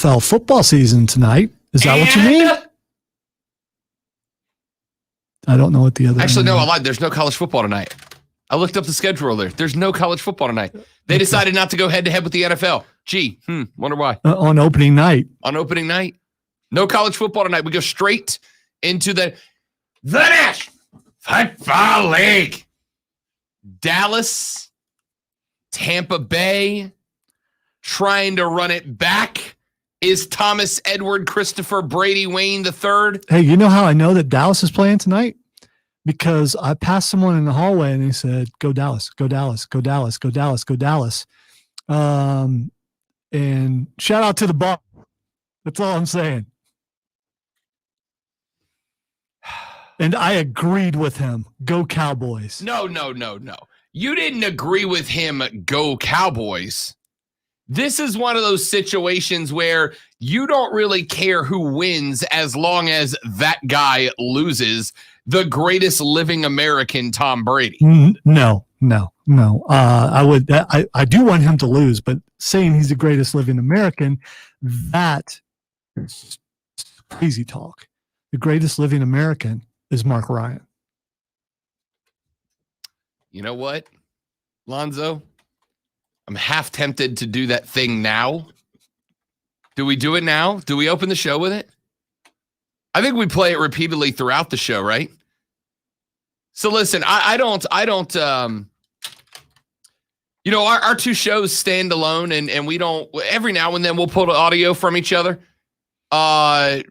NFL football season tonight. Is that what you mean? I don't know what the other. Actually, no, I lied. There's no college football tonight. I looked up the schedule earlier. There's no college football tonight. They decided not to go head-to-head with the NFL. Gee, wonder why. On opening night. On opening night. No college football tonight. We go straight into the National Football League. Dallas, Tampa Bay, trying to run it back. Is Thomas Edward Christopher Brady Wayne III? Hey, you know how I know that Dallas is playing tonight? Because I passed someone in the hallway and they said, "Go Dallas, go Dallas, go Dallas, go Dallas, go Dallas." And shout out to the ball. That's all I'm saying. And I agreed with him. Go Cowboys. No. You didn't agree with him. Go Cowboys. This is one of those situations where you don't really care who wins as long as that guy loses. The greatest living American, Tom Brady. No. I do want him to lose, but saying he's the greatest living American, that is crazy talk. The greatest living American is Mark Ryan. You know what, Lonzo? I'm half tempted to do that thing now. Do we do it now? Do we open the show with it? I think we play it repeatedly throughout the show, right? So listen, I don't, our two shows stand alone and we don't, every now and then we'll pull the audio from each other. But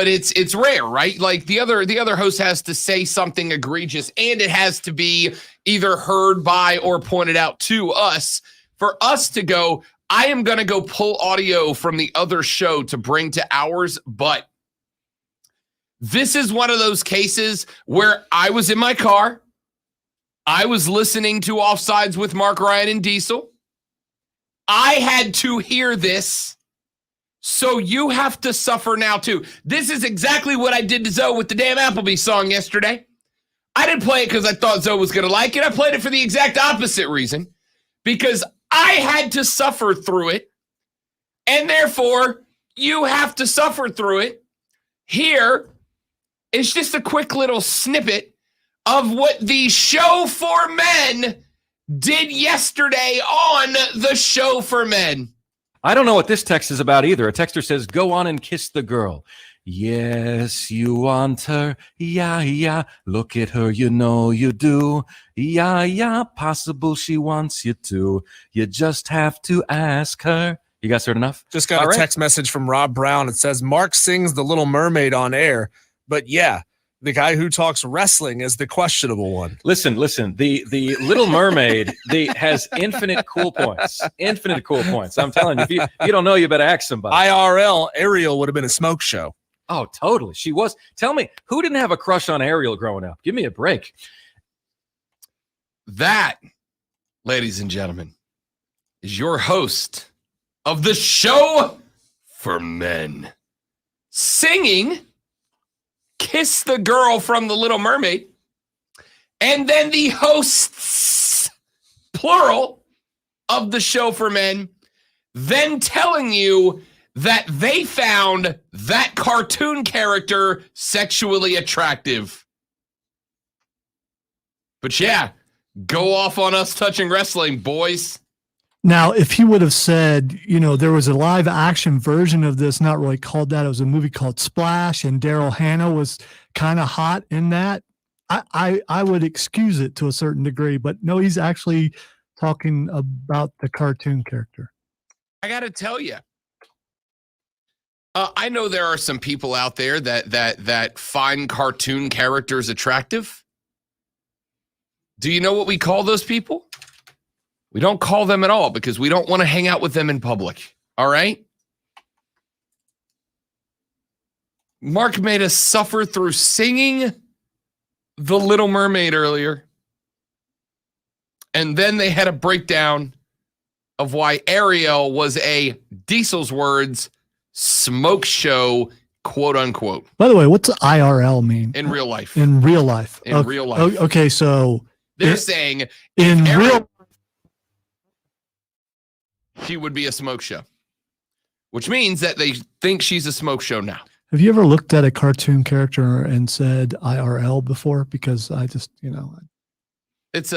it's rare, right? Like the other host has to say something egregious and it has to be either heard by or pointed out to us for us to go, I am going to go pull audio from the other show to bring to ours. But this is one of those cases where I was in my car. I was listening to Offsides with Mark Ryan and Diesel. I had to hear this. So you have to suffer now too. This is exactly what I did to Zoe with the damn Applebee song yesterday. I didn't play it because I thought Zoe was going to like it. I played it for the exact opposite reason. Because I had to suffer through it. And therefore, you have to suffer through it. Here is just a quick little snippet of what the Show for Men did yesterday on the Show for Men. I don't know what this text is about either. A texter says, "Go on and kiss the girl." Yes, you want her. Yeah. Look at her, you know you do. Yeah. Possible she wants you to. You just have to ask her. You guys heard enough? Just got a text message from Rob Brown. It says, Mark sings The Little Mermaid on air. But yeah, the guy who talks wrestling is the questionable one. Listen. The Little Mermaid has infinite cool points. Infinite cool points. I'm telling you, if you don't know, you better ask somebody. IRL, Ariel would have been a smoke show. Oh, totally. She was. Tell me, who didn't have a crush on Ariel growing up? Give me a break. That, ladies and gentlemen, is your host of the Show for Men. Singing Kiss the Girl from The Little Mermaid. And then the hosts, plural, of the Show for Men, then telling you that they found that cartoon character sexually attractive. But yeah, go off on us touching wrestling, boys. Now, if he would have said, there was a live action version of this, not really called that. It was a movie called Splash, and Daryl Hannah was kind of hot in that. I would excuse it to a certain degree, but no, he's actually talking about the cartoon character. I got to tell you, I know there are some people out there that find cartoon characters attractive. Do you know what we call those people? We don't call them at all because we don't want to hang out with them in public. All right? Mark made us suffer through singing The Little Mermaid earlier. And then they had a breakdown of why Ariel was a, Diesel's words, smoke show, quote unquote. By the way, what's IRL mean? In real life. In real life. In real life. Okay, so they're saying in real, she would be a smoke show, which means that they think she's a smoke show now. Have you ever looked at a cartoon character and said IRL before? Because I just, It's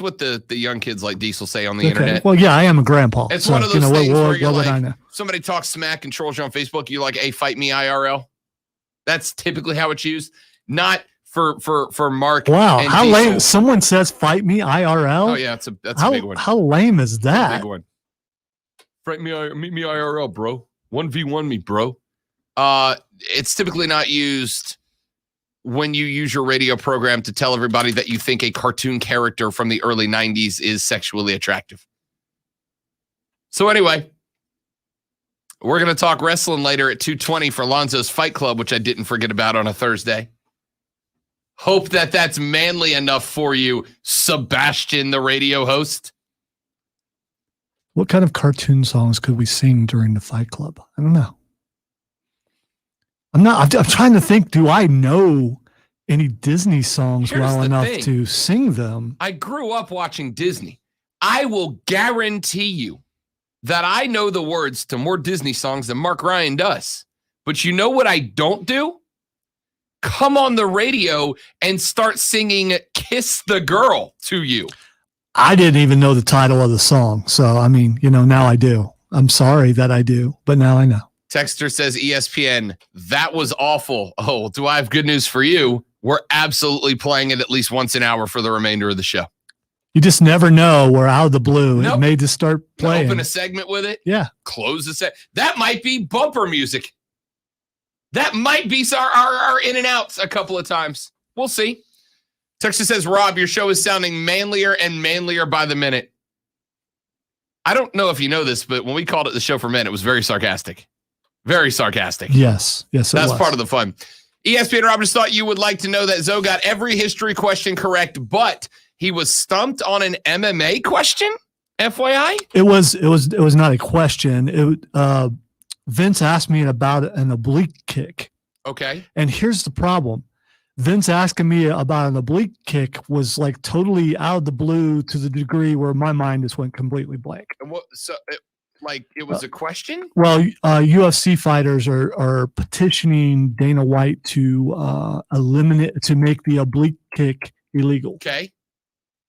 what the young kids like Diesel say on the internet. Well, yeah, I am a grandpa. It's one of those things where you're what would I like, know? somebody talks smack and trolls you on Facebook, you like, hey, fight me IRL. That's typically how it's used. Not for Mark. Wow, and how Diesel. lame! Someone says "fight me IRL." Oh yeah, that's a big one. How lame is that? Big one. Fight me, meet me IRL, bro. 1v1 me, bro. It's typically not used when you use your radio program to tell everybody that you think a cartoon character from the early 90s is sexually attractive. So anyway, we're going to talk wrestling later at 2:20 for Lonzo's Fight Club, which I didn't forget about on a Thursday. Hope that that's manly enough for you, Sebastian, the radio host. What kind of cartoon songs could we sing during the Fight Club? I don't know. I'm trying to think, do I know any Disney songs Here's well the enough thing. to sing them? I grew up watching Disney. I will guarantee you that I know the words to more Disney songs than Mark Ryan does. But you know what I don't do? Come on the radio and start singing Kiss the Girl to you. I didn't even know the title of the song. So, I mean, now I do. I'm sorry that I do, but now I know. Texter says ESPN, that was awful. Oh, do I have good news for you? We're absolutely playing it at least once an hour for the remainder of the show. You just never know where out of the blue Nope. it may just start playing. Open a segment with it. Yeah. Close the set. That might be bumper music. That might be our in and outs a couple of times. We'll see. Texter says, Rob, your show is sounding manlier and manlier by the minute. I don't know if you know this, but when we called it the show for men, it was very sarcastic. Very sarcastic. Yes. Yes, That's part of the fun. ESPN Rob, just thought you would like to know that Zoe got every history question correct, but he was stumped on an MMA question. FYI, It was not a question. Vince asked me about an oblique kick, okay. and here's the problem: Vince asking me about an oblique kick was like totally out of the blue to the degree where my mind just went completely blank. And what? So, it was a question. Well, UFC fighters are petitioning Dana White to make the oblique kick illegal. Okay.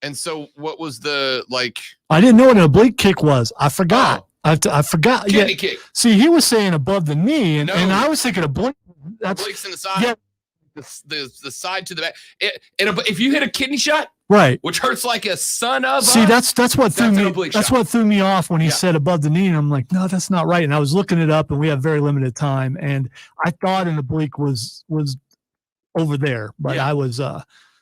And so, what was the like? I didn't know what an oblique kick was. I forgot. Oh. I forgot. Kidney kick. See, he was saying above the knee, and, No. and I was thinking oblique. That's Obliques in the side. yeah. The side to the back. If you hit a kidney shot, right. which hurts like a son of See, a, that's what threw That's an me. oblique That's shot. what threw me off when he Yeah. said above the knee, and I'm like, no, that's not right. And I was looking it up, and we have very limited time, and I thought an oblique was over there, but Yeah. I was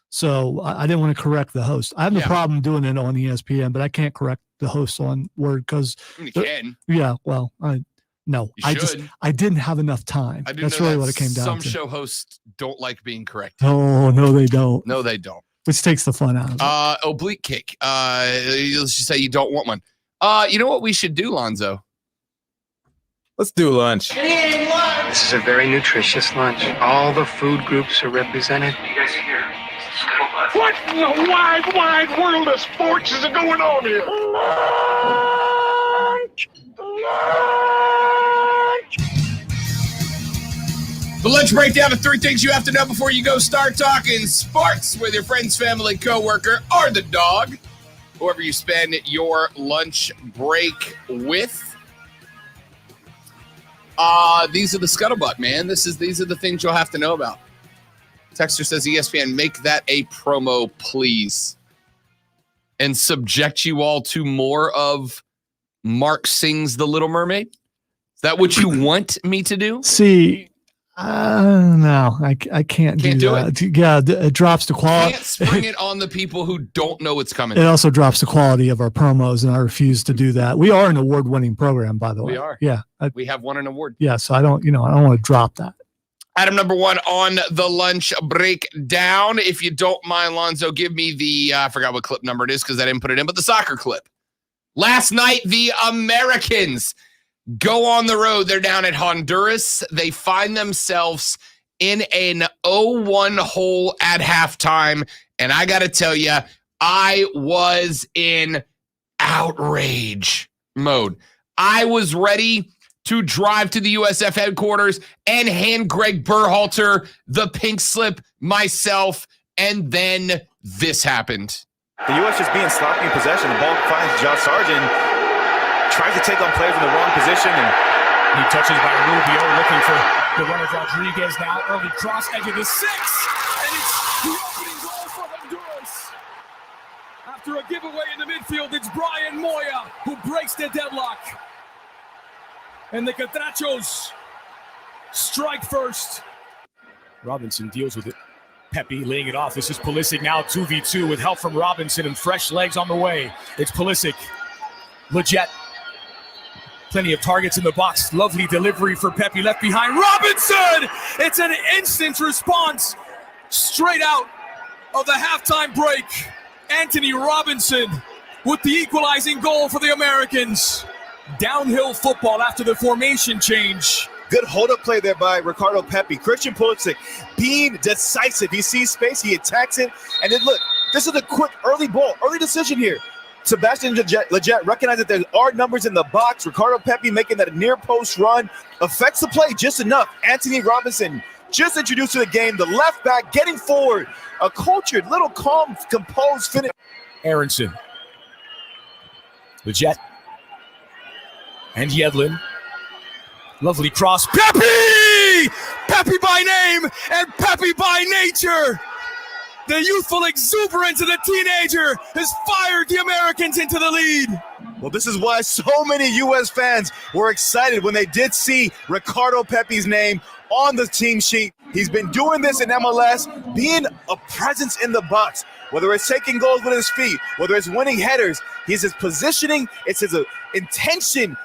so I didn't want to correct the host. I have no Yeah. problem doing it on ESPN, but I can't correct the host on word because I mean, you can. yeah, well, no, You should. I didn't have enough time. I do That's know really that what it came down some to. show hosts don't like being correct. Oh no, they don't. No, they don't. Which takes the fun out of it. Oblique kick. Let's just say you don't want one. You know what we should do, Lonzo? Let's do lunch. This is a very nutritious lunch. All the food groups are represented. What in the wide, wide world of sports is going on here? The lunch breakdown of 3 things you have to know before you go start talking sports with your friends, family, coworker, or the dog. Whoever you spend your lunch break with. These are the scuttlebutt, man. These are the things you'll have to know about. Texter says, ESPN, make that a promo, please. And subject you all to more of Mark Sings The Little Mermaid? Is that what you want me to do? See, no, I can't Can't do do that. Yeah, it drops the quality. Can't spring it on the people who don't know it's coming. It also drops the quality of our promos, and I refuse to do that. We are an award-winning program, by the way. We are. Yeah, We have won an award. yeah. So I don't want to drop that. Item number 1 on the lunch breakdown. If you don't mind, Lonzo, give me the, I forgot what clip number it is because I didn't put it in, but the soccer clip. Last night, the Americans go on the road. They're down at Honduras. They find themselves in an 0-1 hole at halftime. And I got to tell you, I was in outrage mode. I was ready to drive to the USF headquarters and hand Greg Berhalter the pink slip myself. And then this happened. The U.S. just being sloppy in possession. The ball finds Josh Sargent, tries to take on players in the wrong position, and he touches by Rubio, looking for the runner Rodriguez now. Early cross, edge of the 6, and it's the opening goal for Honduras. After a giveaway in the midfield, it's Brian Moya who breaks the deadlock. And the Catrachos strike first. Robinson deals with it. Pepe laying it off. This is Pulisic now 2v2 with help from Robinson and fresh legs on the way. It's Pulisic. Leggett. Plenty of targets in the box. Lovely delivery for Pepe left behind. Robinson! It's an instant response straight out of the halftime break. Anthony Robinson with the equalizing goal for the Americans. Downhill football after the formation change. good hold-up play there by Ricardo Pepi. Christian Pulisic being decisive. He sees space, he attacks it, and then look, this is a quick early ball, early decision here. Sebastian Leggett recognized that there are numbers in the box. Ricardo Pepi making that near post run affects the play just enough. Anthony Robinson just introduced to the game, the left back getting forward. A cultured, little calm, composed finish. Aronson. Leggett. And Yedlin. Lovely cross. Pepi! Pepi by name and Pepi by nature. The youthful exuberance of the teenager has fired the Americans into the lead. Well, this is why so many U.S. fans were excited when they did see Ricardo Pepi's name on the team sheet. He's been doing this in MLS, being a presence in the box, whether it's taking goals with his feet, whether it's winning headers. He's his positioning, it's his intention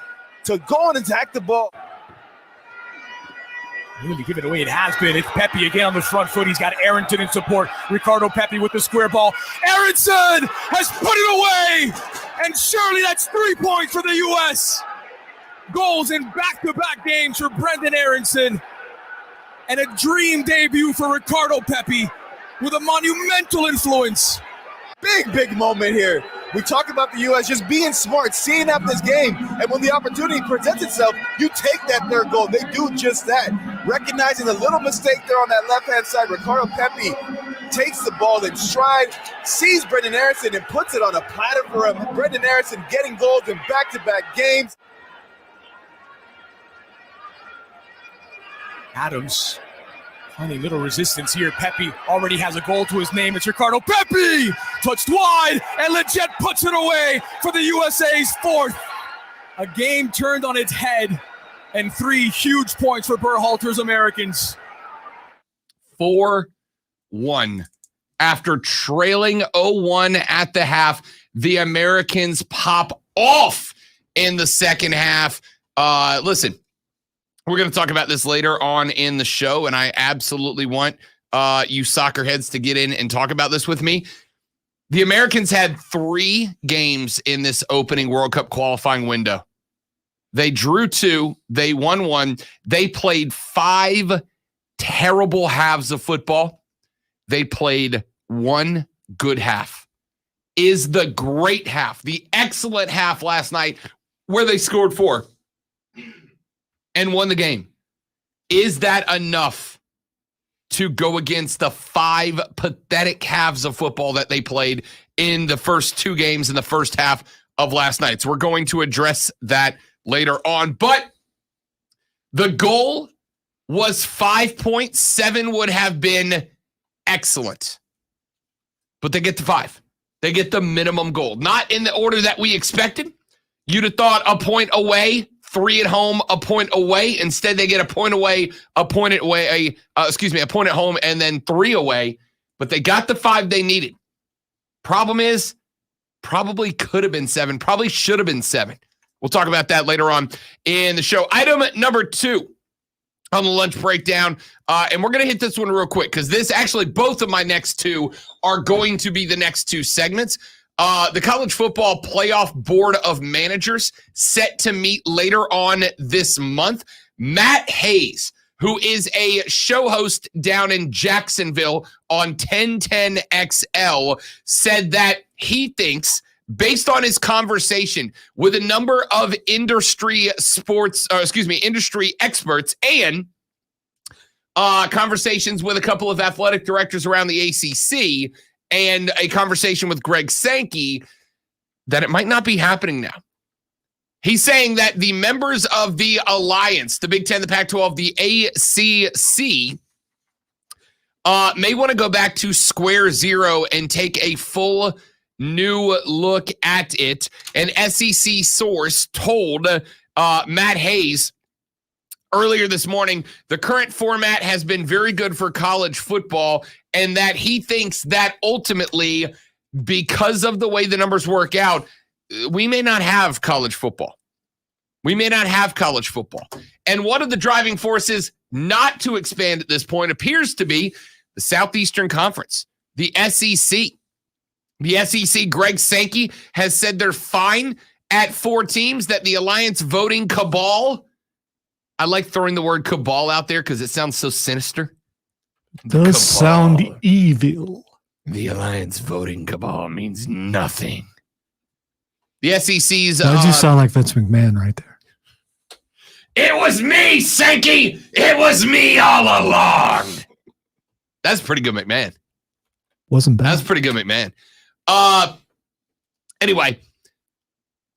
to go and attack the ball. Really give it away. It has been. It's Pepi again on the front foot. He's got Aronson in support. Ricardo Pepi with the square ball. Aronson has put it away. And surely that's 3 points for the U.S. Goals in back-to-back games for Brendan Aronson. And a dream debut for Ricardo Pepi with a monumental influence. Big moment here. We talk about the U.S. just being smart, seeing out this game, and when the opportunity presents itself, you take that third goal. They do just that. Recognizing the little mistake there on that left-hand side, Ricardo Pepi takes the ball in stride, sees Brendan Aronson, and puts it on a platter for him. Brendan Aronson getting goals in back-to-back games. Adams finding little resistance here. Pepi already has a goal to his name. It's Ricardo Pepi! Touched wide, and Leggett puts it away for the USA's fourth. A game turned on its head, and 3 huge points for Berhalter's Americans. 4-1. After trailing 0-1 at the half, the Americans pop off in the second half. Listen, we're going to talk about this later on in the show, and I absolutely want you soccer heads to get in and talk about this with me. The Americans had 3 games in this opening World Cup qualifying window. They drew 2. They won 1. They played 5 terrible halves of football. They played 1 good half. Is the great half, the excellent half last night where they scored 4 and won the game. Is that enough to go against the 5 pathetic halves of football that they played in the first 2 games in the first half of last night? So we're going to address that later on. But the goal was 5 points. 7 would have been excellent. But they get to 5. They get the minimum goal. Not in the order that we expected. You'd have thought a point away, 3 at home, a point away. Instead, they get a point away, a point at home, and then 3 away. But they got the 5 they needed. Problem is, probably could have been 7, probably should have been 7. We'll talk about that later on in the show. Item number 2 on the lunch breakdown. And we're going to hit this one real quick because both of my next 2 are going to be the next 2 segments. The College Football Playoff Board of Managers set to meet later on this month. Matt Hayes, who is a show host down in Jacksonville on 1010XL, said that he thinks based on his conversation with a number of industry experts and conversations with a couple of athletic directors around the ACC and a conversation with Greg Sankey, that it might not be happening now. He's saying that the members of the alliance, the Big Ten, the Pac-12, the ACC, may want to go back to square zero and take a full new look at it. An SEC source told Matt Hayes earlier this morning the current format has been very good for college football, and that he thinks that ultimately, because of the way the numbers work out, we may not have college football. We may not have college football. And one of the driving forces not to expand at this point appears to be the Southeastern Conference, the SEC. The SEC, Greg Sankey, has said they're fine at 4 teams, that the alliance voting cabal, I like throwing the word cabal out there because it sounds so sinister. Does sound evil. The alliance voting cabal means nothing. The SEC's... That just sound like Vince McMahon right there. It was me, Sankey! It was me all along! That's pretty good, McMahon. Wasn't bad. That's pretty good, McMahon. Anyway,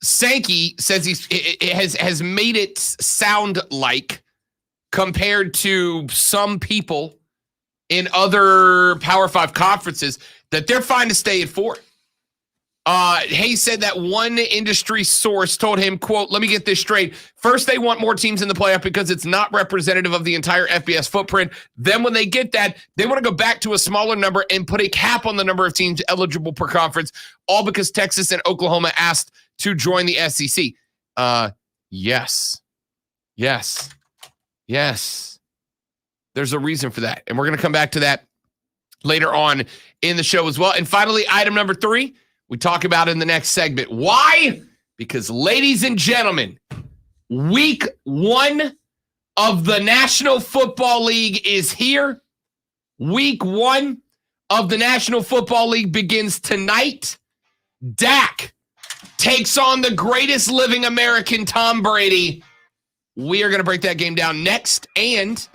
Sankey says it has made it sound like, compared to some people in other Power 5 conferences, that they're fine to stay at 4. Hayes said that one industry source told him, quote, let me get this straight. First, they want more teams in the playoff because it's not representative of the entire FBS footprint. Then when they get that, they want to go back to a smaller number and put a cap on the number of teams eligible per conference, all because Texas and Oklahoma asked to join the SEC. Yes. There's a reason for that. And we're going to come back to that later on in the show as well. And finally, item number 3, we talk about in the next segment. Why? Because, ladies and gentlemen, week 1 of the National Football League is here. Week 1 of the National Football League begins tonight. Dak takes on the greatest living American, Tom Brady. We are going to break that game down next. And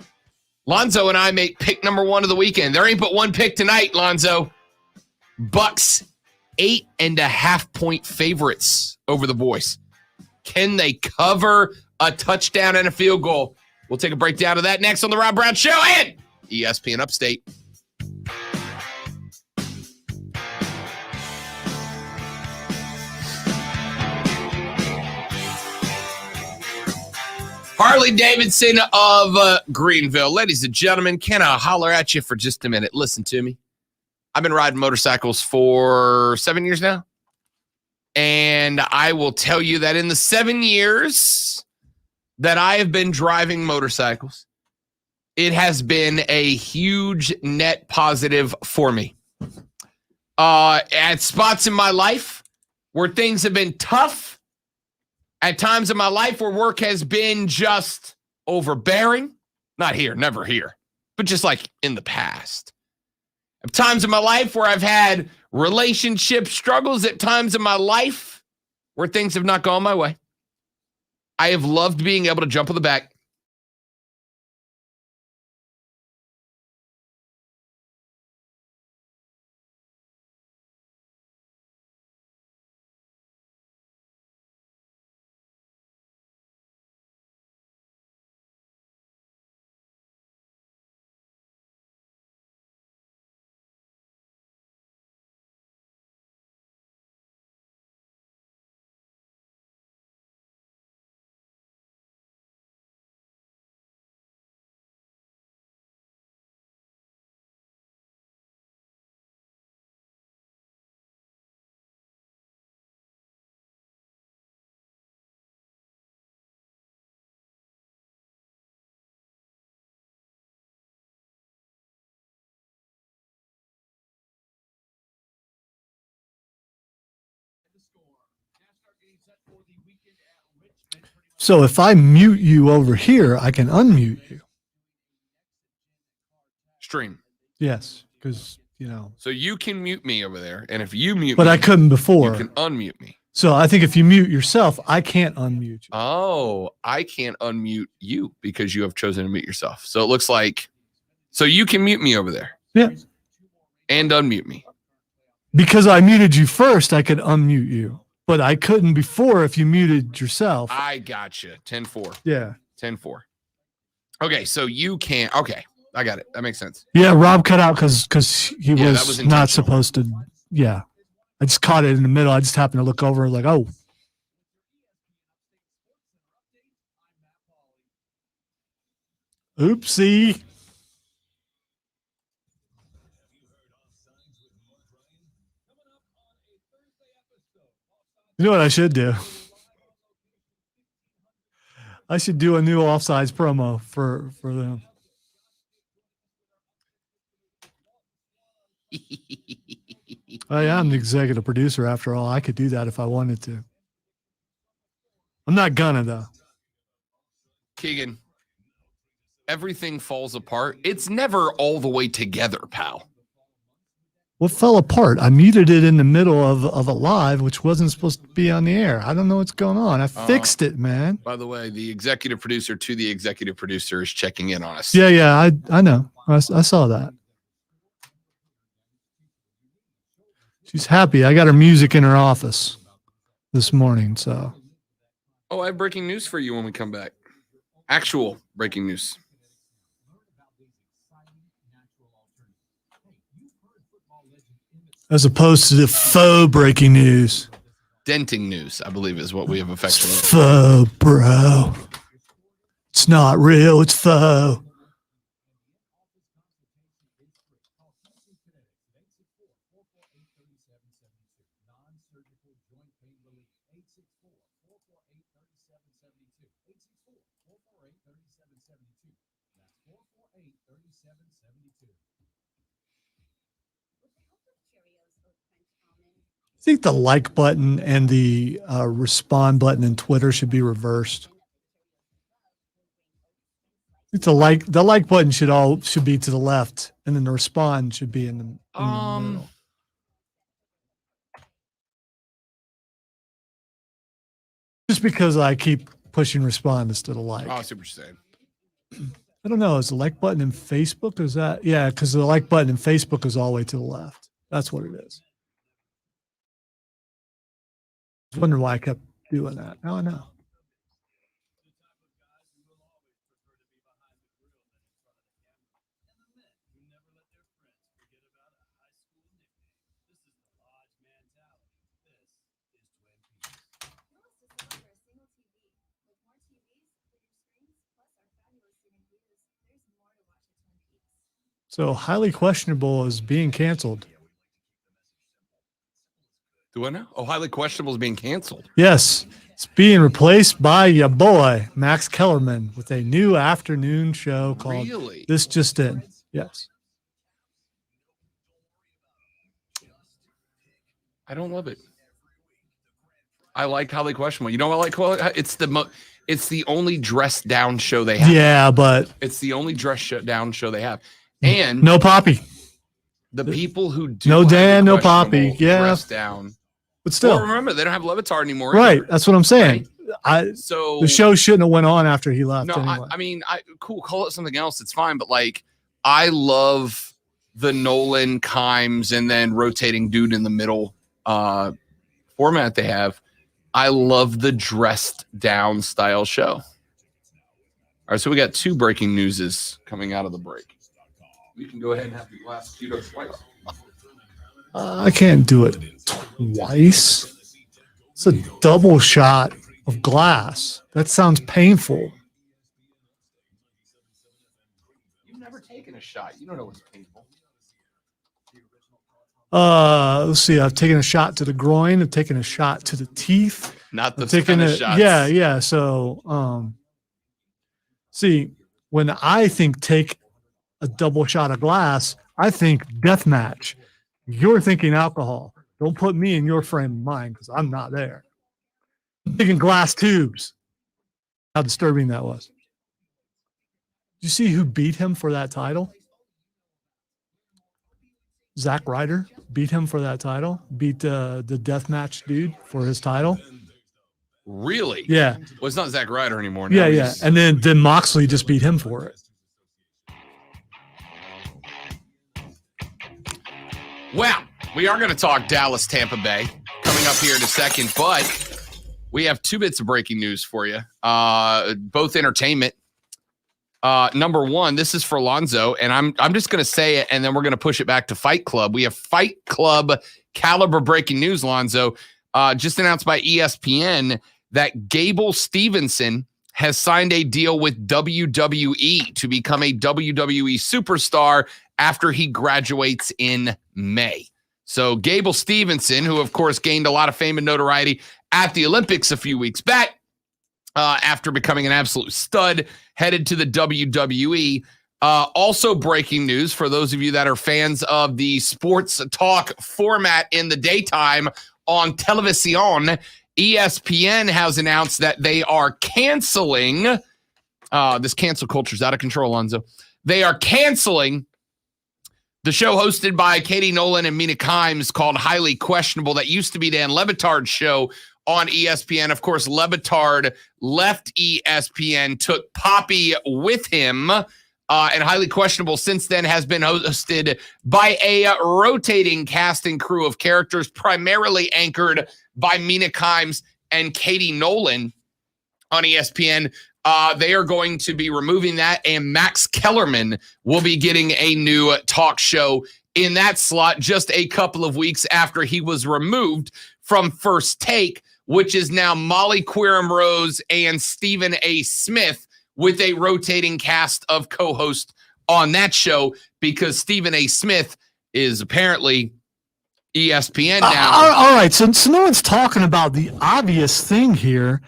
Lonzo and I make pick number 1 of the weekend. There ain't but one pick tonight, Lonzo. Bucks 8.5-point favorites over the boys. Can they cover a touchdown and a field goal? We'll take a breakdown of that next on the Rob Brown Show and ESPN Upstate. Harley Davidson of Greenville. Ladies and gentlemen, can I holler at you for just a minute? Listen to me. I've been riding motorcycles for 7 years now. And I will tell you that in the 7 years that I have been driving motorcycles, it has been a huge net positive for me. At spots in my life where things have been tough, at times in my life where work has been just overbearing, not here, never here, but just like in the past. At times in my life where I've had relationship struggles, at times in my life where things have not gone my way, I have loved being able to jump on the back So if I mute you over here, I can unmute you. stream. Yes, because So you can mute me over there, and if you mute but me, I couldn't you before. can unmute me. So I think if you mute yourself, I can't unmute you. Oh, I can't unmute you because you have chosen to mute yourself. So it looks like, so you can mute me over there. Yeah. And unmute me. Because I muted you first, I could unmute you. But I couldn't before if you muted yourself. I gotcha. 10-4. Yeah. 10-4. Okay, so you can't. Okay, I got it. That makes sense. Yeah, Rob cut out because he Yeah, that was was not intentional. supposed to. Yeah. I just caught it in the middle. I just happened to look over like, oh. Oopsie. You know what I should do? I should do a new offsides promo for them. I am the executive producer after all. I could do that if I wanted to. I'm not gonna though. Keegan, everything falls apart. It's never all the way together, pal. What fell apart? I muted it in the middle of a live, which wasn't supposed to be on the air. I don't know what's going on. I fixed it, man. By the way, the executive producer to the executive producer is checking in on us. Yeah, I know. I saw that. She's happy. I got her music in her office this morning, so. Oh, I have breaking news for you when we come back. Actual breaking news. As opposed to the faux breaking news. Denting news, I believe, is what we have affectionately. Faux, bro. It's not real. It's faux. I think the like button and the respond button in Twitter should be reversed. I think the like button should be to the left, and then the respond should be in the middle. Just because I keep pushing respond instead of like. Oh, I see what you're saying. I don't know. Is the like button in Facebook? Is that because the like button in Facebook is all the way to the left. That's what it is. I was wondering why I kept doing that. Now I know. So highly questionable is being canceled. Do I know? Oh, highly questionable is being canceled. Yes, it's being replaced by your boy Max Kellerman with a new afternoon show called Really? This Just In. Yes. I don't love it. I like highly questionable. You know what I like? It's the only dressed down show they have. Yeah, but It's the only dressed down show they have. And no Poppy. the people who do No highly Dan, no Poppy. questionable Yeah. dressed down. But still, Well, remember, they don't have Levitar anymore. right. either. That's what I'm saying. So The show shouldn't have went on after he left. No, anyway. I mean, cool. Call it something else. It's fine. But like, I love the Nolan, Kimes, and then rotating dude in the middle format they have. I love the dressed down style show. All right, so we got 2 breaking newses coming out of the break. You can go ahead and have your glass queued up twice. I can't do it twice. It's a double shot of glass. That sounds painful. You've never taken a shot. You don't know what's painful. Let's see. I've taken a shot to the groin. I've taken a shot to the teeth. Not the I've taken kind of a shots. yeah. So, see, when I think take a double shot of glass, I think death match. You're thinking alcohol. Don't put me in your frame of mind because I'm not there. I'm thinking glass tubes. How disturbing that was. Did you see who beat him for that title? Zack Ryder beat him for that title, beat the deathmatch dude for his title. Really? Yeah. Well, it's not Zack Ryder anymore. Yeah, Now yeah. he's- And then Moxley just beat him for it. Well, we are going to talk Dallas, Tampa Bay coming up here in a second, but we have 2 bits of breaking news for you, both entertainment. Number one, this is for Lonzo, and I'm just going to say it, and then we're going to push it back to Fight Club. We have Fight Club caliber breaking news, Lonzo, just announced by ESPN that Gable Stevenson has signed a deal with WWE to become a WWE superstar after he graduates in May. So Gable Stevenson, who of course gained a lot of fame and notoriety at the Olympics a few weeks back, after becoming an absolute stud, headed to the WWE. Also breaking news for those of you that are fans of the sports talk format in the daytime on Television, ESPN has announced that they are canceling, this cancel culture is out of control, Lonzo. They are canceling the show hosted by Katie Nolan and Mina Kimes called Highly Questionable. That used to be Dan Le Batard's show on ESPN. Of course, Le Batard left ESPN, took Poppy with him, and Highly Questionable since then has been hosted by a rotating cast and crew of characters, primarily anchored by Mina Kimes and Katie Nolan on ESPN. They are going to be removing that, and Max Kellerman will be getting a new talk show in that slot just a couple of weeks after he was removed from First Take, which is now Molly Querim Rose and Stephen A. Smith, with a rotating cast of co-hosts on that show, because Stephen A. Smith is apparently ESPN now. All right. So no one's talking about the obvious thing here.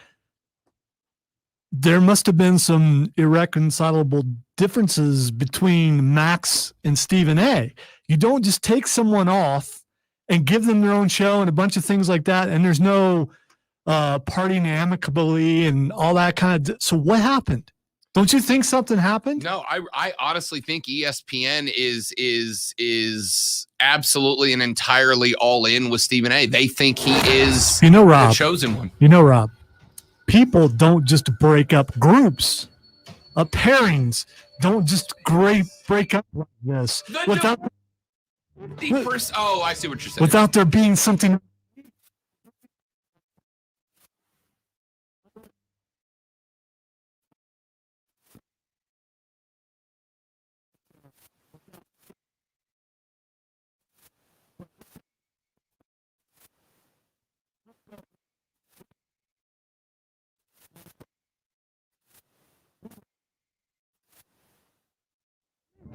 There must have been some irreconcilable differences between Max and Stephen A. You don't just take someone off and give them their own show and a bunch of things like that, and there's no partying amicably and all that kind of. So what happened? Don't you think something happened? No, I honestly think ESPN is absolutely and entirely all in with Stephen A. They think he is Rob, the chosen one. Rob, people don't just break up groups. Pairings don't just break up like this without I see what you're saying. without there being something.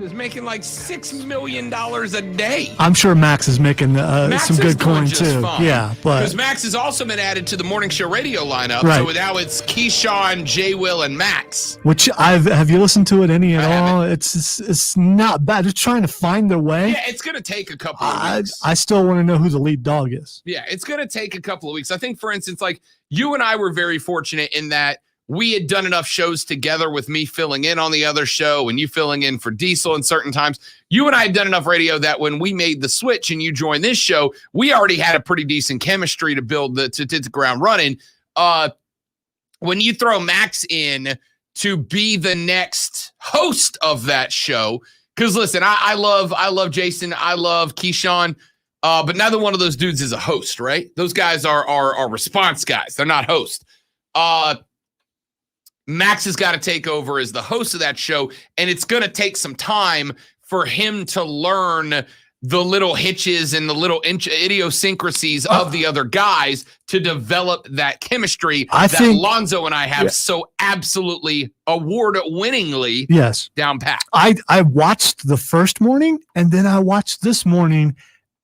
Is making like $6 million a day. I'm sure Max is making Max some is good doing coin just too. fine. Yeah, Because but Max has also been added to the morning show radio lineup. Right. So now it's Keyshawn, J. Will, and Max. which have you listened to it any at I all? It's not bad. They're trying to find their way. Yeah, it's going to take a couple of weeks. I still want to know who the lead dog is. Yeah, it's going to take a couple of weeks. I think, for instance, like you and I were very fortunate in that we had done enough shows together with me filling in on the other show and you filling in for Diesel in certain times. You and I had done enough radio that when we made the switch and you joined this show, we already had a pretty decent chemistry to build to the ground running. When you throw Max in to be the next host of that show, because listen, I love Jason, I love Keyshawn, but neither one of those dudes is a host, right? Those guys are response guys. They're not hosts. Max has got to take over as the host of that show, and it's going to take some time for him to learn the little hitches and the little idiosyncrasies of the other guys to develop that chemistry that Lonzo and I have so absolutely award-winningly down pat. I watched the first morning, and then I watched this morning,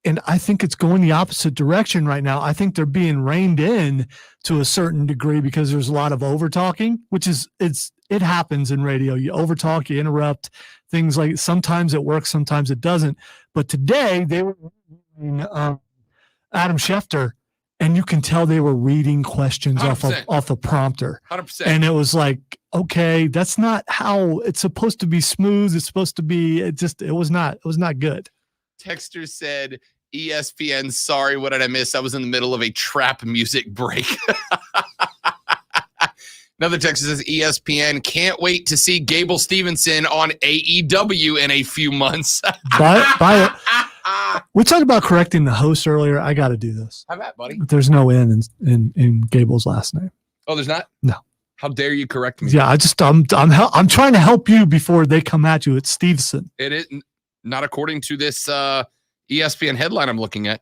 and I think it's going the opposite direction right now. I think they're being reined in to a certain degree because there's a lot of over-talking, which is it happens in radio. You over-talk, you interrupt, things like sometimes it works, sometimes it doesn't. But today they were Adam Schefter, and you can tell they were reading questions 100%. off a prompter. 100%. And it was like, okay, that's not how it's supposed to be smooth. It's supposed to be. It was not good. Texter said, ESPN, sorry, what did I miss? I was in the middle of a trap music break. Another texter says, ESPN, can't wait to see Gable Stevenson on AEW in a few months. We talked about correcting the host earlier. I got to do this. How about, buddy? There's no N in Gable's last name. Oh, there's not? No. How dare you correct me? Yeah, I'm trying to help you before they come at you. It's Stevenson. It is not according to this ESPN headline I'm looking at.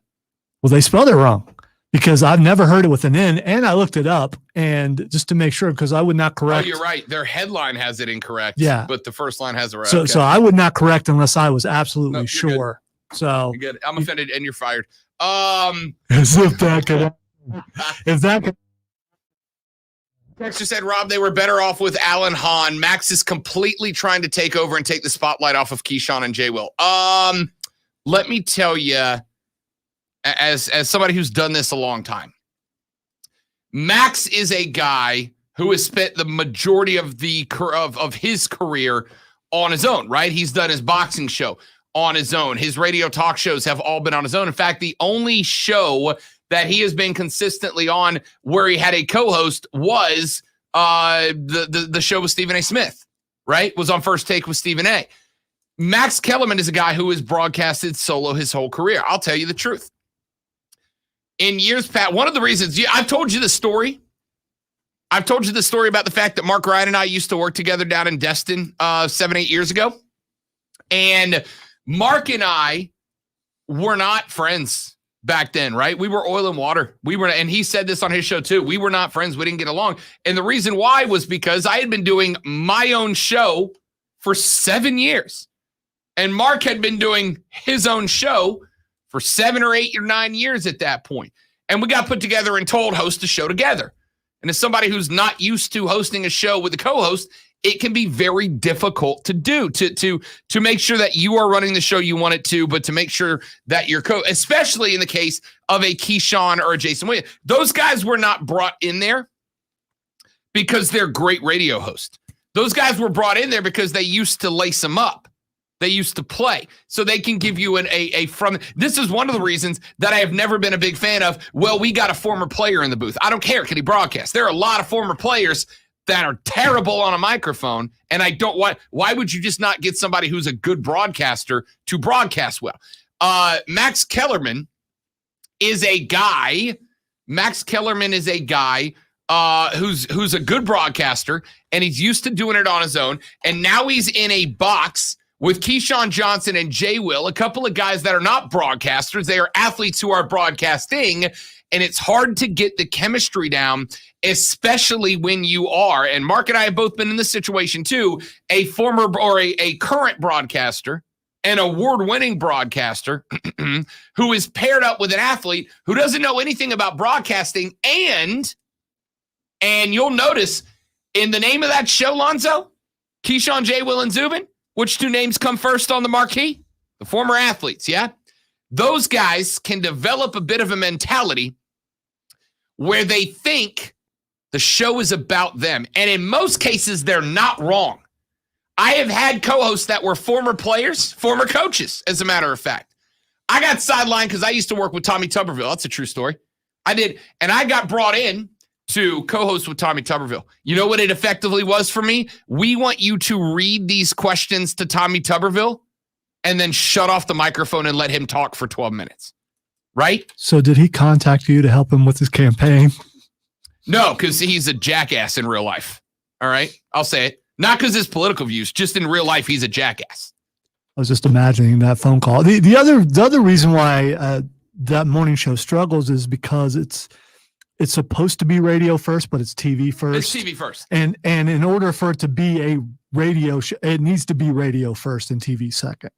Well, they spelled it wrong because I've never heard it with an N, and I looked it up and just to make sure because I would not correct. Oh, you're right. Their headline has it incorrect. Yeah, but the first line has it right. So I would not correct unless I was absolutely No, sure. So you're good. I'm offended, and you're fired. As if that could. Texter said, Rob, they were better off with Alan Hahn. Max is completely trying to take over and take the spotlight off of Keyshawn and Jay Will. Let me tell you, as somebody who's done this a long time, Max is a guy who has spent the majority of his career on his own, right? He's done his boxing show on his own. His radio talk shows have all been on his own. In fact, the only show that he has been consistently on where he had a co-host was the show with Stephen A. Smith, right? Was on First Take with Stephen A. Max Kellerman is a guy who has broadcasted solo his whole career. I'll tell you the truth. In years past, one of the reasons, I've told you the story. I've told you the story about the fact that Mark Ryan and I used to work together down in Destin 7-8 years ago. And Mark and I were not friends back then, right? We were oil and water. And he said this on his show too. We were not friends. We didn't get along. And the reason why was because I had been doing my own show for 7 years. And Mark had been doing his own show for 7 or 8 or 9 years at that point. And we got put together and told host a show together. And as somebody who's not used to hosting a show with a co-host, it can be very difficult to do, to make sure that you are running the show you want it to, but to make sure that your especially in the case of a Keyshawn or a Jason Williams, those guys were not brought in there because they're great radio hosts. Those guys were brought in there because they used to lace them up. They used to play, so they can give you this is one of the reasons that I have never been a big fan of, well, we got a former player in the booth. I don't care. Can he broadcast? There are a lot of former players that are terrible on a microphone, and why would you just not get somebody who's a good broadcaster to broadcast well? Max Kellerman is a guy who's a good broadcaster, and he's used to doing it on his own, and now he's in a box with Keyshawn Johnson and Jay Will, a couple of guys that are not broadcasters. They are athletes who are broadcasting, and it's hard to get the chemistry down, especially when you are, and Mark and I have both been in this situation too, a former or a current broadcaster, an award-winning broadcaster who is paired up with an athlete who doesn't know anything about broadcasting, and you'll notice in the name of that show, Lonzo, Keyshawn, Jay Will, and Zubin, which two names come first on the marquee? The former athletes, yeah? Those guys can develop a bit of a mentality where they think the show is about them. And in most cases, they're not wrong. I have had co-hosts that were former players, former coaches, as a matter of fact. I got sidelined because I used to work with Tommy Tuberville. That's a true story. I did. And I got brought in to co-host with Tommy Tuberville. You know what it effectively was for me? We want you to read these questions to Tommy Tuberville and then shut off the microphone and let him talk for 12 minutes. Right? So did he contact you to help him with his campaign? No, because he's a jackass in real life. All right? I'll say it. Not because his political views, just in real life, he's a jackass. I was just imagining that phone call. The other reason why that morning show struggles is because it's supposed to be radio first, but it's TV first. It's TV first. And in order for it to be a radio show, it needs to be radio first and TV second.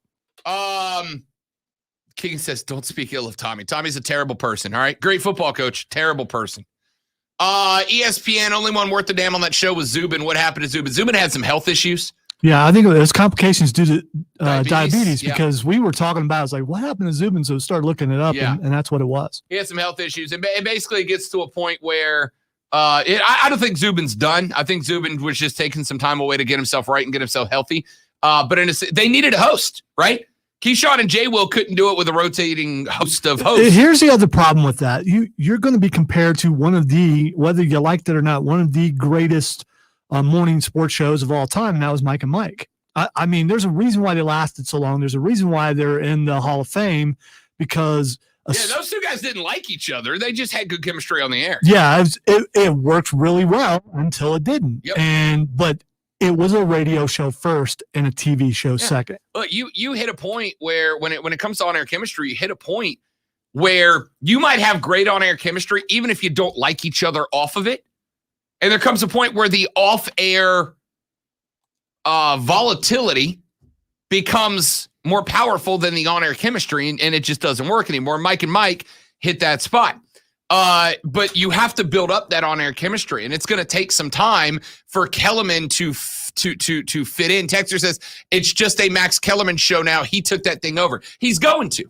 King says, don't speak ill of Tommy. Tommy's a terrible person. All right. Great football coach. Terrible person. ESPN, only one worth a damn on that show was Zubin. What happened to Zubin? Zubin had some health issues. Yeah, I think it was complications due to diabetes yeah. because we were talking about, I was like, what happened to Zubin? So we started looking it up, Yeah. and that's what it was. He had some health issues. And it basically gets to a point where I don't think Zubin's done. I think Zubin was just taking some time away to get himself right and get himself healthy. But they needed a host, right? Keyshawn and Jay Will couldn't do it with a rotating host of hosts. Here's the other problem with that. You're going to be compared to one of the, whether you liked it or not, one of the greatest morning sports shows of all time, and that was Mike and Mike. I mean, there's a reason why they lasted so long. There's a reason why they're in the Hall of Fame, because those two guys didn't like each other. They just had good chemistry on the air. Yeah, it worked really well until it didn't. Yep. But it was a radio show first and a TV show second. Look, you hit a point where when it comes to on-air chemistry, you hit a point where you might have great on-air chemistry even if you don't like each other off of it. And there comes a point where the off-air volatility becomes more powerful than the on-air chemistry, and it just doesn't work anymore. Mike and Mike hit that spot. But you have to build up that on-air chemistry, and it's going to take some time for Kellerman to fit in. Texter says, it's just a Max Kellerman show now. He took that thing over. He's going to,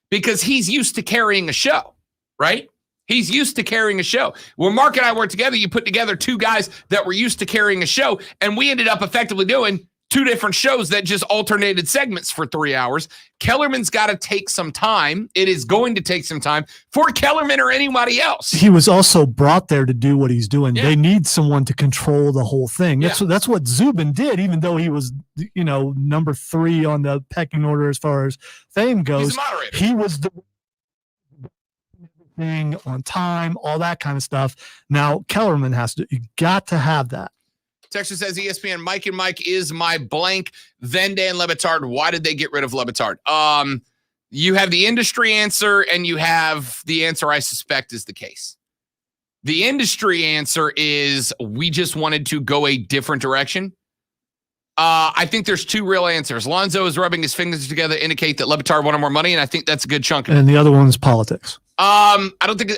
because he's used to carrying a show, right? He's used to carrying a show. When Mark and I worked together, you put together two guys that were used to carrying a show, and we ended up effectively doing two different shows that just alternated segments for 3 hours. Kellerman's got to take some time. It is going to take some time for Kellerman or anybody else. He was also brought there to do what he's doing. Yeah. They need someone to control the whole thing. That's what Zubin did, even though he was, number 3 on the pecking order as far as fame goes. He's a moderator. He was the thing on time, all that kind of stuff. Now Kellerman you got to have that. Texas says ESPN, Mike and Mike is my blank. Then Dan Le Batard. Why did they get rid of Le Batard? You have the industry answer, and you have the answer I suspect is the case. The industry answer is we just wanted to go a different direction. I think there's two real answers. Lonzo is rubbing his fingers together to indicate that Le Batard wanted more money, and I think that's a good chunk of it. And the other one is politics. I don't think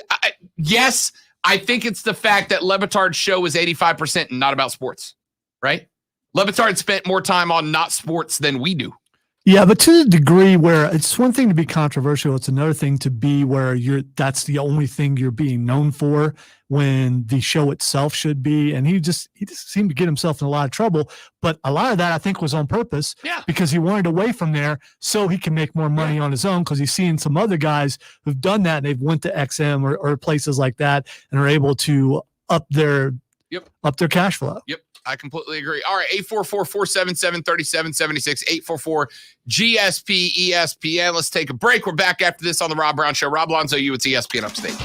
yes, I think it's the fact that Le Batard's show is 85% and not about sports, right? Le Batard spent more time on not sports than we do. Yeah, but to the degree where it's one thing to be controversial, it's another thing to be where that's the only thing you're being known for, when the show itself should be. And he just seemed to get himself in a lot of trouble. But a lot of that I think was on purpose, because he wanted away from there so he can make more money on his own, because he's seeing some other guys who've done that and they've went to XM or places like that and are able to up their cash flow. Yep. I completely agree. All right, 844-477-3776, 844-GSP-ESPN. Let's take a break. We're back after this on the Rob Brown Show. Rob Lonzo, you, it's ESPN Upstate.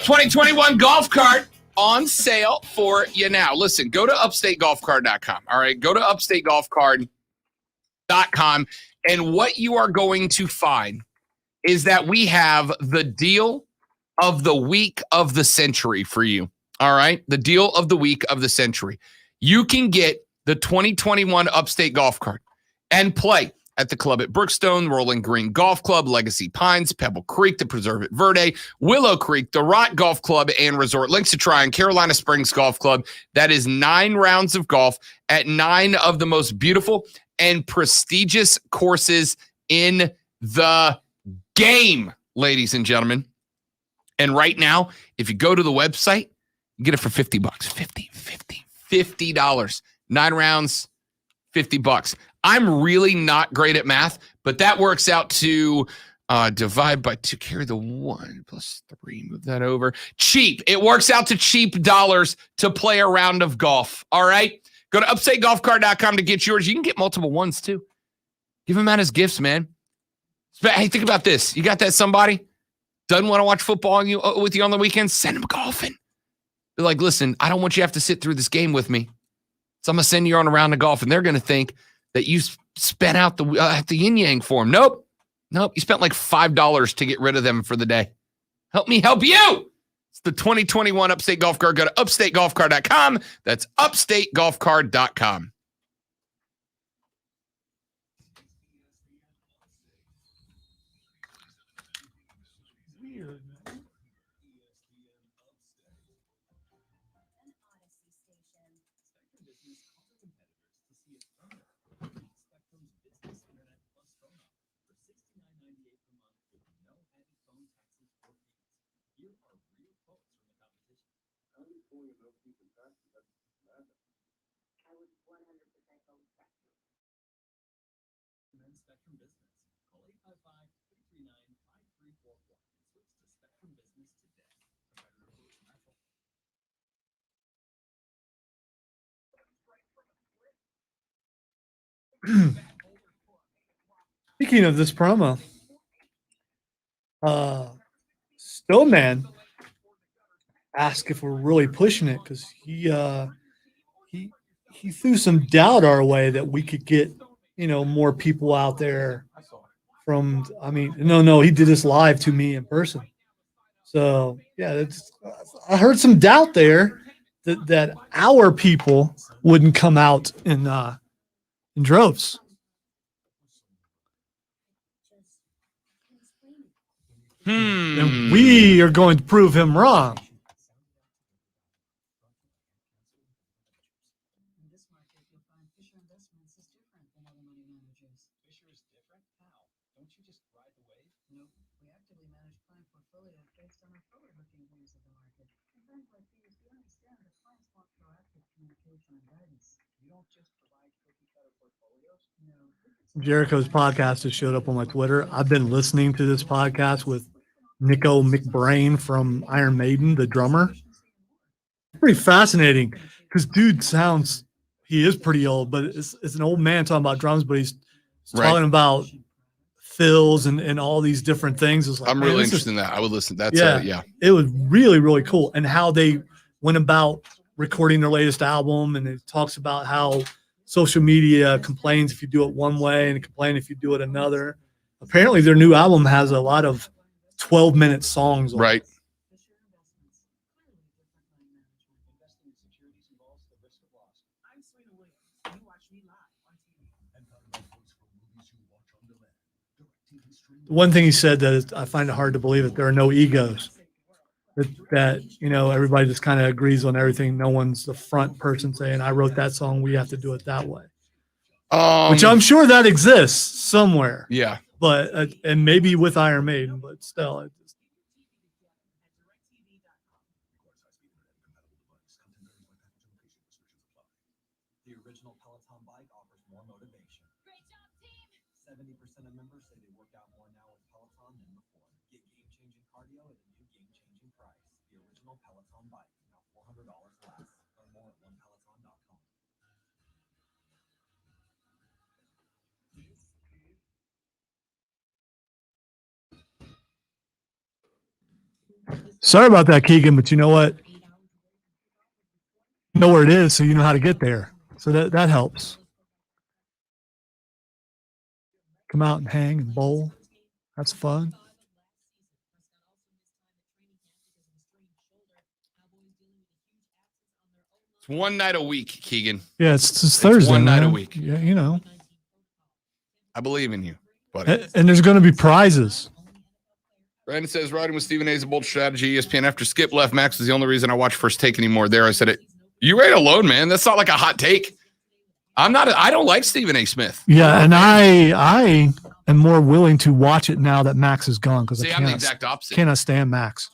'21 golf cart on sale for you now. Listen, go to upstategolfcard.com. All right, go to upstategolfcard.com. And what you are going to find is that we have the deal of the week of the century for you. All right, the deal of the week of the century. You can get the 2021 Upstate Golf Cart and play at the club at Brookstone, Rolling Green Golf Club, Legacy Pines, Pebble Creek, the Preserve at Verde, Willow Creek, the Rott Golf Club and Resort, Links to Try, and Carolina Springs Golf Club. That is 9 rounds of golf at 9 of the most beautiful and prestigious courses in the game, ladies and gentlemen. And right now, if you go to the website, you get it for $50. $50. 9 rounds, $50. I'm really not great at math, but that works out to divide by 2, carry the 1 plus 3, move that over. Cheap. It works out to cheap dollars to play a round of golf. All right. Go to upstategolfcard.com to get yours. You can get multiple ones too. Give them out as gifts, man. Hey, think about this. You got that somebody doesn't want to watch football with you on the weekends? Send them golfing. Be like, listen, I don't want you to have to sit through this game with me. So I'm going to send you on a round of golf, and they're going to think that you spent out the yin yang for them. Nope. You spent like $5 to get rid of them for the day. Help me help you. It's the 2021 Upstate Golf Card. Go to upstategolfcard.com. That's upstategolfcard.com. Speaking of this promo, Stoneman asked if we're really pushing it because he threw some doubt our way that we could get more people out there from. I mean, no, he did this live to me in person. So yeah, I heard some doubt there that our people wouldn't come out in droves. And we are going to prove him wrong. Jericho's podcast has showed up on my Twitter. I've been listening to this podcast with Nico McBrain from Iron Maiden, the drummer. Pretty fascinating because dude he is pretty old, but it's an old man talking about drums, but he's talking about fills and all these different things. It's like, I'm really interested in that. I would listen. That's yeah. It was really, really cool. And how they went about recording their latest album. And it talks about how social media complains if you do it one way and complain if you do it another. Apparently their new album has a lot of 12-minute songs on it. One thing he said that I find it hard to believe that there are no egos. That everybody just kind of agrees on everything. No one's the front person saying, I wrote that song, we have to do it that way. Which I'm sure that exists somewhere. Yeah. But and maybe with Iron Maiden, but still. The original Peloton bike offers more motivation. Great job, team! 70% of members say they work out more now with Peloton than before. Get game-changing cardio at a new game-changing price. The original Peloton bike, now $400 less. Learn more at onepeloton.com. Sorry about that, Keegan, but you know what? You know where it is, so you know how to get there. So that helps. Come out and hang and bowl. That's fun. It's one night a week, Keegan. Yeah, it's Thursday. One night a man. week. Yeah, I believe in you, buddy. And there's going to be prizes. Brandon says, riding with Stephen A is a bold strategy. ESPN, after Skip left, Max was the only reason I watch First Take anymore. There, I said it. You read alone, man. That's not like a hot take. I don't like Stephen A. Smith. Yeah, and I am more willing to watch it now that Max is gone because I'm the exact opposite. Cannot stand Max.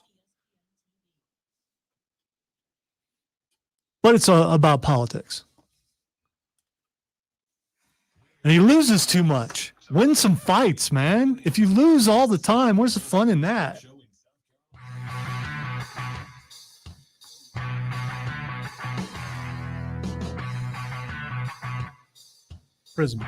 But it's about politics. And he loses too much. Win some fights, man. If you lose all the time, where's the fun in that? Prison.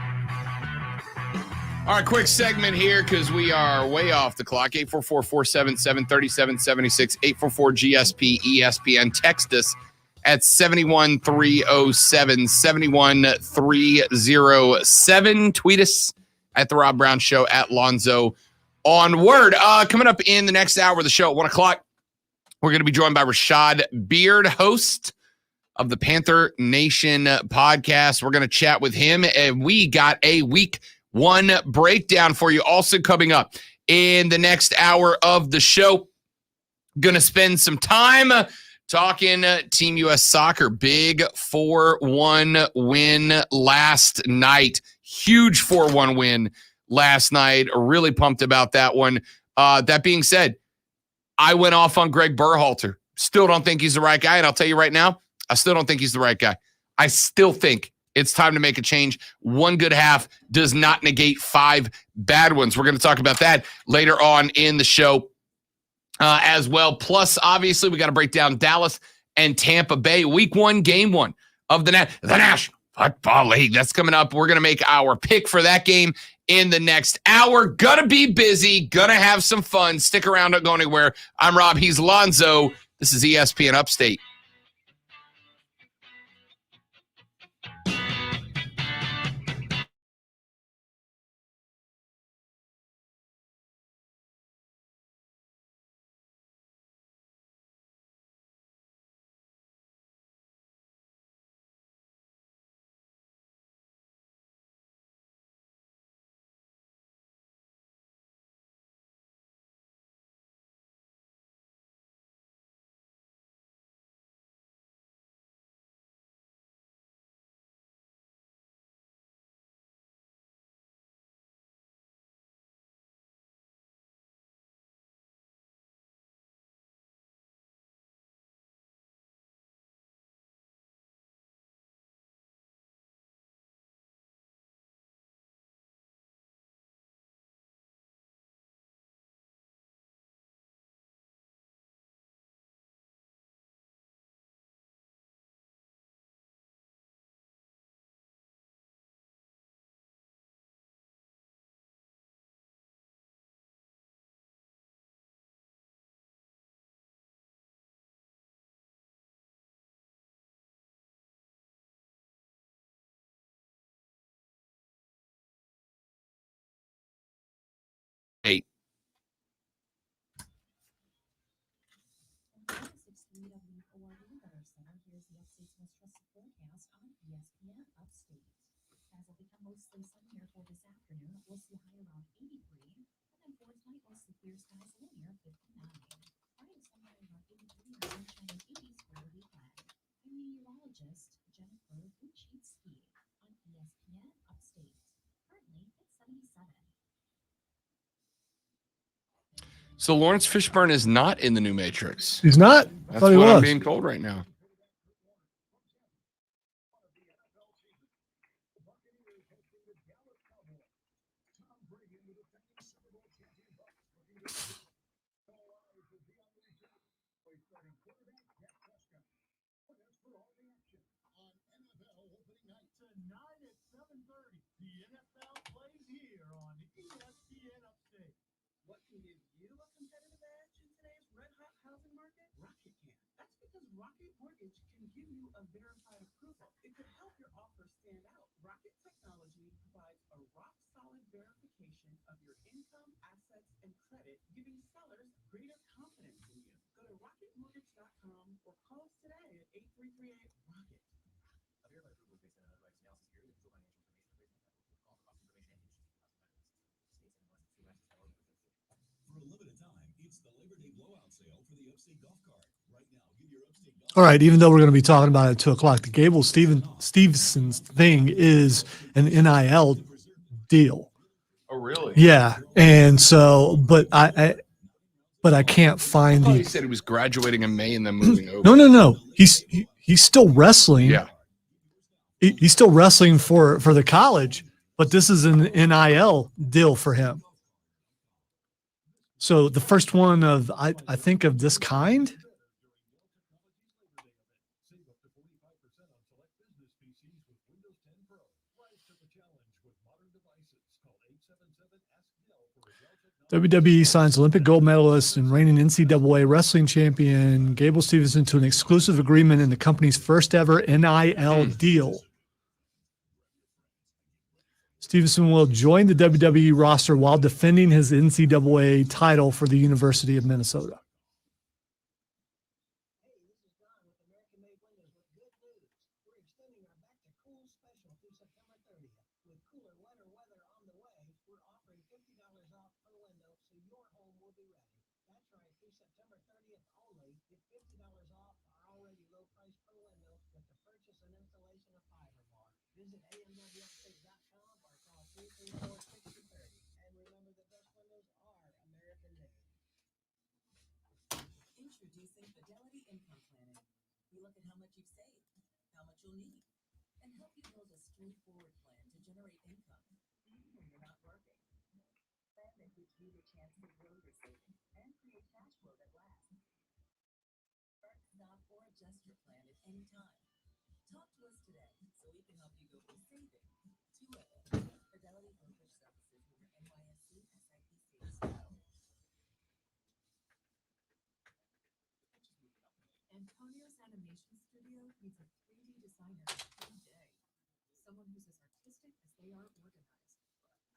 All right, quick segment here because we are way off the clock. 844-477-3776, 844-GSP-ESPN. Text us at 71307, 71307. Tweet us at The Rob Brown Show, at Lonzo on Word. Coming up in the next hour of the show at 1 o'clock, we're going to be joined by Rashad Beard, host of the Panther Nation podcast. We're going to chat with him, and we got a week one breakdown for you. Also coming up in the next hour of the show, going to spend some time talking Team U.S. Soccer. Big 4-1 win last night. Huge 4-1 win last night. Really pumped about that one. That being said, I went off on Greg Berhalter Still don't think he's the right guy. And I'll tell you right now, I still don't think he's the right guy. I still think it's time to make a change. One good half does not negate 5 bad ones. We're going to talk about that later on in the show as well. Plus, obviously, we got to break down Dallas and Tampa Bay. Week 1, game 1 of the National Football League. That's coming up. We're going to make our pick for that game in the next hour. Gonna be busy. Gonna have some fun. Stick around. Don't go anywhere. I'm Rob. He's Lonzo. This is ESPN Upstate. Hey. So Lawrence Fishburne is not in the new Matrix. He's not? That's Thought he what I'm was. being told right now. What can give you a competitive edge in today's red-hot housing market? Rocket can. That's because Rocket Mortgage can give you a verified approval. It could help your offer stand out. Rocket Technology provides a rock-solid verification of your income, assets, and credit, giving sellers greater confidence in you. Go to rocketmortgage.com or call us today at 8338-ROCKET. A verified approval is based on an underwriting analysis period of financial information, call cost information, and For a limited time, it's the Labor Day blowout sale for the Upstate Golf Cart. Right now, give your Upstate Golf All right, even though we're going to be talking about it at 2 o'clock, the Gable Stevenson's thing is an NIL deal. Oh, really? Yeah, and so, but I can't find He the. said he was graduating in May and then moving over. No. He's still wrestling. Yeah. He's still wrestling for the college, but this is an NIL deal for him. So the first one of I think of this kind. WWE signs Olympic gold medalist and reigning NCAA wrestling champion Gable Stevenson to an exclusive agreement in the company's first ever NIL deal. Stevenson will join the WWE roster while defending his NCAA title for the University of Minnesota. Visit amwupstate.com or call 334-6030. And remember, the best windows are American made. Introducing Fidelity Income Planning. We look at how much you've saved, how much you'll need, and help you build a straightforward plan to generate income even when you're not working. Plan that gives you the chance to grow your savings and create cash flow that lasts. Start, stop, or adjust your plan at any time. Talk to us today so we can help you go from saving to living. Fidelity Brokerage Services member NYSE SIPC. Antonio's Animation Studio needs a 3D designer every day. Someone who's as artistic as they are organized.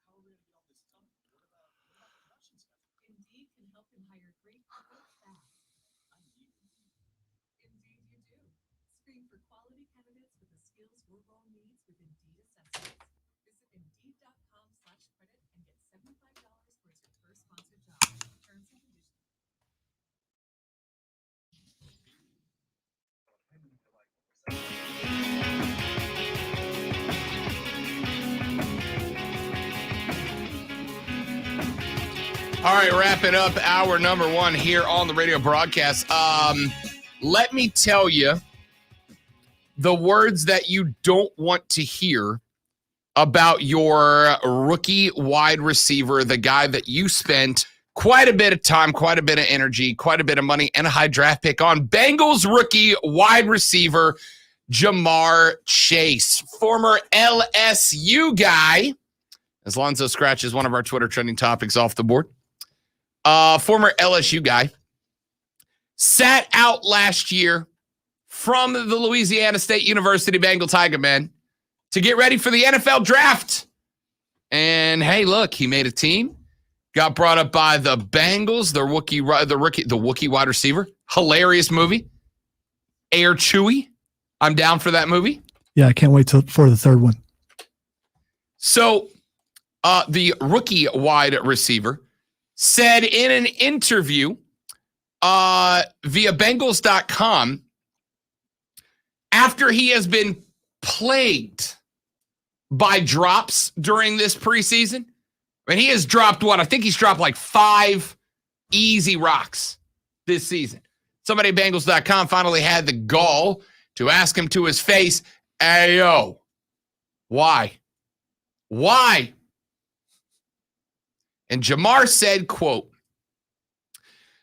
How are we going to get all this done? What about the production schedule? Indeed can help him hire great people fast. I need Indeed. Indeed you do. Screen for quality candidates with the skills your role needs with Indeed Assessments. Visit Indeed.com/credit and get $75 towards your first sponsored job. Terms and conditions. All right, wrapping up hour number 1 here on the radio broadcast. Let me tell you the words that you don't want to hear about your rookie wide receiver, the guy that you spent quite a bit of time, quite a bit of energy, quite a bit of money, and a high draft pick on. Bengals rookie wide receiver, Ja'Marr Chase, former LSU guy, as Lonzo scratches one of our Twitter trending topics off the board. Former LSU guy, sat out last year from the Louisiana State University Bengal Tiger Men to get ready for the NFL draft. And hey, look, he made a team, got brought up by the Bengals, the rookie wide receiver. Hilarious movie. Air Chewy. I'm down for that movie. Yeah, I can't wait for the third one. So the rookie wide receiver said in an interview via Bengals.com, after he has been plagued by drops during this preseason, I mean, he has dropped I think he's dropped like 5 easy rocks this season. Somebody at Bengals.com finally had the gall to ask him to his face, "Hey, yo, why? Why?" And Ja'Marr said, quote,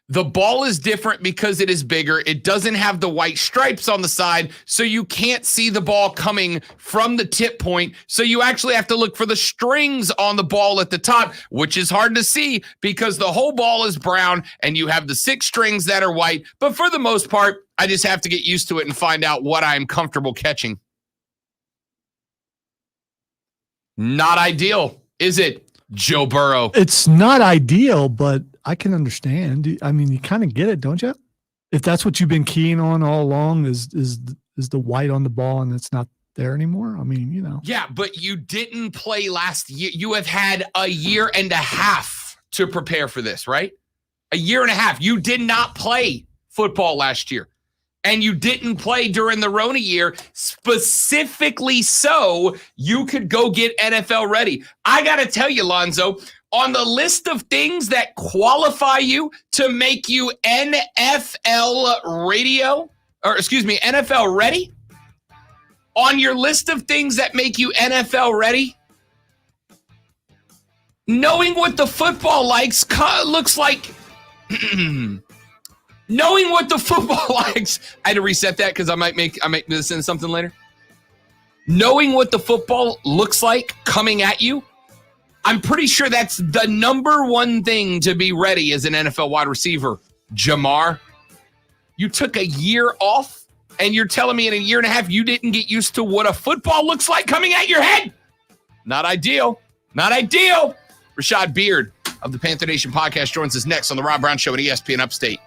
"The ball is different because it is bigger. It doesn't have the white stripes on the side, so you can't see the ball coming from the tip point. So you actually have to look for the strings on the ball at the top, which is hard to see because the whole ball is brown and you have the 6 strings that are white. But for the most part, I just have to get used to it and find out what I'm comfortable catching." Not ideal, is it, Joe Burrow? It's not ideal, but I can understand. I mean, you kind of get it, don't you? If that's what you've been keying on all along is the white on the ball and it's not there anymore. I mean, you know. Yeah, but you didn't play last year. You have had a year and a half to prepare for this, right? A year and a half. You did not play football last year. And you didn't play during the Rona year, specifically so you could go get NFL ready. I got to tell you, Lonzo, on the list of things that qualify you to make you NFL ready, on your list of things that make you NFL ready, knowing what the football looks like. Knowing what the football likes. I had to reset that because I might make this into something later. Knowing what the football looks like coming at you, I'm pretty sure that's the number one thing to be ready as an NFL wide receiver. Ja'Marr, you took a year off, and you're telling me in a year and a half you didn't get used to what a football looks like coming at your head? Not ideal. Not ideal. Rashad Beard of the Panther Nation podcast joins us next on the Rob Brown Show at ESPN Upstate.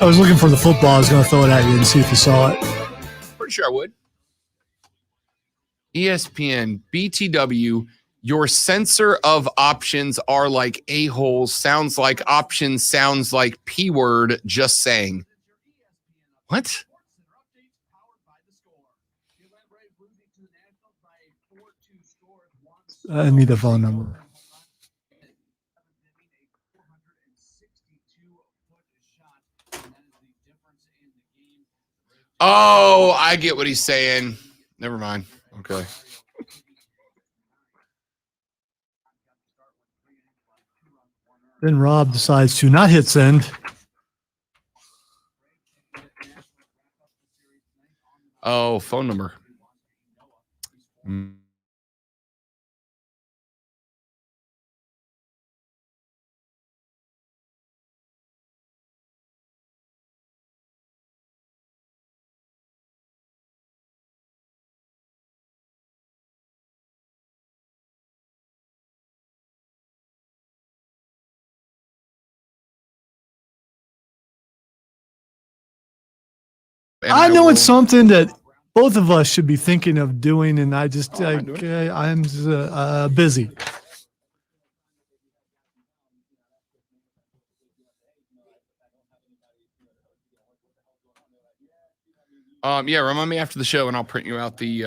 I was looking for the football. I was going to throw it at you and see if you saw it. Pretty sure I would. ESPN, BTW, your censor of options are like a-holes, sounds like options, sounds like P-word, just saying. What? I need the phone number. Oh, I get what he's saying. Never mind. Okay. Then Rob decides to not hit send. Oh, phone number. I know it's something that both of us should be thinking of doing, and I just I'm busy. Yeah, remind me after the show, and I'll print you out the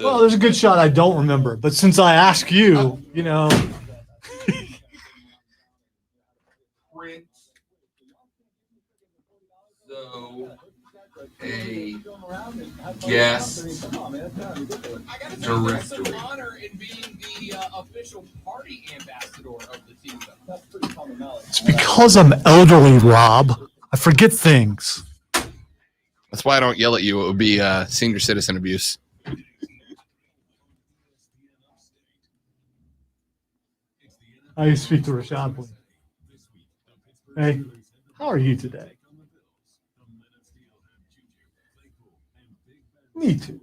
Well, there's a good shot I don't remember, but since I ask you, you know. So, a guest director. Honor in being the official party ambassador of the team. That's pretty common knowledge. It's because I'm elderly, Rob. I forget things. That's why I don't yell at you. It would be senior citizen abuse. I speak to Rashad, please. Hey, how are you today? Me too.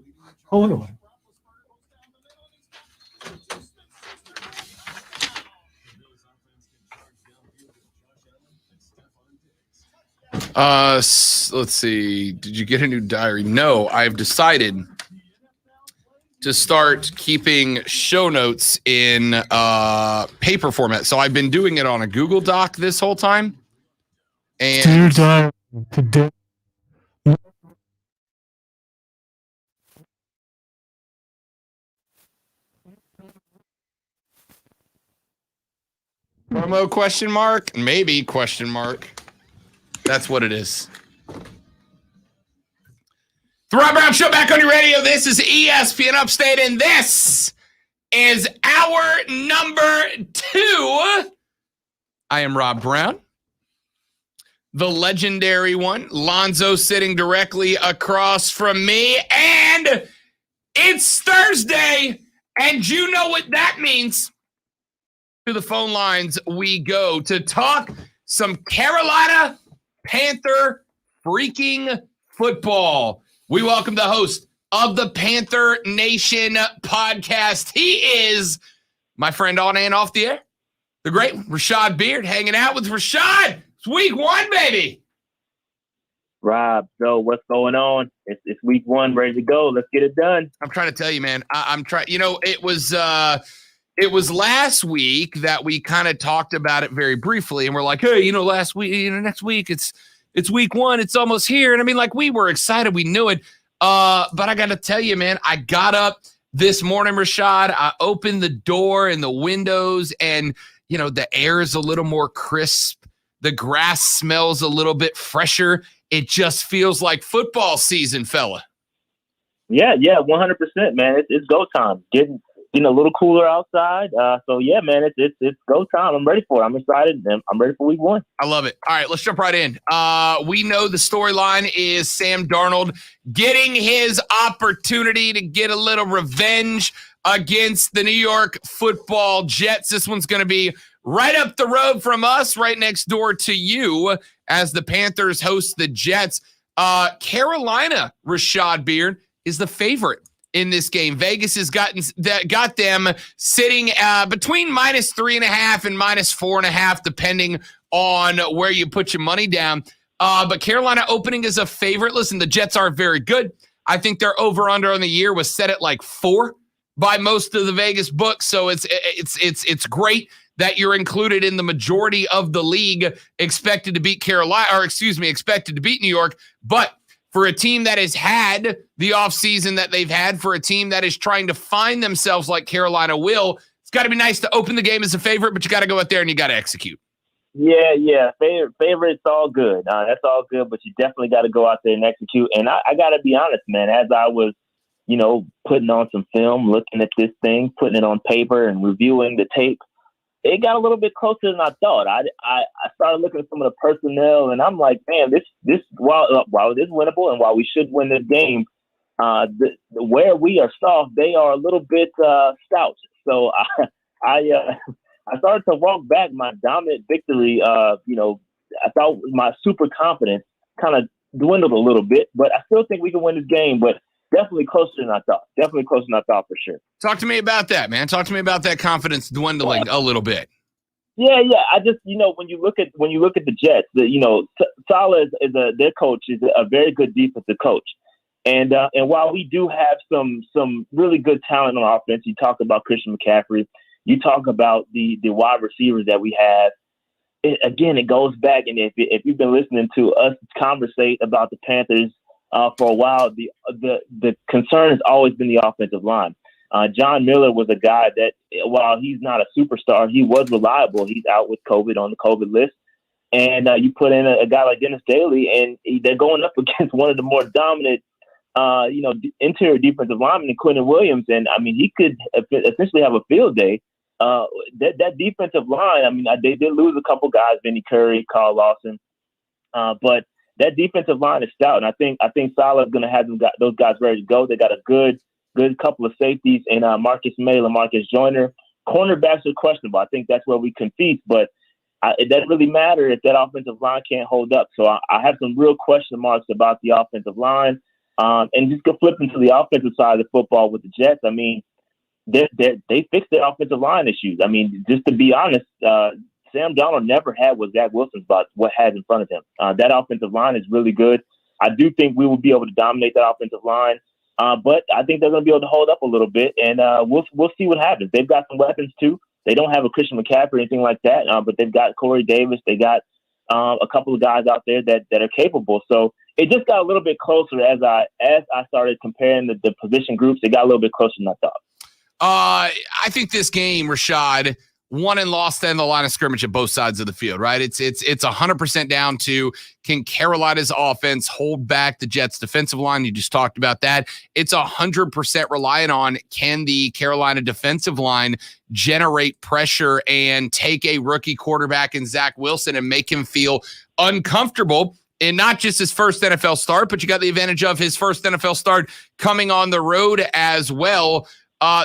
Hold on. Let's see. Did you get a new diary? No, I've decided to start keeping show notes in paper format. So I've been doing it on a Google Doc this whole time. And today. Promo question mark? Maybe question mark. That's what it is. The Rob Brown Show back on your radio. This is ESPN Upstate, and this is our number 2. I am Rob Brown, the legendary one. Lonzo sitting directly across from me, and it's Thursday, and you know what that means. To the phone lines we go to talk some Carolina Panther freaking football. We welcome the host of the Panther Nation podcast. He is my friend on and off the air, the great Rashad Beard, hanging out with Rashad. It's week 1, baby. Rob, so what's going on? It's week 1, ready to go. Let's get it done. I'm trying to tell you, man. I'm trying. You know, it was last week that we kind of talked about it very briefly, and we're like, hey, last week, next week, it's week 1. It's almost here. And I mean, like, we were excited. We knew it. But I got to tell you, man, I got up this morning, Rashad. I opened the door and the windows, and, the air is a little more crisp. The grass smells a little bit fresher. It just feels like football season, fella. Yeah, 100%, man. It's go time. Getting a little cooler outside. So yeah, man, it's go time. I'm ready for it. I'm excited, and I'm ready for week 1. I love it. All right, let's jump right in. We know the storyline is Sam Darnold getting his opportunity to get a little revenge against the New York Football Jets. This one's going to be right up the road from us, right next door to you, as the Panthers host the Jets. Carolina, Rashad Beard, is the favorite in this game. Vegas has got them sitting between -3.5 and -4.5, depending on where you put your money down. But Carolina opening as a favorite. Listen, the Jets aren't very good. I think their over/under on the year was set at like 4 by most of the Vegas books. So it's great that you're included in the majority of the league expected to beat expected to beat New York. But for a team that has had the offseason that they've had, for a team that is trying to find themselves like Carolina will, it's got to be nice to open the game as a favorite, but you got to go out there and you got to execute. Yeah. Favorite's all good. That's all good, but you definitely got to go out there and execute. And I got to be honest, man, as I was, putting on some film, looking at this thing, putting it on paper and reviewing the tape, it got a little bit closer than I thought. I started looking at some of the personnel, and I'm like, man, this while it is winnable and while we should win this game, where we are soft, they are a little bit stout. So I started to walk back my dominant victory. I thought my super confidence kind of dwindled a little bit, but I still think we can win this game. But definitely closer than I thought. Definitely closer than I thought for sure. Talk to me about that, man. Talk to me about that confidence dwindling a little bit. Yeah. I just, when you look at the Jets, Saleh their coach is a very good defensive coach. And while we do have some really good talent on offense, you talk about Christian McCaffrey, you talk about the wide receivers that we have. It goes back, and if you've been listening to us conversate about the Panthers for a while, the concern has always been the offensive line. John Miller was a guy that, while he's not a superstar, he was reliable. He's out with COVID, on the COVID list. And you put in a guy like Dennis Daly, and they're going up against one of the more dominant interior defensive linemen in Quentin Williams. And I mean, he could essentially have a field day. That defensive line, I mean, they did lose a couple guys, Vinny Curry, Carl Lawson. But that defensive line is stout. And I think Saleh is going to have those guys ready to go. They got a good couple of safeties in Marcus May and Marcus Joyner. Cornerbacks are questionable. I think that's where we compete, but it doesn't really matter if that offensive line can't hold up. So I have some real question marks about the offensive line. And just go flip into the offensive side of the football with the Jets. I mean, they fixed their offensive line issues. I mean, just to be honest, Sam Darnold never had what Zach Wilson's about what has in front of him. That offensive line is really good. I do think we will be able to dominate that offensive line, but I think they're going to be able to hold up a little bit, and we'll see what happens. They've got some weapons too. They don't have a Christian McCaffrey or anything like that, but they've got Corey Davis. They got a couple of guys out there that are capable. So it just got a little bit closer as I started comparing the position groups. It got a little bit closer than I thought. I think this game, Rashad, won and lost in the line of scrimmage at both sides of the field, right? It's 100% down to, can Carolina's offense hold back the Jets' defensive line? You just talked about that. It's 100% reliant on, can the Carolina defensive line generate pressure and take a rookie quarterback in Zach Wilson and make him feel uncomfortable in not just his first NFL start, but you got the advantage of his first NFL start coming on the road as well.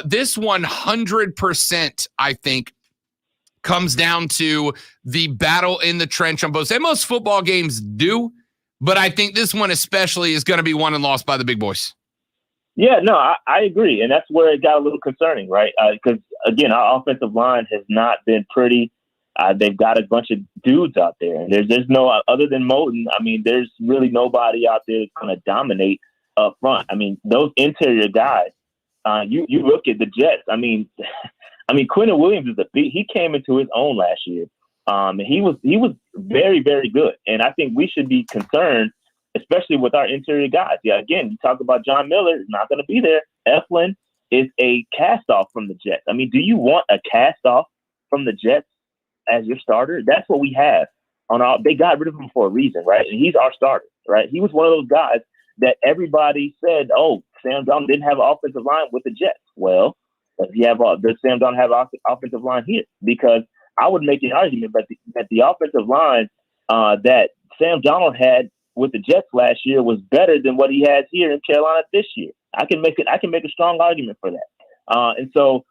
This 100%, I think, comes down to the battle in the trench on both sides. Most football games do, but I think this one especially is going to be won and lost by the big boys. Yeah, no, I agree. And that's where it got a little concerning, right? Because, again, our offensive line has not been pretty. They've got a bunch of dudes out there. And there's no, other than Moton, I mean, there's really nobody out there that's going to dominate up front. I mean, those interior guys, you look at the Jets, I mean, Quentin Williams is he came into his own last year. And he was very, very good. And I think we should be concerned, especially with our interior guys. Yeah, again, you talk about John Miller, is not going to be there. Eflin is a cast-off from the Jets. I mean, do you want a cast-off from the Jets as your starter? That's what we have. They got rid of him for a reason, right? And he's our starter, right? He was one of those guys that everybody said, oh, Sam Darnold didn't have an offensive line with the Jets. Well, does Sam Darnold have an offensive line here? Because I would make an argument that the offensive line that Sam Darnold had with the Jets last year was better than what he has here in Carolina this year. I can make a strong argument for that. And so,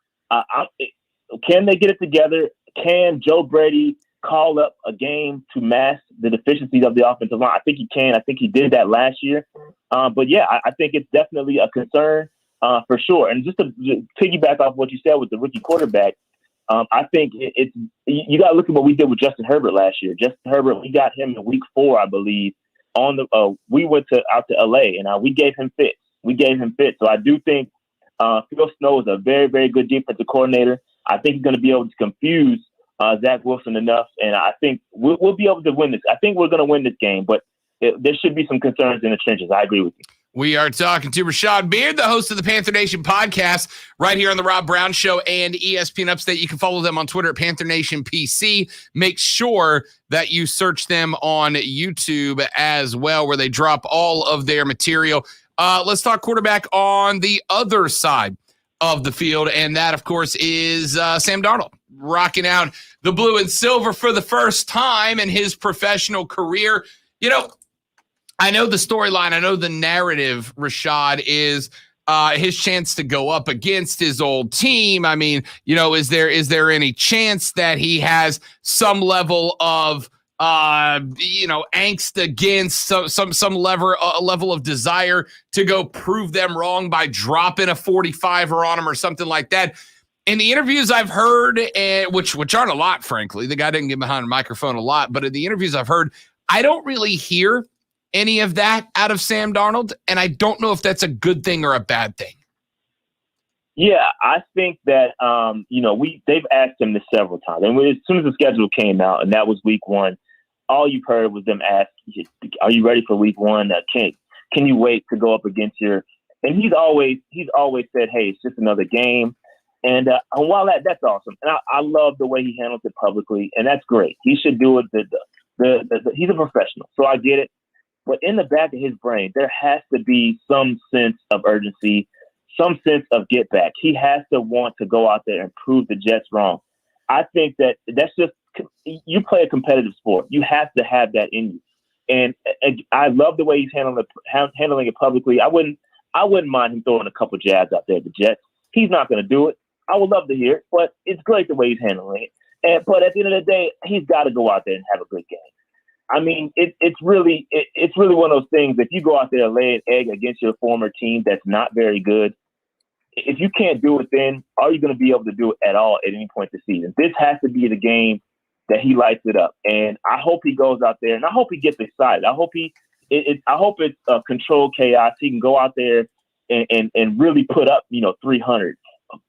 can they get it together? Can Joe Brady call up a game to mask the deficiencies of the offensive line? I think he can. I think he did that last year. But yeah, I think it's definitely a concern for sure. And just to piggyback off what you said with the rookie quarterback, I think you got to look at what we did with Justin Herbert last year. Justin Herbert, we got him in week 4, I believe. We went out to LA and we gave him fits. So I do think Phil Snow is a very, very good defensive coordinator. I think he's going to be able to confuse Zach Wilson enough, and I think we'll be able to win this. I think we're going to win this game, but there should be some concerns in the trenches. I agree with you. We are talking to Rashad Beard, the host of the Panther Nation podcast, right here on the Rob Brown Show and ESPN Upstate. You can follow them on Twitter at Panther Nation PC. Make sure that you search them on YouTube as well, where they drop all of their material. Let's talk quarterback on the other side of the field, and that, of course, is Sam Darnold, rocking out the blue and silver for the first time in his professional career. You know, I know the storyline, I know the narrative, Rashad, is his chance to go up against his old team. I mean, you know, is there any chance that he has some level of angst against some level of desire to go prove them wrong by dropping a 45er on him or something like that? In the interviews I've heard, which aren't a lot, frankly, the guy didn't get behind a microphone a lot, but in the interviews I've heard, I don't really hear any of that out of Sam Darnold, and I don't know if that's a good thing or a bad thing. Yeah, I think that they've asked him this several times, and as soon as the schedule came out, and that was week 1, all you've heard was them ask, "Are you ready for week 1? Can you wait to go up against your?" And he's always said, "Hey, it's just another game." And while that's awesome, and I love the way he handles it publicly, and that's great. He should do it. He's a professional, so I get it. But in the back of his brain, there has to be some sense of urgency, some sense of get back. He has to want to go out there and prove the Jets wrong. I think that's just, you play a competitive sport. You have to have that in you. And I love the way he's handling it publicly. I wouldn't mind him throwing a couple jabs out there at the Jets. He's not going to do it. I would love to hear it, but it's great the way he's handling it. But at the end of the day, he's got to go out there and have a good game. I mean, it's really one of those things. If you go out there and lay an egg against your former team that's not very good, if you can't do it, then are you going to be able to do it at all at any point this season? This has to be the game that he lights it up, and I hope he goes out there and I hope he gets excited. I hope it's controlled chaos. He can go out there and really put up 300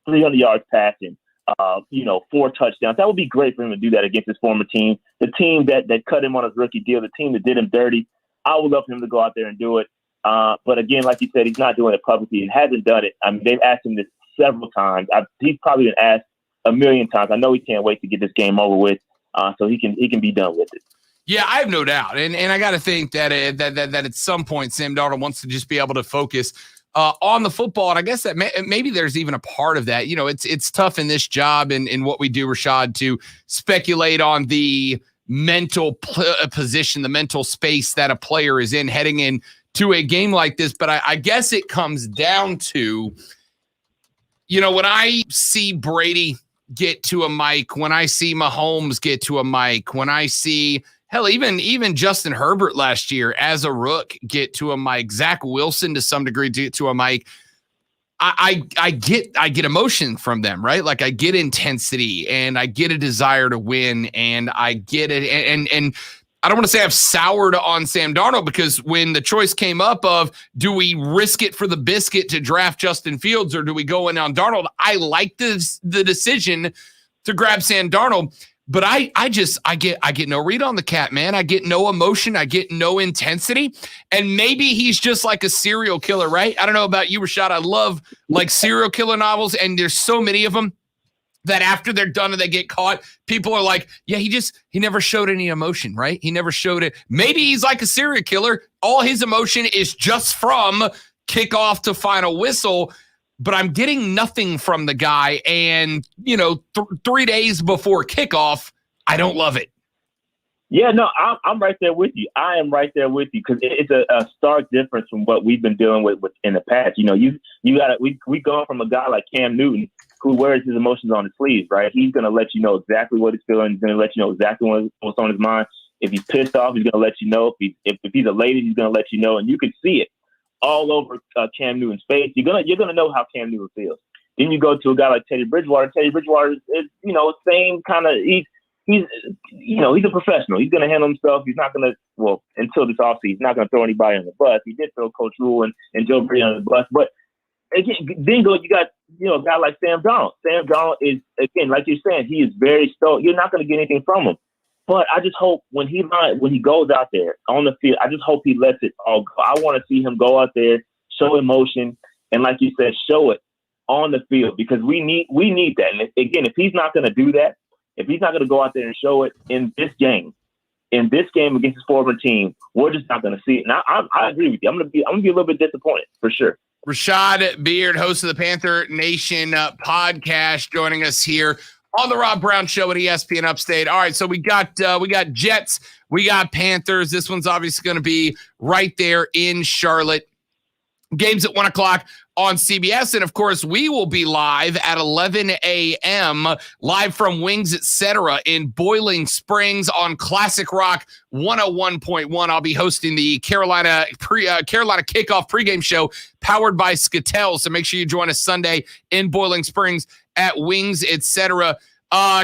yards passing. 4 touchdowns. That would be great for him to do that against his former team, the team that cut him on his rookie deal, the team that did him dirty. I would love for him to go out there and do it. But again, like you said, he's not doing it publicly and hasn't done it. I mean, they've asked him this several times. He's probably been asked a million times. I know he can't wait to get this game over with, so he can be done with it. Yeah, I have no doubt, and I got to think that at some point Sam Darnold wants to just be able to focus on the football. And I guess that maybe there's even a part of that. You know, it's tough in this job and in what we do, Rashad, to speculate on the mental position, the mental space that a player is in heading into a game like this. But I guess it comes down to, when I see Brady get to a mic, when I see Mahomes get to a mic, when I see hell, even Justin Herbert last year as a rook get to a mic, Zach Wilson to some degree get to a mic, I get emotion from them, right? Like I get intensity and I get a desire to win and I get it. And I don't want to say I've soured on Sam Darnold, because when the choice came up of do we risk it for the biscuit to draft Justin Fields or do we go in on Darnold, I like the decision to grab Sam Darnold. But I get no read on the cat, man. I get no emotion. I get no intensity. And maybe he's just like a serial killer, right? I don't know about you, Rashad. I love like serial killer novels, and there's so many of them that after they're done and they get caught, people are like, yeah, he never showed any emotion, right? He never showed it. Maybe he's like a serial killer. All his emotion is just from kickoff to final whistle. But I'm getting nothing from the guy. And, 3 days before kickoff, I don't love it. Yeah, no, I'm right there with you. I am right there with you, because it's a stark difference from what we've been dealing with in the past. We've gone from a guy like Cam Newton who wears his emotions on his sleeves, right? He's going to let you know exactly what he's feeling. He's going to let you know exactly what's on his mind. If he's pissed off, he's going to let you know. If he's elated, he's going to let you know. And you can see it all over Cam Newton's face. You're gonna know how Cam Newton feels. Then you go to a guy like Teddy Bridgewater. Teddy Bridgewater is same kind of. He's a professional. He's gonna handle himself. He's not gonna until this offseason, he's not gonna throw anybody on the bus. He did throw Coach Rule and Joe Brady on the bus, but again, you got a guy like Sam Darnold. Sam Darnold is, again, like you're saying, he is very stoic. You're not gonna get anything from him. But I just hope when he goes out there on the field, I just hope he lets it all go. I want to see him go out there show emotion, and like you said, show it on the field because we need that. And again, if he's not going to do that, if he's not going to go out there and show it in this game against his former team, we're just not going to see it. And I agree with you. I'm going to be a little bit disappointed for sure. Rashad Beard, host of the Panther Nation podcast, joining us here on the Rob Brown Show at ESPN Upstate. All right, so we got Jets, we got Panthers. This one's obviously going to be right there in Charlotte. Games at 1 o'clock on CBS. And of course, we will be live at 11 a.m. live from Wings Etc. in Boiling Springs on Classic Rock 101.1. I'll be hosting the Carolina kickoff pregame show powered by Skatel. So make sure you join us Sunday in Boiling Springs at Wings Etc.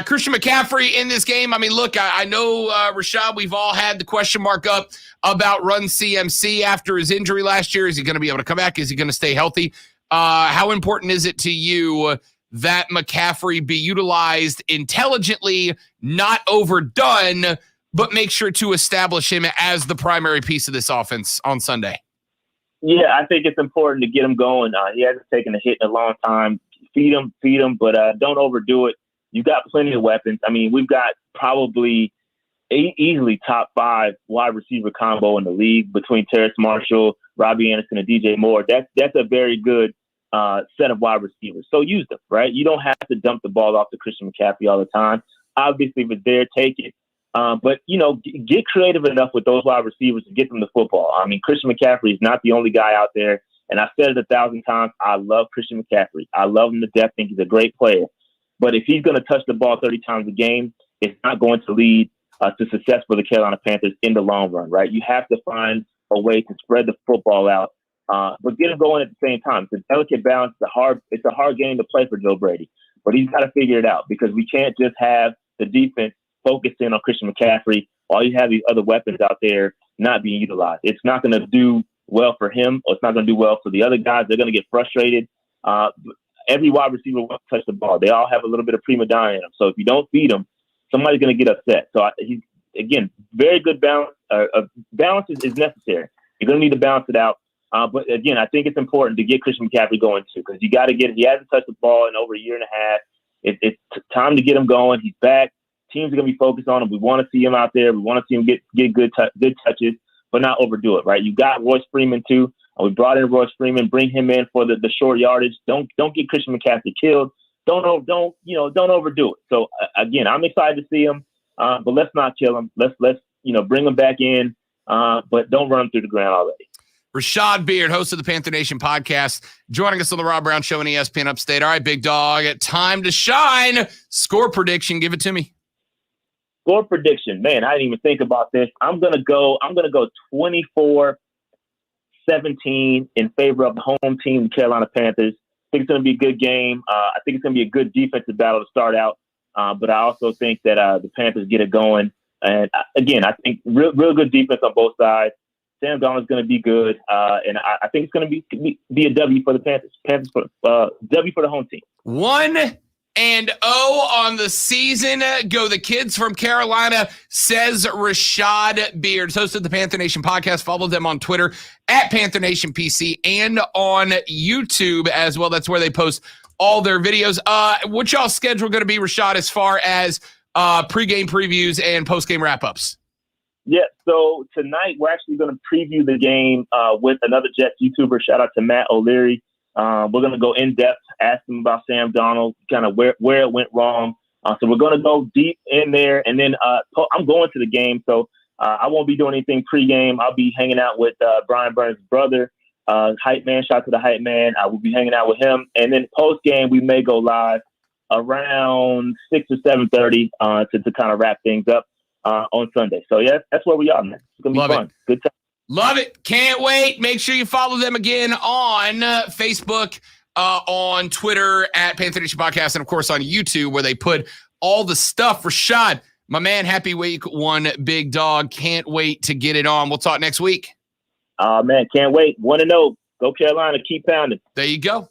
Christian McCaffrey in this game. I mean, look, I know, Rashad, we've all had the question mark up about Run CMC after his injury last year. Is he going to be able to come back? Is he going to stay healthy? How important is it to you that McCaffrey be utilized intelligently, not overdone, but make sure to establish him as the primary piece of this offense on Sunday? Yeah, I think it's important to get him going. He hasn't taken a hit in a long time. Feed him, but don't overdo it. You got plenty of weapons. I mean, we've got probably easily top 5 wide receiver combo in the league between Terrace Marshall, Robbie Anderson, and DJ Moore. That's a very good set of wide receivers. So use them, right? You don't have to dump the ball off to Christian McCaffrey all the time. Obviously, if it's there, take it. But, get creative enough with those wide receivers to get them the football. I mean, Christian McCaffrey is not the only guy out there. And I've said it 1,000 times. I love Christian McCaffrey. I love him to death. I think he's a great player. But if he's going to touch the ball 30 times a game, it's not going to lead to success for the Carolina Panthers in the long run, right? You have to find a way to spread the football out, but get him going at the same time. It's a delicate balance. It's a hard game to play for Joe Brady, but he's got to figure it out because we can't just have the defense focused in on Christian McCaffrey while you have these other weapons out there not being utilized. It's not going to do well for him, or it's not going to do well for the other guys. They're going to get frustrated. Every wide receiver wants to touch the ball. They all have a little bit of prima donna in them. So if you don't feed them, somebody's going to get upset. So he's, again, very good balance. Balance is necessary. You're going to need to balance it out. But again, I think it's important to get Christian McCaffrey going too, because he hasn't touched the ball in over a year and a half. It's time to get him going. He's back. Teams are going to be focused on him. We want to see him out there. We want to see him get good touches, but not overdo it, right? You got Royce Freeman too. We brought in Royce Freeman, bring him in for the short yardage. Don't get Christian McCaffrey killed. Don't overdo it. So again, I'm excited to see him, but let's not kill him. Let's bring him back in, but don't run him through the ground already. Rashad Beard, host of the Panther Nation podcast, joining us on the Rob Brown Show on ESPN Upstate. All right, big dog, time to shine. Score prediction, give it to me. Score prediction, man, I didn't even think about this. I'm gonna go 24-17 in favor of the home team, the Carolina Panthers. I think it's going to be a good game. I think it's going to be a good defensive battle to start out. But I also think that the Panthers get it going. And again, I think real good defense on both sides. Sam Darnold's going to be good. And I think it's going to be a W for the Panthers. W for the home team. 1-0 on the season. Go the kids from Carolina, says Rashad Beard, host of the Panther Nation podcast. Follow them on Twitter at Panther Nation PC and on YouTube as well. That's where they post all their videos. What y'all's schedule going to be, Rashad, as far as pregame previews and postgame wrap-ups? Yeah, so tonight we're actually going to preview the game with another Jets YouTuber. Shout out to Matt O'Leary. We're going to go in depth, ask him about Sam Darnold, kind of where it went wrong. So we're going to go deep in there, and then I'm going to the game, so I won't be doing anything pregame. I'll be hanging out with Brian Burns' brother, Hype Man. Shout out to the Hype Man. I will be hanging out with him, and then postgame we may go live around 6 or 7:30 to kind of wrap things up on Sunday. So yeah, that's where we are, man. It's gonna be Love fun. it. Good time. Love it. Can't wait. Make sure you follow them again on Facebook, on Twitter at Panther Nation Podcast, and of course on YouTube where they put all the stuff. Rashad, my man, happy week one, big dog. Can't wait to get it on. We'll talk next week. Man, can't wait. 1-0. Go Carolina. Keep pounding. There you go.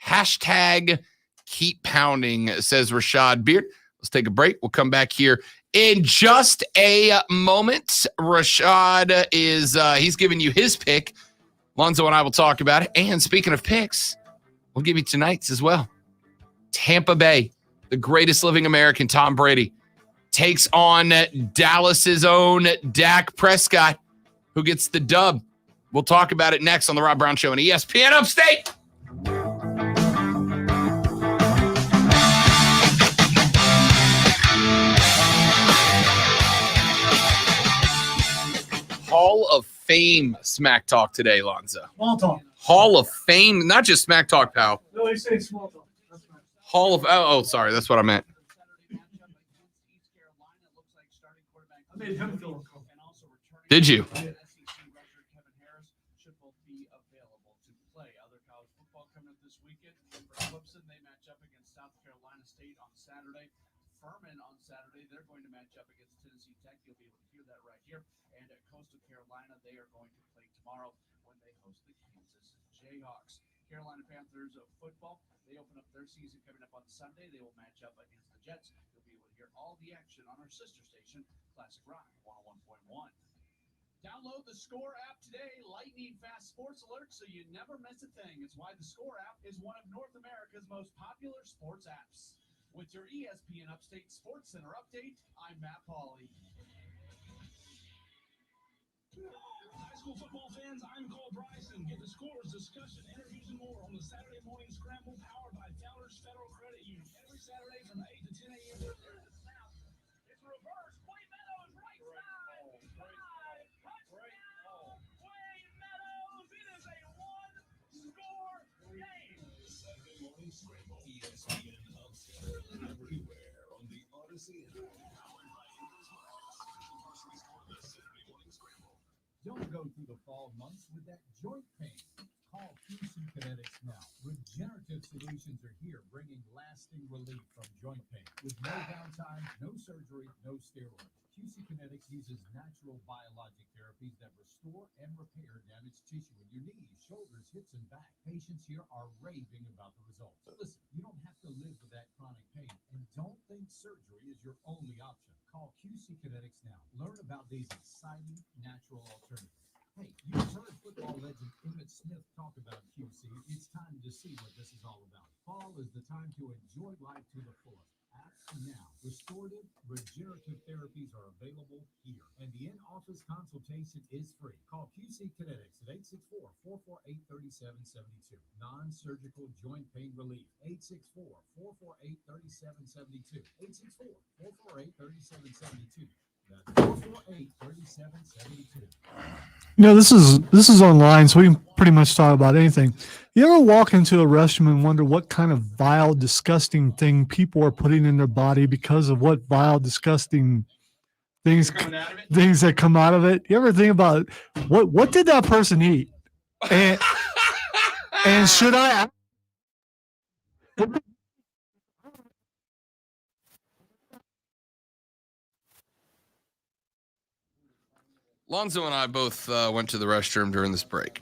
Hashtag keep pounding, says Rashad Beard. Let's take a break. We'll come back here in just a moment. Rashad is he's giving you his pick Lonzo and I will talk about it. And speaking of picks, we'll give you tonight's as well. Tampa Bay, the greatest living American, Tom Brady, takes on Dallas's own Dak Prescott, who gets the dub. We'll talk about it next on the Rob Brown Show on ESPN Upstate. Hall of Fame Smack Talk today, Lonzo. Small talk. Hall of Fame, not just Smack Talk, pal. No, they say small talk. That's right. Hall of, sorry, that's what I meant. I made him feel uncomfortable. Did you? Furman on Saturday, they're going to match up against Tennessee Tech. You'll be able to hear that right here. And at Coastal Carolina, they are going to play tomorrow when they host the Kansas Jayhawks. Carolina Panthers of football, they open up their season coming up on Sunday. They will match up against the Jets. You'll be able to hear all the action on our sister station, Classic Rock 101.1. Download the Score app today. Lightning fast sports alerts so you never miss a thing. It's why the Score app is one of North America's most popular sports apps. With your ESPN Upstate Sports Center update, I'm Matt Pauley. High school football fans, I'm Cole Bryson. Get the scores, discussion, interviews, and more on the Saturday Morning Scramble powered by Tellers Federal Credit Union. Every Saturday from 8 to 10 a.m. It's reverse. Wayne Meadows, right side. Touchdown. Wayne Meadows. It is a one-score game. Saturday Morning Scramble. ESPN Upstate. Everywhere on the Odyssey app. Powered by the Saturday Morning Scramble. Don't go through the fall months with that joint pain. Call QC Kinetics now. Regenerative solutions are here, bringing lasting relief from joint pain. With no downtime, no surgery, no steroids. QC Kinetics uses natural biologic therapies that restore and repair damaged tissue in your knees, shoulders, hips, and back. Patients here are raving about the results. Listen, you don't have to live with that chronic pain, and don't think surgery is your only option. Call QC Kinetics now. Learn about these exciting natural alternatives. Hey, you've heard football legend Emmitt Smith talk about QC. It's time to see what this is all about. Fall is the time to enjoy life to the fullest. Act now. Restorative, regenerative therapies are available here, and the in-office consultation is free. Call QC Kinetics at 864-448-3772. Non-surgical joint pain relief. 864-448-3772. 864-448-3772. That's 448-3772. You know, this is online, so we can pretty much talk about anything. You ever walk into a restroom and wonder what kind of vile, disgusting thing people are putting in their body because of what vile, disgusting things that come out of it? You ever think about what did that person eat? And should I? Lonzo and I both went to the restroom during this break.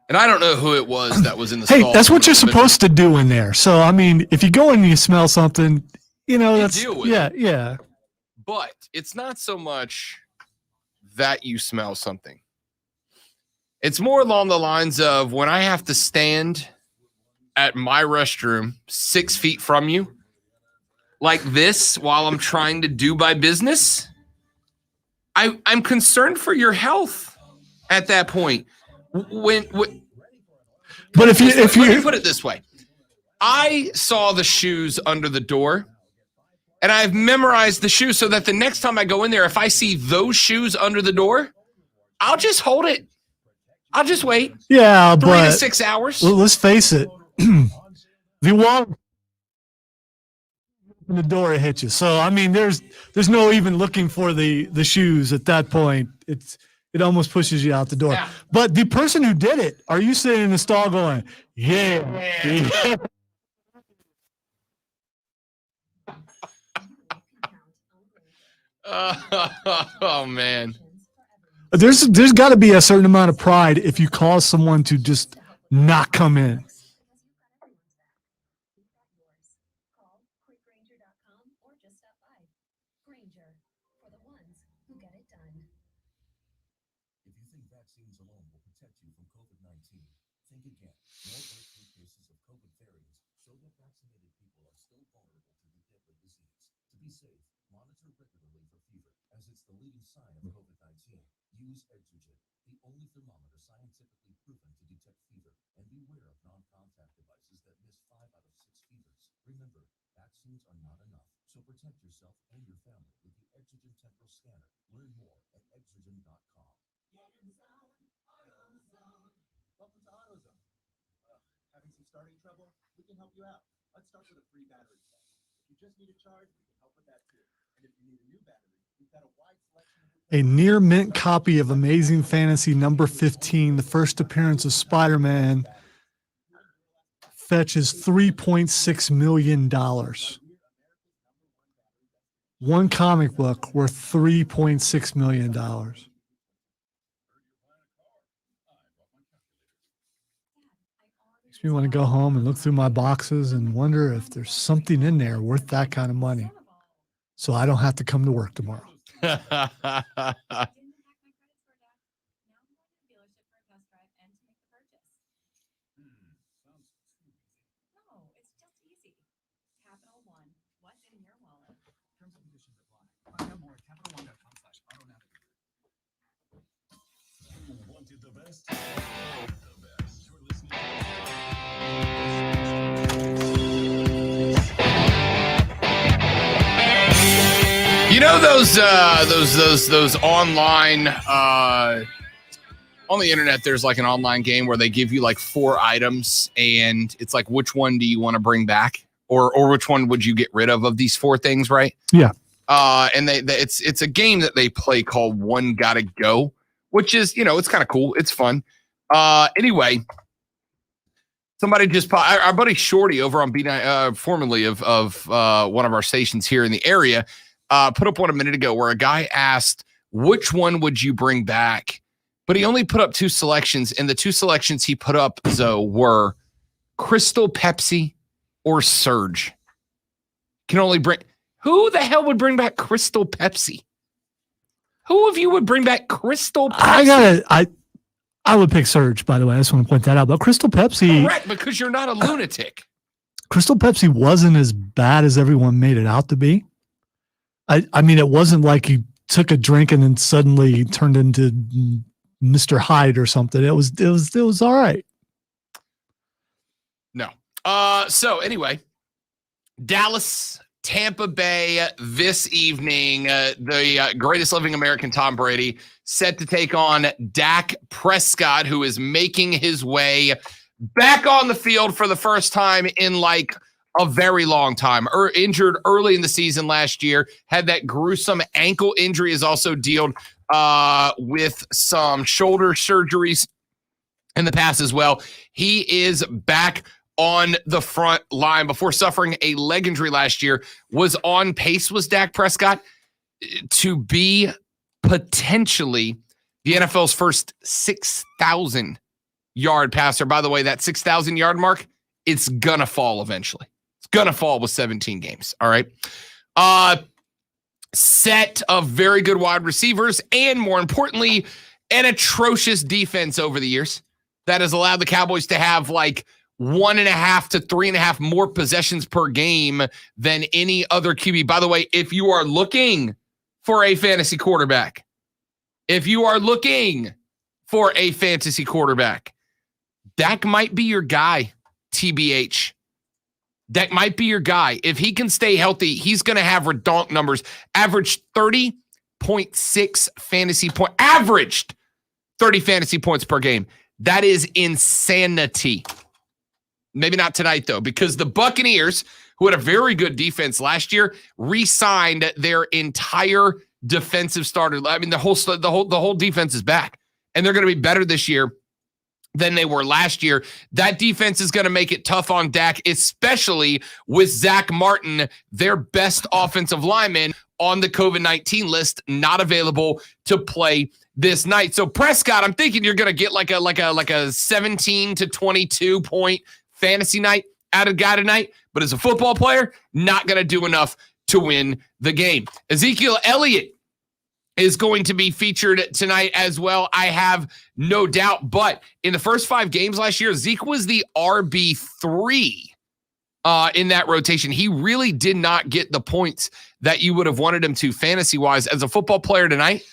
And I don't know who it was that was in the Hey, stall. that's what you're supposed to do in there. So, I mean, if you go in and you smell something, that's, deal with yeah, it. yeah. But it's not so much that you smell something. It's more along the lines of when I have to stand at my restroom 6 feet from you, like this, while I'm trying to do my business. I'm concerned for your health at that point. But let me put it this way. I saw the shoes under the door, and I've memorized the shoes so that the next time I go in there, if I see those shoes under the door, I'll just hold it. I'll just wait. Yeah, 3 but to 6 hours. Well, let's face it. If you walk in the door, it hits you. So, I mean, there's no even looking for the shoes at that point. It almost pushes you out the door. Yeah. But the person who did it, are you sitting in the stall going, yeah. Oh, man. There's got to be a certain amount of pride if you cause someone to just not come in. If you think vaccines alone will protect you from COVID-19. Think again. More breakthrough cases of COVID variants show that vaccinated people are still vulnerable to the deadly disease. To be safe, monitor regularly for fever, as it's the leading sign of COVID-19. Use Exergen, the only thermometer scientifically proven to detect fever, and beware of non-contact devices that miss 5 out of 6 fevers. Remember, vaccines are not enough, so protect yourself and your family with the Exergen Temporal Scanner. Learn more at Exergen.com. Welcome to AutoZone. Having some starting trouble? We can help you out. Let's start with a free battery set. If you just need a charge, we can help with that too. And if you need a new battery, we've got a wide selection of A near mint copy of Amazing Fantasy number 15, the first appearance of Spider-Man, fetches $3.6 million. One comic book worth $3.6 million. Makes me want to go home and look through my boxes and wonder if there's something in there worth that kind of money, so I don't have to come to work tomorrow. Wanted the best? The best. You're listening. You know those online on the internet, there's like an online game where they give you like 4 items and it's like, which one do you want to bring back, or which one would you get rid of these 4 things, right? Yeah. And it's a game that they play called One Gotta Go, which is, it's kind of cool. It's fun. Anyway, somebody just our buddy Shorty over on B9, formerly of one of our stations here in the area, put up one a minute ago where a guy asked, which one would you bring back? But he only put up 2 selections, and the 2 selections he put up, Zoe, were Crystal Pepsi or Surge. Who the hell would bring back Crystal Pepsi? Who of you would bring back Crystal Pepsi? I would pick Surge, by the way. I just want to point that out. But Crystal Pepsi... Correct, because you're not a lunatic. Crystal Pepsi wasn't as bad as everyone made it out to be. I mean, it wasn't like you took a drink and then suddenly turned into Mr. Hyde or something. It was all right. No. So anyway, Dallas, Tampa Bay this evening. The greatest living American, Tom Brady, set to take on Dak Prescott, who is making his way back on the field for the first time in like a very long time. Injured early in the season last year, had that gruesome ankle injury, is also dealt with some shoulder surgeries in the past as well. He is back on the front line before suffering a leg injury last year. Was on pace, was Dak Prescott, to be potentially the NFL's first 6,000 yard passer. By the way, that 6,000 yard mark, it's gonna fall eventually. It's gonna fall with 17 games. All right. Set of very good wide receivers, and more importantly, an atrocious defense over the years that has allowed the Cowboys to have like 1.5 to 3.5 more possessions per game than any other QB. By the way, if you are looking for a fantasy quarterback, Dak might be your guy, TBH. Dak might be your guy. If he can stay healthy, he's going to have redonk numbers. Averaged 30.6 fantasy point. Averaged 30 fantasy points per game. That is insanity. Maybe not tonight, though, because the Buccaneers, who had a very good defense last year, re-signed their entire defensive starter. I mean, the whole defense is back, and they're going to be better this year than they were last year. That defense is going to make it tough on Dak, especially with Zach Martin, their best offensive lineman, on the COVID-19 list, not available to play this night. So Prescott, I'm thinking you're going to get like a 17 to 22 point fantasy night out of guy tonight, but as a football player, not going to do enough to win the game. Ezekiel Elliott is going to be featured tonight as well. I have no doubt. But in the first 5 games last year, Zeke was the RB3 in that rotation. He really did not get the points that you would have wanted him to fantasy-wise. As a football player tonight,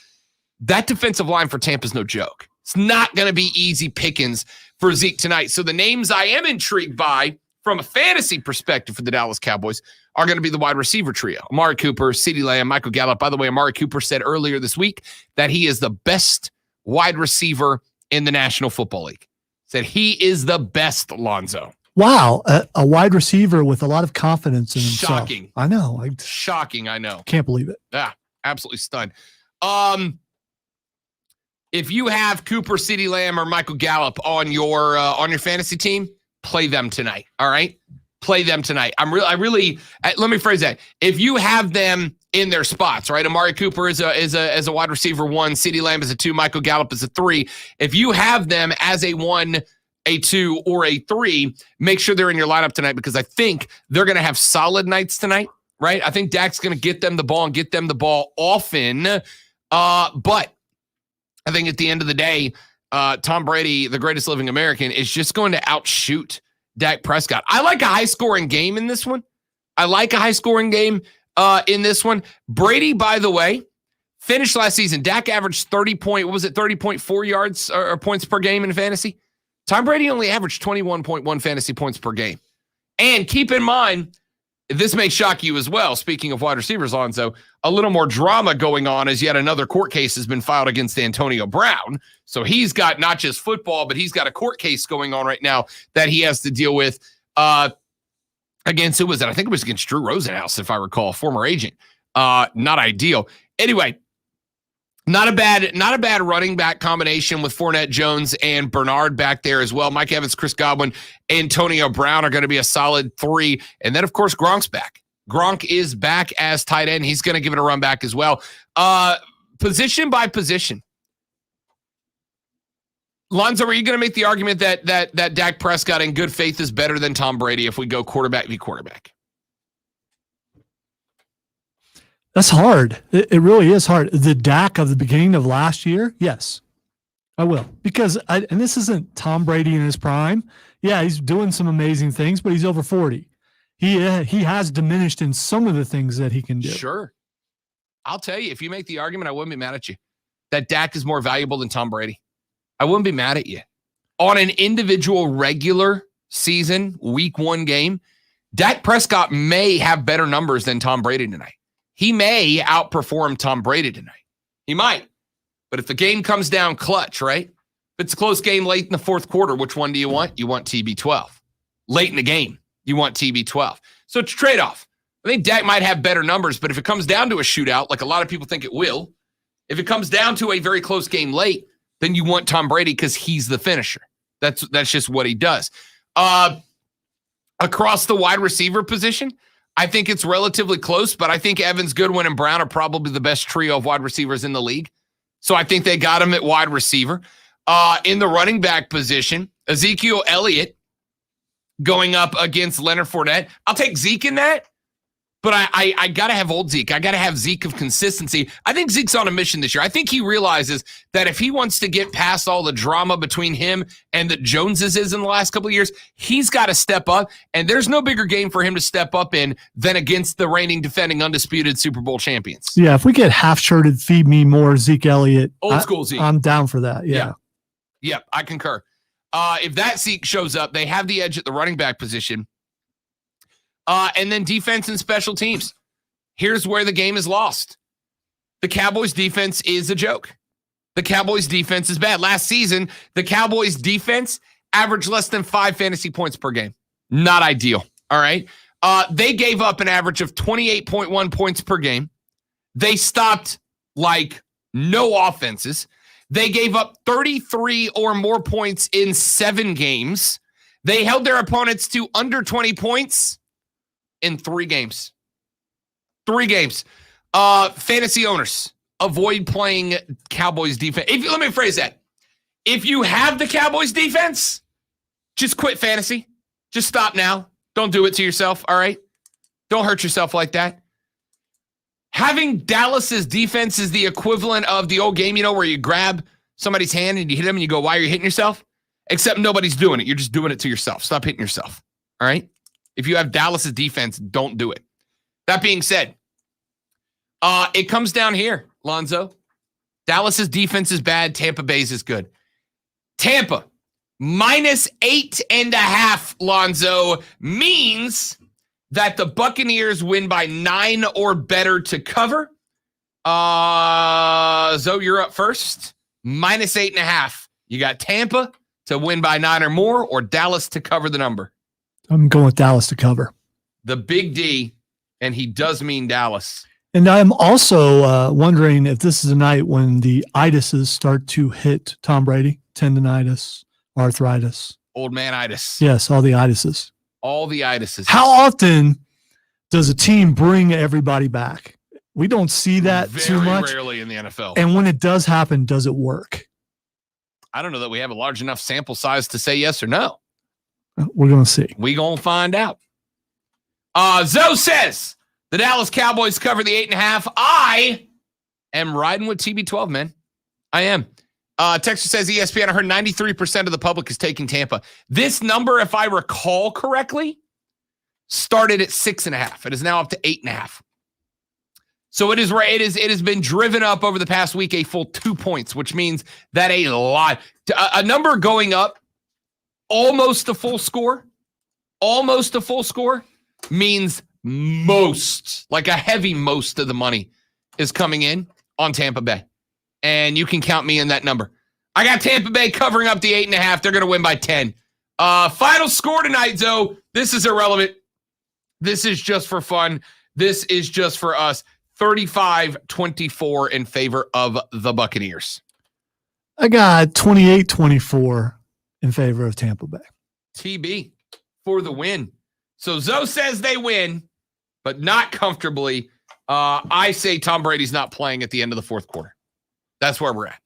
that defensive line for Tampa is no joke. It's not going to be easy pickings for Zeke tonight. So the names I am intrigued by from a fantasy perspective for the Dallas Cowboys are going to be the wide receiver trio. Amari Cooper, CeeDee Lamb, Michael Gallup. By the way, Amari Cooper said earlier this week that he is the best wide receiver in the National Football League. Said he is the best, Lonzo. Wow, a wide receiver with a lot of confidence in himself. Shocking. I know. Shocking, I know. Can't believe it. Yeah, absolutely stunned. If you have Cooper, CeeDee Lamb, or Michael Gallup on your fantasy team, play them tonight. All right, play them tonight. I really. Let me phrase that. If you have them in their spots, right? Amari Cooper is a wide receiver 1, CeeDee Lamb is a 2, Michael Gallup is a 3. If you have them as a 1, a 2, or a 3, make sure they're in your lineup tonight because I think they're going to have solid nights tonight, right? I think Dak's going to get them the ball and get them the ball often. But I think at the end of the day, Tom Brady, the greatest living American, is just going to outshoot Dak Prescott. I like a high-scoring game in this one. Brady, by the way, finished last season. Dak averaged 30.4 yards or points per game in fantasy. Tom Brady only averaged 21.1 fantasy points per game. And keep in mind, this may shock you as well. Speaking of wide receivers, Lonzo, a little more drama going on as yet another court case has been filed against Antonio Brown. So he's got not just football, but he's got a court case going on right now that he has to deal with against, who was it? I think it was against Drew Rosenhaus, if I recall, former agent. Not ideal. Anyway, not a bad running back combination with Fournette, Jones, and Bernard back there as well. Mike Evans, Chris Godwin, Antonio Brown are going to be a solid 3. And then, of course, Gronk's back. Gronk is back as tight end. He's going to give it a run back as well. Position by position. Lonzo, are you going to make the argument that Dak Prescott in good faith is better than Tom Brady if we go quarterback v. quarterback? That's hard. It really is hard. The Dak of the beginning of last year, yes, I will. Because, and this isn't Tom Brady in his prime. Yeah, he's doing some amazing things, but he's over 40. He has diminished in some of the things that he can do. Sure. I'll tell you, if you make the argument, I wouldn't be mad at you. That Dak is more valuable than Tom Brady. I wouldn't be mad at you. On an individual regular season, week 1 game, Dak Prescott may have better numbers than Tom Brady tonight. He may outperform Tom Brady tonight. He might. But if the game comes down clutch, right? If it's a close game late in the 4th quarter, which one do you want? You want TB12. Late in the game, you want TB12. So it's a trade-off. I think Dak might have better numbers, but if it comes down to a shootout, like a lot of people think it will, if it comes down to a very close game late, then you want Tom Brady because he's the finisher. That's just what he does. Across the wide receiver position, I think it's relatively close, but I think Evans, Goodwin, and Brown are probably the best trio of wide receivers in the league. So I think they got him at wide receiver. In the running back position, Ezekiel Elliott going up against Leonard Fournette. I'll take Zeke in that, but I got to have old Zeke. I got to have Zeke of consistency. I think Zeke's on a mission this year. I think he realizes that if he wants to get past all the drama between him and the Joneses is in the last couple of years, he's got to step up, and there's no bigger game for him to step up in than against the reigning, defending, undisputed Super Bowl champions. Yeah, if we get half-shirted, feed me more Zeke Elliott. Old school Zeke. I'm down for that, yeah. Yep, I concur. If that Zeke shows up, they have the edge at the running back position. And then defense and special teams. Here's where the game is lost. The Cowboys defense is a joke. The Cowboys defense is bad. Last season, the Cowboys defense averaged less than 5 fantasy points per game. Not ideal. All right. They gave up an average of 28.1 points per game. They stopped like no offenses. They gave up 33 or more points in 7 games. They held their opponents to under 20 points in 3 games. 3 games. Fantasy owners, avoid playing Cowboys defense. Let me phrase that. If you have the Cowboys defense, just quit fantasy. Just stop now. Don't do it to yourself, all right? Don't hurt yourself like that. Having Dallas's defense is the equivalent of the old game, where you grab somebody's hand and you hit them and you go, why are you hitting yourself? Except nobody's doing it. You're just doing it to yourself. Stop hitting yourself. All right? If you have Dallas's defense, don't do it. That being said, it comes down here, Lonzo. Dallas's defense is bad. Tampa Bay's is good. Tampa, -8.5, Lonzo, means that the Buccaneers win by 9 or better to cover. Zoe, you're up first. -8.5. You got Tampa to win by 9 or more, or Dallas to cover the number. I'm going with Dallas to cover. The big D, and he does mean Dallas. And I'm also wondering if this is a night when the itises start to hit Tom Brady. Tendonitis, arthritis. Old man itis. Yes, all the itises. All the itises. How often does a team bring everybody back? We don't see that too much. Very rarely in the NFL. And when it does happen, does it work? I don't know that we have a large enough sample size to say yes or no. We're going to see. We going to find out. Zoe says the Dallas Cowboys cover the 8.5. I am riding with TB12, man. I am. Texter says ESPN, I heard 93% of the public is taking Tampa. This number, if I recall correctly, started at 6.5. It is now up to 8.5. So it has been driven up over the past week a full 2 points, which means that a number going up almost a full score means most, like a heavy most of the money is coming in on Tampa Bay. And you can count me in that number. I got Tampa Bay covering up the 8.5. They're going to win by 10. Final score tonight, Zoe. This is irrelevant. This is just for fun. This is just for us. 35-24 in favor of the Buccaneers. I got 28-24 in favor of Tampa Bay. TB for the win. So Zoe says they win, but not comfortably. I say Tom Brady's not playing at the end of the fourth quarter. That's where we're at.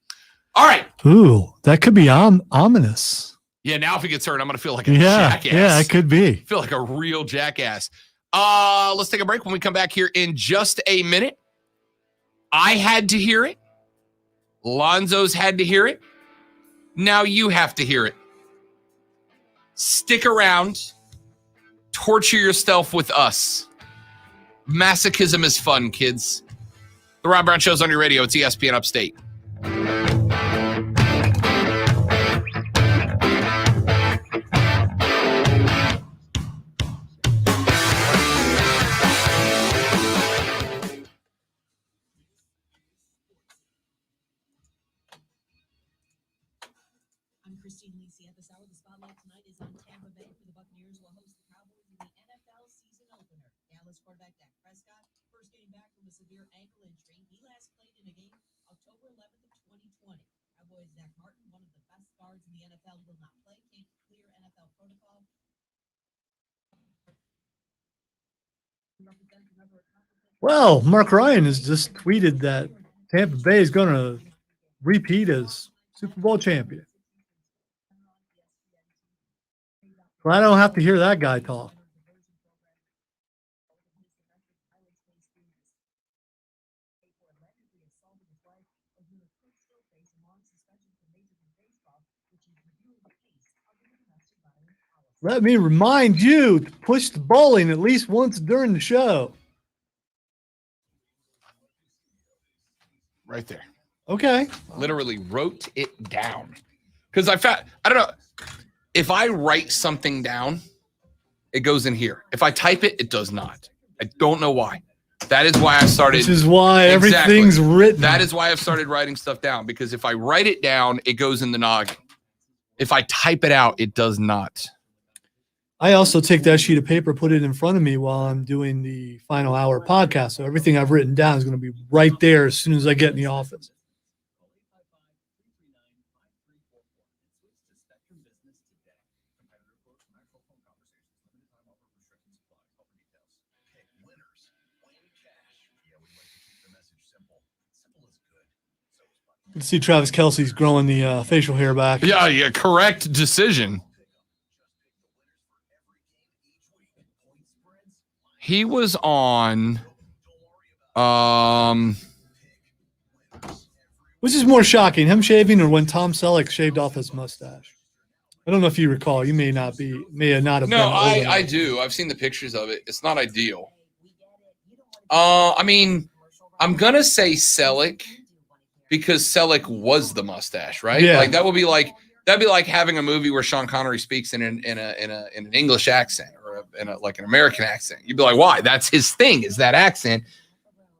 All right. Ooh, that could be ominous. Yeah, now if he gets hurt, I'm going to feel like a jackass. Yeah, it could be. Feel like a real jackass. Let's take a break. When we come back here in just a minute, I had to hear it. Lonzo's had to hear it. Now you have to hear it. Stick around. Torture yourself with us. Masochism is fun, kids. The Rob Brown Show's on your radio. It's ESPN Upstate. I'm Christine Lisi at this hour. The spotlight tonight is on Tampa Bay, for the Buccaneers will host the Cowboys in the NFL season opener. Dallas quarterback Dak Prescott, first game back from a severe ankle injury. He last played in a game October 11th of 2020. Cowboys Zach Martin, one of the best guards in the NFL, will not play. Can't clear NFL protocol. Well, Mark Ryan has just tweeted that Tampa Bay is going to repeat as Super Bowl champion. Well, I don't have to hear that guy talk. Let me remind you to push the bowling at least once during the show. Right there. Okay. Literally wrote it down. Because I don't know. If I write something down, it goes in here. If I type it, it does not. I don't know why. That is why I started. This is why everything's written. That is why I've started writing stuff down. Because if I write it down, it goes in the noggin. If I type it out, it does not. I also take that sheet of paper, put it in front of me while I'm doing the final hour podcast. So everything I've written down is going to be right there as soon as I get in the office. You see Travis Kelce's growing the facial hair back. Yeah, correct decision. He was on Which is more shocking, him shaving or when Tom Selleck shaved off his mustache? I don't know if you recall. You may not have been. No, old I enough. do. I've seen the pictures of it. It's not ideal. I mean, I'm gonna say Selleck because Selleck was the mustache, right? Yeah. Like that'd be like having a movie where Sean Connery speaks in an English accent or in an American accent. You'd be like, why? That's his thing, is that accent.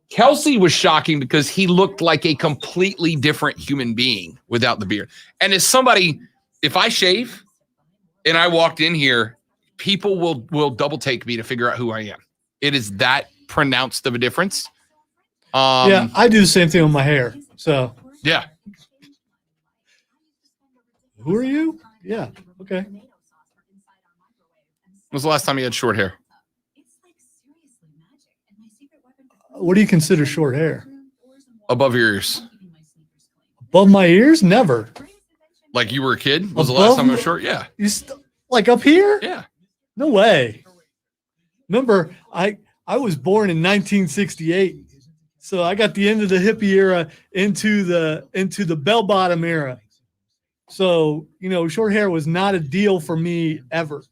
Kelsey was shocking because he looked like a completely different human being without the beard. And as somebody, if I shave and I walked in here, people will double take me to figure out who I am. It is that pronounced of a difference. Yeah, I do the same thing with my hair. So yeah. Who are you? Yeah. Okay. When was the last time you had short hair? What do you consider short hair? Above your ears. Above my ears? Never. Like you were a kid? Was the last time you were short? Yeah. Like up here? Yeah. No way. Remember, I was born in 1968. So I got the end of the hippie era into the bell bottom era. So, short hair was not a deal for me ever.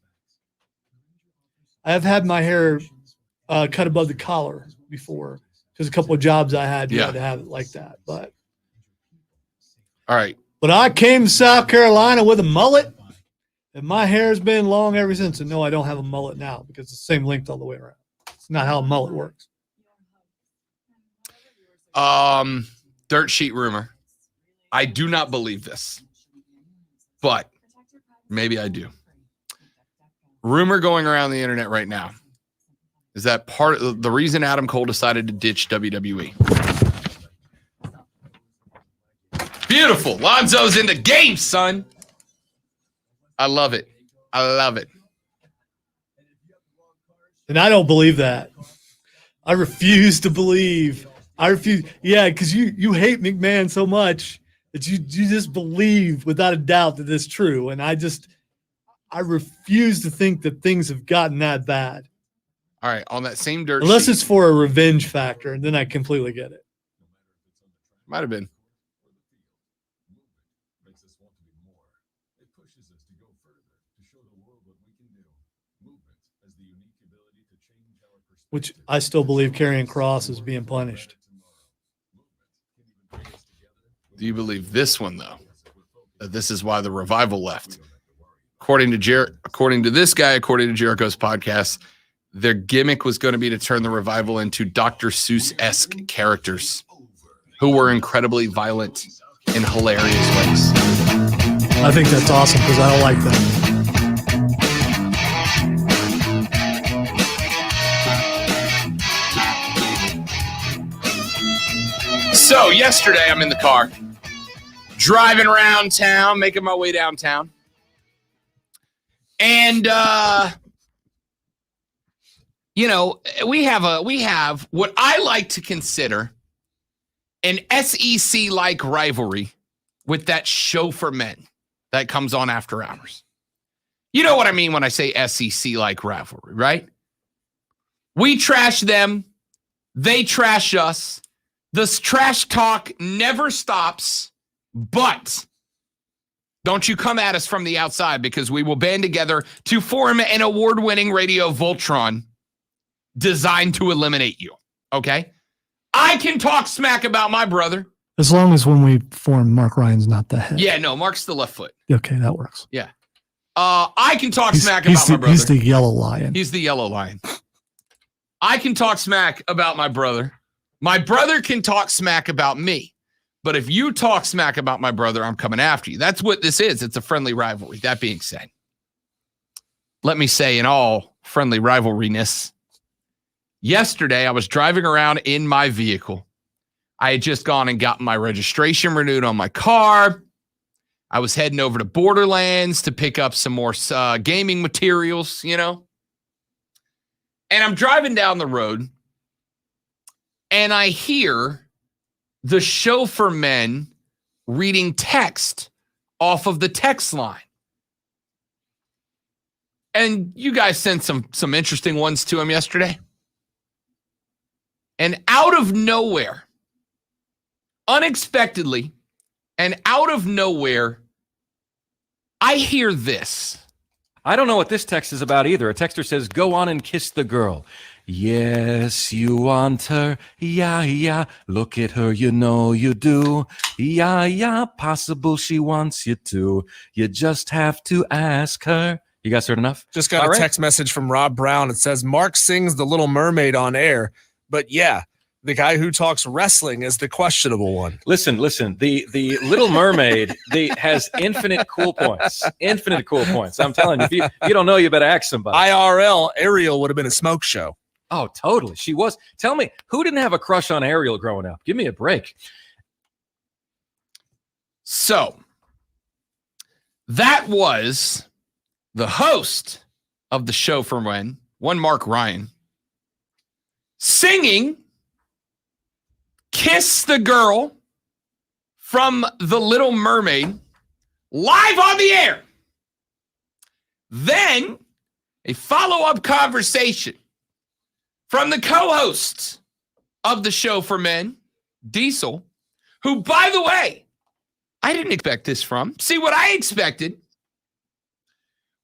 I've had my hair cut above the collar before. Because a couple of jobs I had, you had to have it like that. But all right. But I came to South Carolina with a mullet, and my hair's been long ever since. And no, I don't have a mullet now because it's the same length all the way around. It's not how a mullet works. Dirt sheet rumor. I do not believe this, but maybe I do. Rumor going around the internet right now is that part of the reason Adam Cole decided to ditch WWE. Beautiful. Lonzo's in the game, son. I love it. I love it. And I don't believe that. I refuse to believe. I refuse. Yeah, because you hate McMahon so much that you just believe without a doubt that it's true. And I refuse to think that things have gotten that bad. All right, on that same dirt Unless sheet, it's for a revenge factor, and then I completely get it. might have been. Which I still believe Karrion Kross is being punished. Do you believe this one though? That this is why the Revival left. According to this guy, according to Jericho's podcast, their gimmick was going to be to turn the Revival into Dr. Seuss-esque characters who were incredibly violent in hilarious ways. I think that's awesome because I don't like that. So yesterday I'm in the car, driving around town, making my way downtown. And, we have what I like to consider an SEC-like rivalry with that Show for Men that comes on after hours. You know what I mean when I say SEC-like rivalry, right? We trash them. They trash us. This trash talk never stops, but don't you come at us from the outside because we will band together to form an award-winning radio Voltron designed to eliminate you, okay? I can talk smack about my brother. As long as when we form, Mark Ryan's not the head. Yeah, no, Mark's the left foot. Okay, that works. Yeah. I can talk smack about my brother. He's the yellow lion. He's the yellow lion. I can talk smack about my brother. My brother can talk smack about me. But if you talk smack about my brother, I'm coming after you. That's what this is. It's a friendly rivalry. That being said, let me say in all friendly rivalryness, yesterday I was driving around in my vehicle. I had just gone and gotten my registration renewed on my car. I was heading over to Borderlands to pick up some more gaming materials, And I'm driving down the road. And I hear the Show for Men reading text off of the text line. And you guys sent some interesting ones to him yesterday. And out of nowhere, unexpectedly, and out of nowhere, I hear this. I don't know what this text is about either. A texter says, go on and kiss the girl. Yes, you want her. Yeah, yeah. Look at her. You know you do. Yeah, yeah. Possible she wants you to. You just have to ask her. You guys heard enough? Just got All a right. text message from Rob Brown. It says, Mark sings The Little Mermaid on air, but yeah, the guy who talks wrestling is the questionable one. Listen. The Little Mermaid has infinite cool points. Infinite cool points. I'm telling you, if you don't know, you better ask somebody. IRL, Ariel would have been a smoke show. Oh, totally. She was. Tell me, who didn't have a crush on Ariel growing up? Give me a break. So that was the host of the show from one Mark Ryan, singing Kiss the Girl from The Little Mermaid live on the air. Then a follow-up conversation from the co-host of the show for men, Diesel, who, by the way, I didn't expect this from. See, what I expected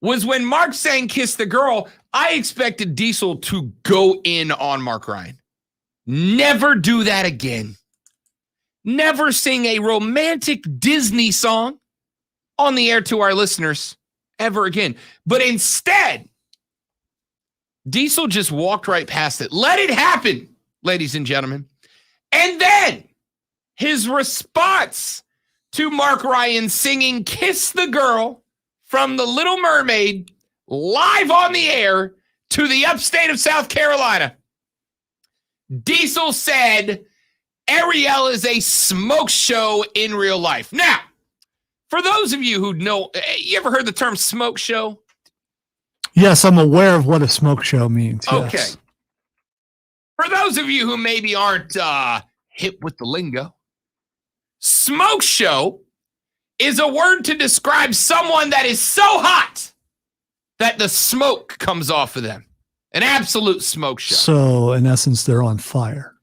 was when Mark sang Kiss the Girl, I expected Diesel to go in on Mark Ryan. Never do that again. Never sing a romantic Disney song on the air to our listeners ever again. But instead, Diesel just walked right past it. Let it happen, ladies and gentlemen. And then his response to Mark Ryan singing Kiss the Girl from The Little Mermaid live on the air to the upstate of South Carolina. Diesel said Ariel is a smoke show in real life. Now, for those of you who know, you ever heard the term smoke show? Yes, I'm aware of what a smoke show means. Okay. Yes. For those of you who maybe aren't hip with the lingo, smoke show is a word to describe someone that is so hot that the smoke comes off of them. An absolute smoke show. So, in essence, they're on fire.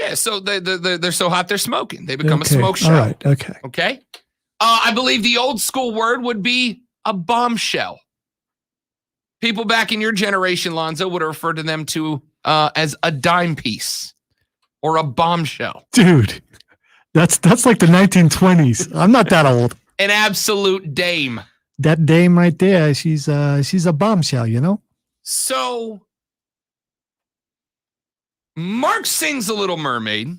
Yeah, so they're so hot they're smoking. They become a Okay, smoke show. all right, okay. Okay? I believe the old school word would be a bombshell. People back in your generation, Lonzo, would have referred to them as a dime piece or a bombshell. Dude, that's like the 1920s. I'm not that old. An absolute dame. That dame right there, she's a bombshell, you know? So Mark sings The Little Mermaid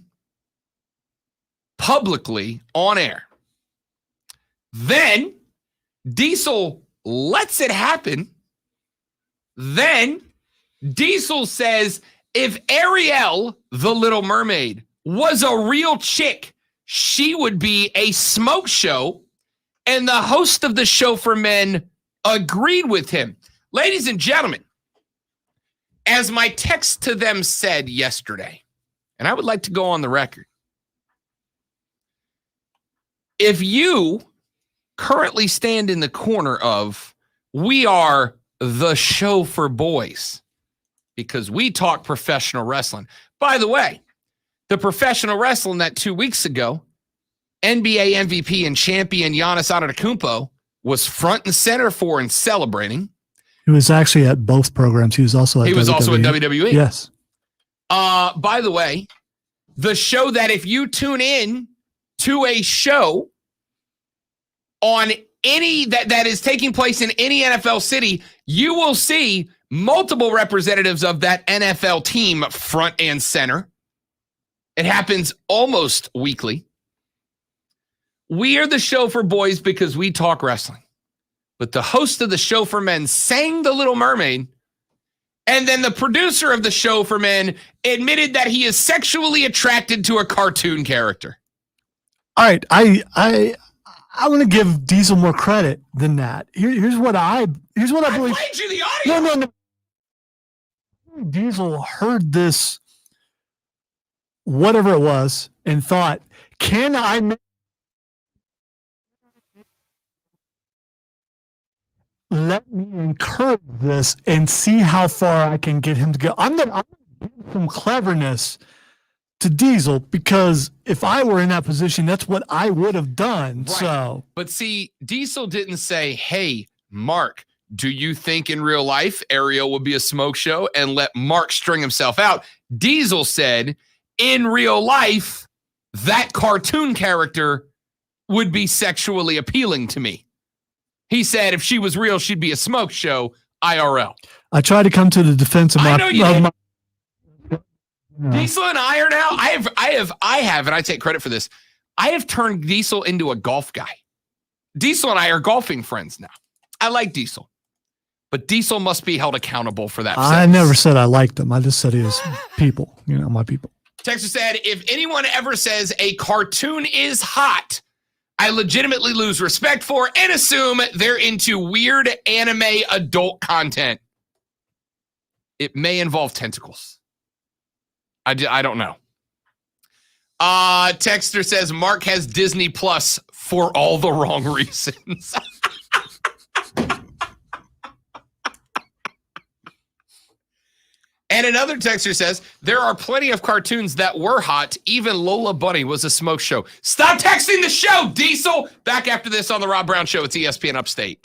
publicly on air. Then Diesel lets it happen. Then Diesel says, if Ariel, the Little Mermaid, was a real chick, she would be a smoke show. And the host of the show for men agreed with him. Ladies and gentlemen, as my text to them said yesterday, and I would like to go on the record, if you currently stand in the corner of we are the show for boys because we talk professional wrestling. By the way, the professional wrestling that 2 weeks ago, NBA MVP and champion Giannis Antetokounmpo was front and center for and celebrating. He was actually at both programs. He was also at WWE. Yes. By the way, the show that if you tune in to a show on any that is taking place in any NFL city, you will see multiple representatives of that NFL team front and center. It happens almost weekly. We are the show for boys because we talk wrestling. But the host of the show for men sang The Little Mermaid, and then the producer of the show for men admitted that he is sexually attracted to a cartoon character. All right, I want to give Diesel more credit than that. Here's what I believe. Played you the audio. No. Diesel heard this, whatever it was, and thought, "Can I let me encourage this and see how far I can get him to go?" I'm gonna give some cleverness to Diesel because if I were in that position, that's what I would have done. Right. So, But see, Diesel didn't say, hey, Mark, do you think in real life Ariel would be a smoke show, and let Mark string himself out? Diesel said, in real life, that cartoon character would be sexually appealing to me. He said if she was real, she'd be a smoke show IRL. I try to come to the defense of my. I know you of did. my- Diesel and I are now. I have, and I take credit for this. I have turned Diesel into a golf guy. Diesel and I are golfing friends now. I like Diesel, but Diesel must be held accountable for that. I never said I liked them. I just said he was people, my people. Texas said, if anyone ever says a cartoon is hot, I legitimately lose respect for and assume they're into weird anime adult content. It may involve tentacles. I don't know. Texter says Mark has Disney Plus for all the wrong reasons. And another texter says there are plenty of cartoons that were hot. Even Lola Bunny was a smoke show. Stop texting the show, Diesel. Back after this on the Rob Brown Show. It's ESPN Upstate.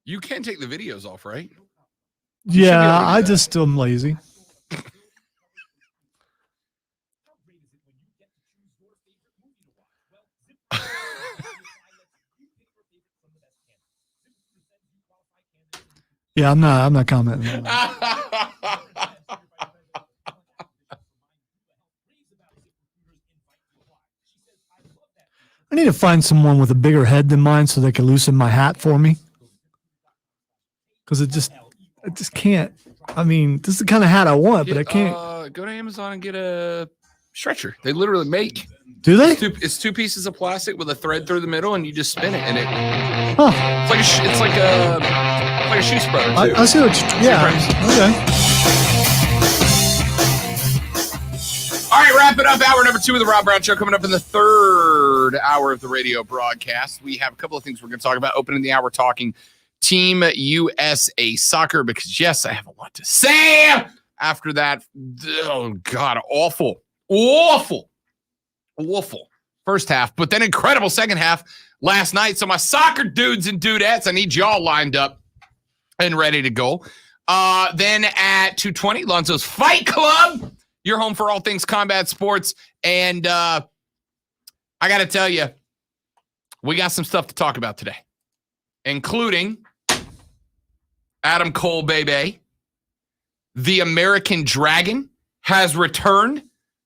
You can take the videos off, right? Yeah, I just am lazy. Yeah, I'm not commenting on that. I need to find someone with a bigger head than mine so they can loosen my hat for me. Because I just can't. I mean, this is the kind of hat I want, but I can't. Go to Amazon and get a stretcher. They literally make. Do they? It's two pieces of plastic with a thread through the middle, and you just spin it, and it. Huh. It's like a shoe spreader too. I see what you. Yeah. Okay. All right, wrap it up. Hour number 2 of the Rob Brown Show coming up in the third hour of the radio broadcast. We have a couple of things we're going to talk about. Opening the hour talking Team USA Soccer because, yes, I have a lot to say after that. Oh, God, awful first half, but then incredible second half last night. So my soccer dudes and dudettes, I need y'all lined up and ready to go. Then at 2:20, Lonzo's Fight Club. Your home for all things combat sports. And I got to tell you, we got some stuff to talk about today, including Adam Cole, baby. The American Dragon has returned.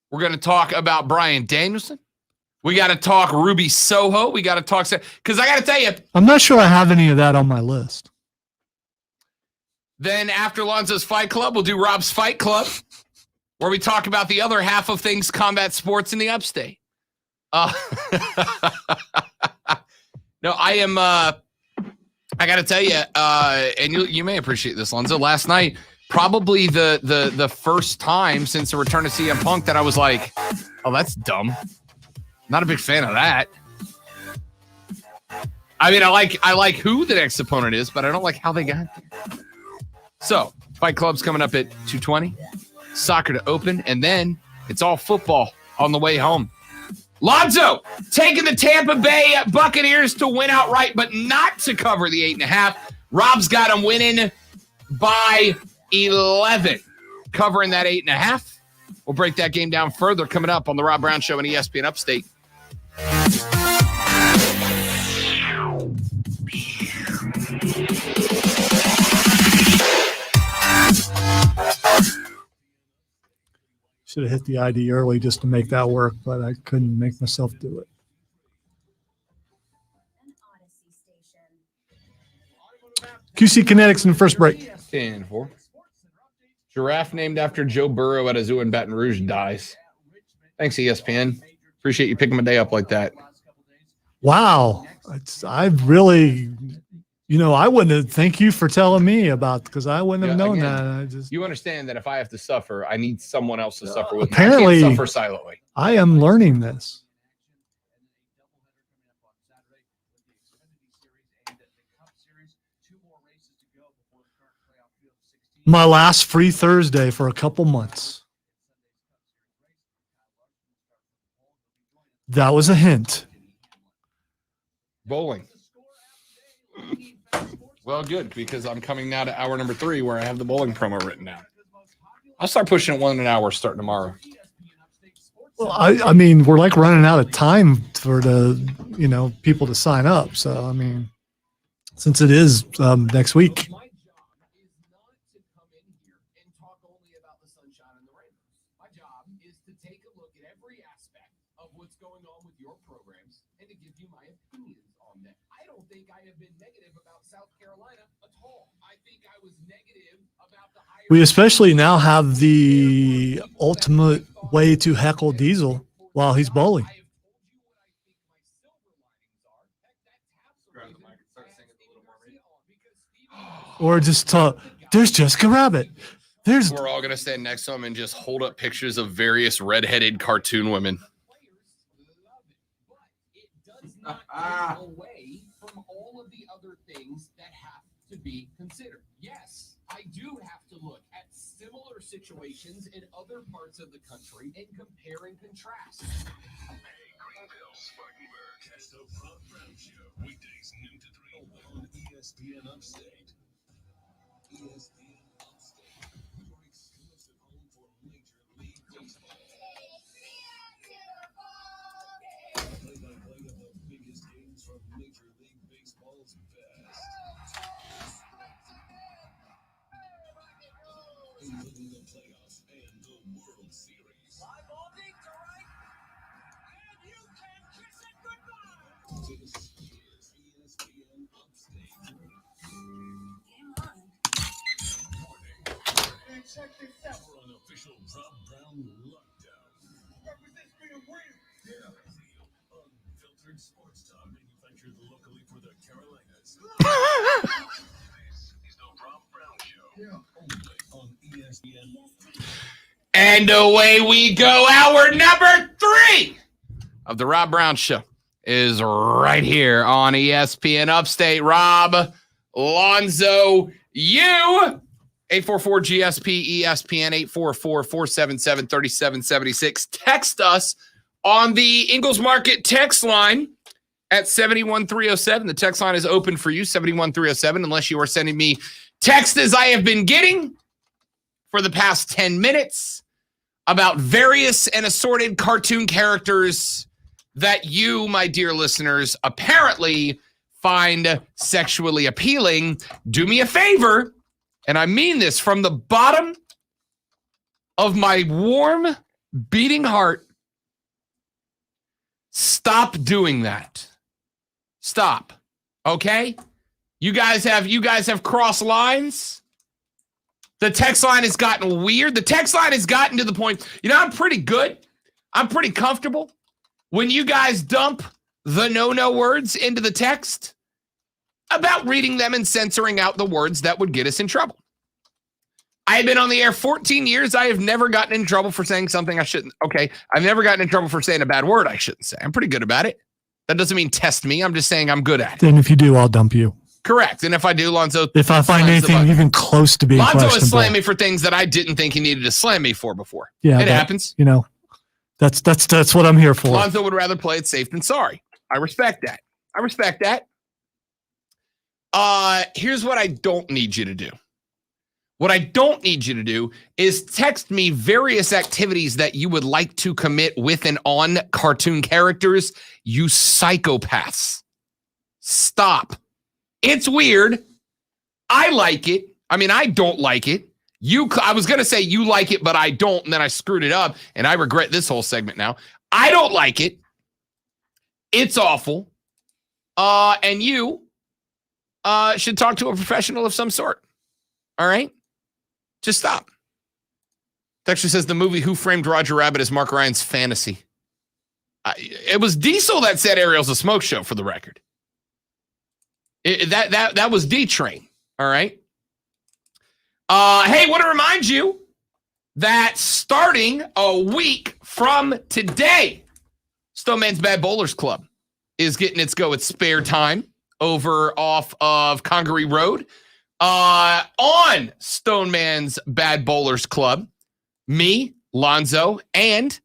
We're going to talk about Bryan Danielson. We got to talk Ruby Soho. We got to talk, because I got to tell you. I'm not sure I have any of that on my list. Then after Lonzo's Fight Club, we'll do Rob's Fight Club, where we talk about the other half of things combat sports in the upstate. No, I am, I got to tell you, and you may appreciate this, Lonzo, last night, probably the first time since the return of CM Punk that I was like, oh, that's dumb. Not a big fan of that. I mean, I like who the next opponent is, but I don't like how they got there. So, Fight Club's coming up at 2:20. Soccer to open, and then it's all football on the way home. Lonzo taking the Tampa Bay Buccaneers to win outright, but not to cover the 8.5. Rob's got them winning by 11, covering that 8.5. We'll break that game down further coming up on the Rob Brown Show and ESPN Upstate. Should have hit the ID early just to make that work, but I couldn't make myself do it. QC Kinetics in the first break. 10-4. Giraffe named after Joe Burrow at a zoo in Baton Rouge dies. Thanks, ESPN. Appreciate you picking my day up like that. Wow. I really, I wouldn't have, thank you for telling me about, because I wouldn't have known that. You understand that if I have to suffer, I need someone else to suffer with apparently, me. I can't suffer silently. I am learning this. My last free Thursday for a couple months. That was a hint. Bowling. Well, good, because I'm coming now to hour number 3 where I have the bowling promo written down. I'll start pushing it 1 an hour starting tomorrow. Well, I mean, we're like running out of time for the, people to sign up. So, I mean, since it is next week. We especially now have the ultimate way to heckle Diesel while he's bowling. Or just there's Jessica Rabbit. We're all going to stand next to him and just hold up pictures of various redheaded cartoon women. Away from all of the other things that have to be considered. Yes, I do have to look at similar situations in other parts of the country and compare and contrast. Catch the Rob Brown Show weekdays noon to 3 on ESPN Upstate. ESPN Upstate, your exclusive home for Major League Baseball. Play-by-play of the biggest games from Major League Baseball's best. Including the playoffs and the World Series. Live all week, right? And you can kiss it goodbye. This is ESPN Upstate. And check this out. For an official Rob Brown lockdown. Represents me a win. Yeah. Real, unfiltered sports talk manufactured locally for the Carolinas. This is the Rob Brown Show. Yeah. Only on ESPN. And away we go. Hour number 3 of the Rob Brown Show is right here on ESPN Upstate. Rob, Lonzo, you. 844-GSP, ESPN, 844-477-3776. Text us on the Ingles Market text line at 71307. The text line is open for you, 71307, unless you are sending me texts as I have been getting for the past 10 minutes about various and assorted cartoon characters that you, my dear listeners, apparently find sexually appealing. Do me a favor, and I mean this from the bottom of my warm, beating heart. Stop doing that. Stop. Okay? You guys have crossed lines. The text line has gotten weird. The text line has gotten to the point, I'm pretty good. I'm pretty comfortable. When you guys dump the no words into the text, about reading them and censoring out the words that would get us in trouble. I have been on the air 14 years. I have never gotten in trouble for saying something I shouldn't. Okay. I've never gotten in trouble for saying a bad word I shouldn't say. I'm pretty good about it. That doesn't mean test me. I'm just saying I'm good at it. Then if you do, I'll dump you. Correct. And if I do, Lonzo. If I find anything even close to being Lonzo has questionable. slammed me for things that I didn't think he needed to slam me for before. Yeah, it happens. That's what I'm here for. Lonzo would rather play it safe than sorry. I respect that. Here's what I don't need you to do. What I don't need you to do is text me various activities that you would like to commit with and on cartoon characters. You psychopaths. Stop. It's weird. I like it. I mean, I don't like it. I was going to say you like it, but I don't. And then I screwed it up and I regret this whole segment now. I don't like it. It's awful. And you should talk to a professional of some sort. All right? Just stop. Texture says the movie Who Framed Roger Rabbit is Mark Ryan's fantasy. It was Diesel that said Ariel's a smoke show, for the record. That was D-Train. All right? Hey, want to remind you that starting a week from today, Stoneman's Bad Bowlers Club is getting its go at Spare Time over off of Congaree Road. On Stoneman's Bad Bowlers Club, me, Lonzo, and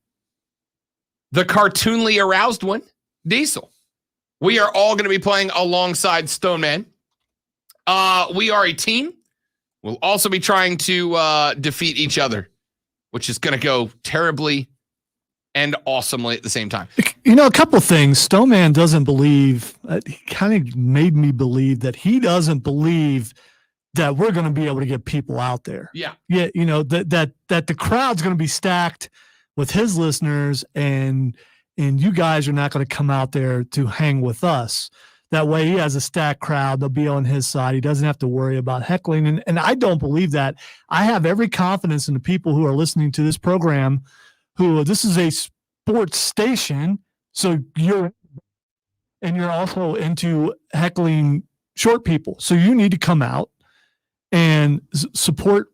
the cartoonly aroused one, Diesel. We are all going to be playing alongside Stoneman. We are a team. We'll also be trying to defeat each other, which is going to go terribly and awesomely at the same time. A couple things. Stoneman doesn't believe, he kind of made me believe that he doesn't believe that we're going to be able to get people out there. Yeah. Yeah. That the crowd's going to be stacked with his listeners and you guys are not going to come out there to hang with us. That way he has a stacked crowd. They'll be on his side. He doesn't have to worry about heckling. And I don't believe that. I have every confidence in the people who are listening to this program this is a sports station. So you're also into heckling short people. So you need to come out and support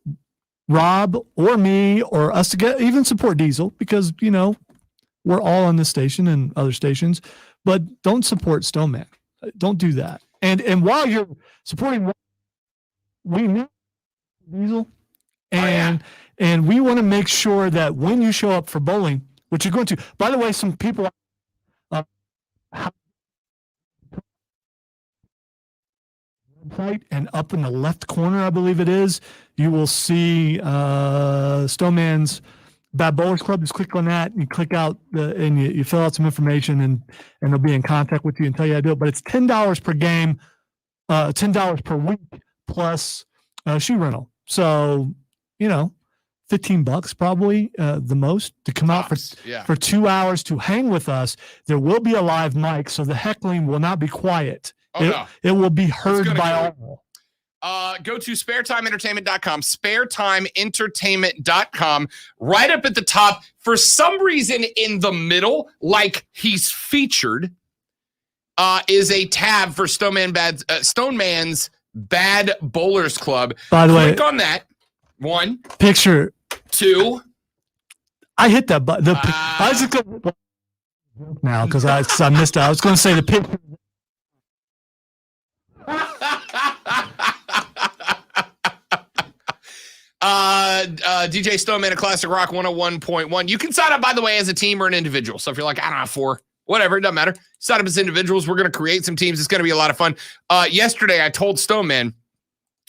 Rob or me or us together, even support Diesel because, we're all on this station and other stations, but don't support Stoneman. Don't do that. And while you're supporting, we know Diesel and we want to make sure that when you show up for bowling, which you're going to, by the way, some people website, and up in the left corner, I believe it is, you will see Stoneman's Bad Bowlers Club. Just click on that and click out and you fill out some information, and they'll be in contact with you and tell you how to do it. But it's $10 per game, $10 per week plus shoe rental. So, $15 probably the most to come out for 2 hours to hang with us. There will be a live mic, so the heckling will not be quiet. It will be heard by all. Go to sparetimeentertainment.com, sparetimeentertainment.com. Right up at the top, for some reason in the middle, like he's featured, is a tab for Stoneman's Bad Bowlers Club. By the way, click on that. 1 picture. 2. I hit that button. I was just going to now because I missed it. I was going to say the picture. DJ Stoneman at Classic Rock 101.1. You can sign up, by the way, as a team or an individual. So if you're like, I don't have 4, whatever, it doesn't matter. Sign up as individuals. We're going to create some teams. It's going to be a lot of fun. Yesterday, I told Stoneman,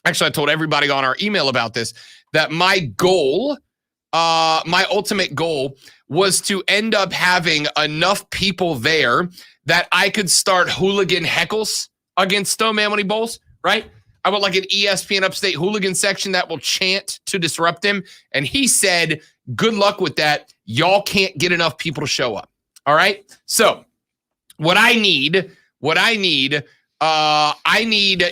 actually, I told everybody on our email about this, that my goal, my ultimate goal was to end up having enough people there that I could start hooligan heckles against Stoneman when he bowls, right? I want like an ESPN Upstate hooligan section that will chant to disrupt him. And he said, good luck with that. Y'all can't get enough people to show up. All right. So what I need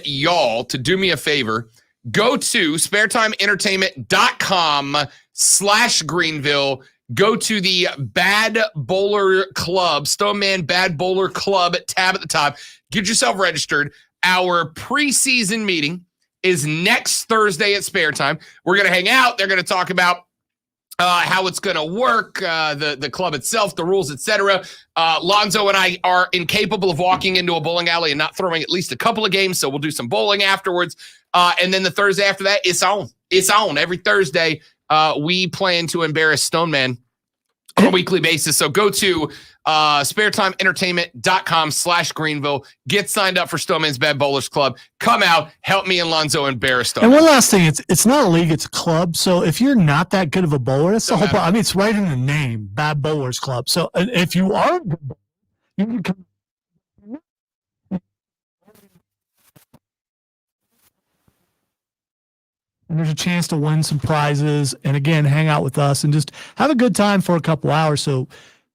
y'all to do me a favor. Go to sparetimeentertainment.com/Greenville. Go to the Bad Bowler Club, Stoneman Bad Bowler Club tab at the top. Get yourself registered. Our preseason meeting is next Thursday at Spare Time. We're going to hang out. They're going to talk about how it's going to work, the club itself, the rules, etc. Lonzo and I are incapable of walking into a bowling alley and not throwing at least a couple of games, so we'll do some bowling afterwards. And then the Thursday after that, it's on. It's on. Every Thursday, we plan to embarrass Stoneman on a weekly basis. So go to sparetimeentertainment.com/Greenville. Get signed up for Stoneman's Bad Bowlers Club. Come out, help me and Lonzo embarrass Stoneman. And one last thing, it's not a league, it's a club. So if you're not that good of a bowler, that's the whole point. I mean, it's right in the name, Bad Bowlers Club. So if you are a good bowler, you can come. And there's a chance to win some prizes and, again, hang out with us and just have a good time for a couple hours. So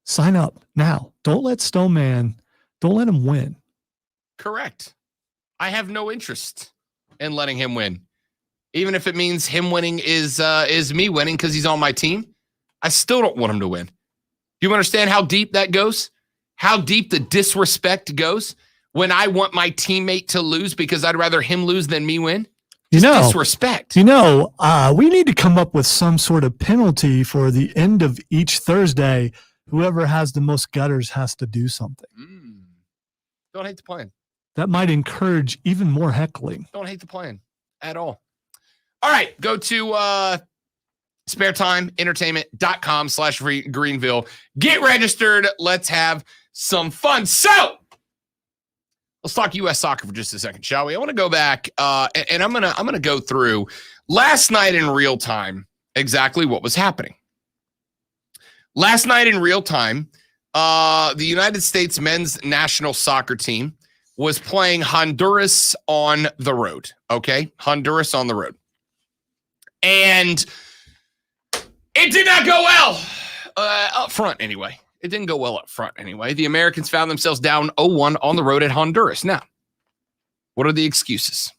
sign up now. Don't let Stoneman, don't let him win. Correct. I have no interest in letting him win. Even if it means him winning is me winning because he's on my team, I still don't want him to win. Do you understand how deep that goes? How deep the disrespect goes when I want my teammate to lose because I'd rather him lose than me win? Disrespect. We need to come up with some sort of penalty for the end of each Thursday. Whoever has the most gutters has to do something. Don't hate the plan. That might encourage even more heckling. Don't hate the plan at all. All right. Go to sparetimeentertainment.com/Greenville. Get registered. Let's have some fun. So let's talk U.S. soccer for just a second, shall we? I want to go back and I'm gonna go through last night in real time exactly what was happening. Last night in real time, the United States men's national soccer team was playing Honduras on the road. Okay, Honduras on the road, and it did not go well up front. Anyway. It didn't go well up front anyway. The Americans found themselves down 0-1 on the road at Honduras. Now, what are the excuses?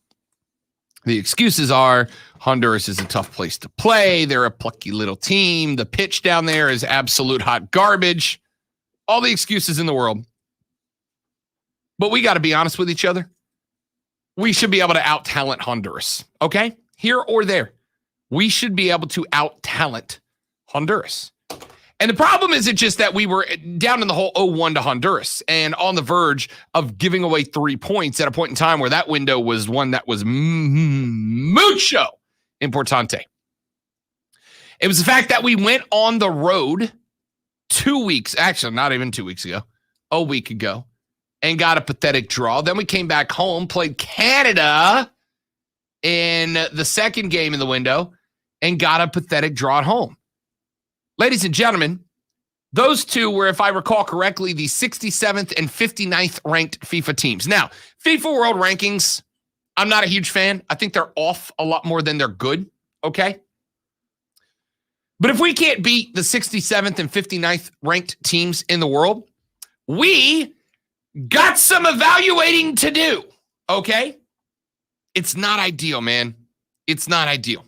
The excuses are Honduras is a tough place to play. They're a plucky little team. The pitch down there is absolute hot garbage. All the excuses in the world. But we got to be honest with each other. We should be able to out-talent Honduras, okay? Here or there. We should be able to out-talent Honduras. And the problem isn't just that we were down in the hole 0-1 to Honduras and on the verge of giving away 3 points at a point in time where that window was one that was mucho importante. It was the fact that we went on the road 2 weeks, actually not even 2 weeks ago, a week ago, and got a pathetic draw. Then we came back home, played Canada in the second game in the window, and got a pathetic draw at home. Ladies and gentlemen, those two were, if I recall correctly, the 67th and 59th ranked FIFA teams. Now, FIFA World Rankings, I'm not a huge fan. I think they're off a lot more than they're good, okay? But if we can't beat the 67th and 59th ranked teams in the world, we got some evaluating to do, okay? It's not ideal, man. It's not ideal.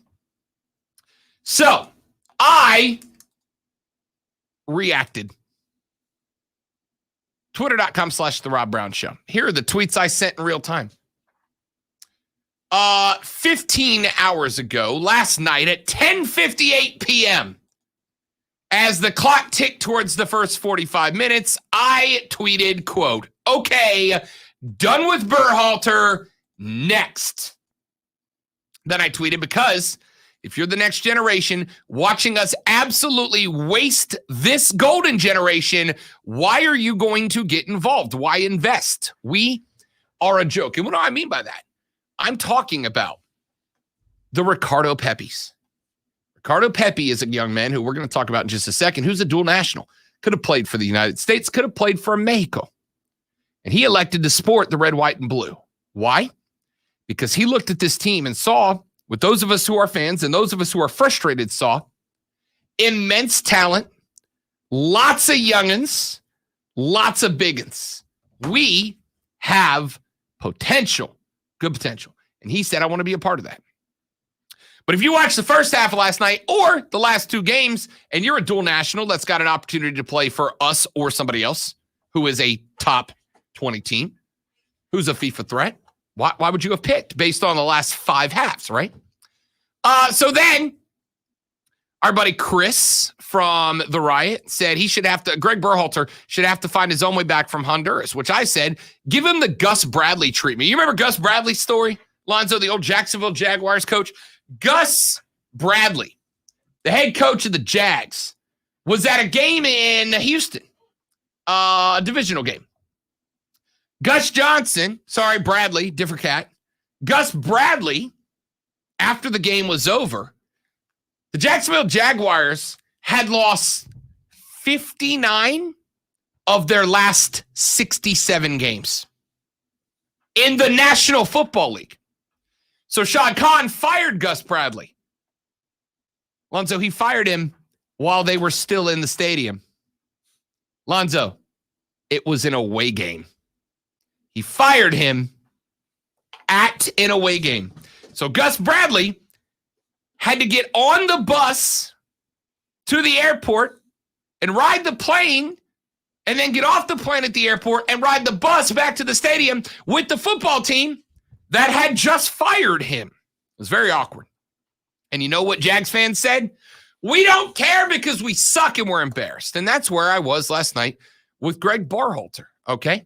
So, I reacted. Twitter.com/The Rob Brown Show. Here are the tweets I sent in real time. 15 hours ago, last night at 10:58 p.m., as the clock ticked towards the first 45 minutes, I tweeted, quote, okay, done with Berhalter, next. Then I tweeted, because if you're the next generation watching us absolutely waste this golden generation, why are you going to get involved? Why invest? We are a joke. And what do I mean by that? I'm talking about the Ricardo Pepis. Ricardo Pepi is a young man who we're going to talk about in just a second, who's a dual national. Could have played for the United States, could have played for Mexico. And he elected to sport the red, white, and blue. Why? Because he looked at this team and saw, with those of us who are fans and those of us who are frustrated, saw immense talent, lots of youngins, lots of biggins. We have potential, good potential. And he said, I want to be a part of that. But if you watch the first half of last night or the last two games and you're a dual national that's got an opportunity to play for us or somebody else who is a top 20 team, who's a FIFA threat, why would you have picked based on the last five halves, right? So then our buddy Chris from The Riot said Greg Berhalter should have to find his own way back from Honduras, which I said, give him the Gus Bradley treatment. You remember Gus Bradley's story? Lonzo, the old Jacksonville Jaguars coach? Gus Bradley, the head coach of the Jags, was at a game in Houston, a divisional game. Bradley, different cat. Gus Bradley, after the game was over, the Jacksonville Jaguars had lost 59 of their last 67 games in the National Football League. So Shad Khan fired Gus Bradley. Lonzo, he fired him while they were still in the stadium. Lonzo, it was an away game. He fired him at an away game. So Gus Bradley had to get on the bus to the airport and ride the plane and then get off the plane at the airport and ride the bus back to the stadium with the football team that had just fired him. It was very awkward. And you know what Jags fans said? We don't care because we suck and we're embarrassed. And that's where I was last night with Greg Berhalter, okay?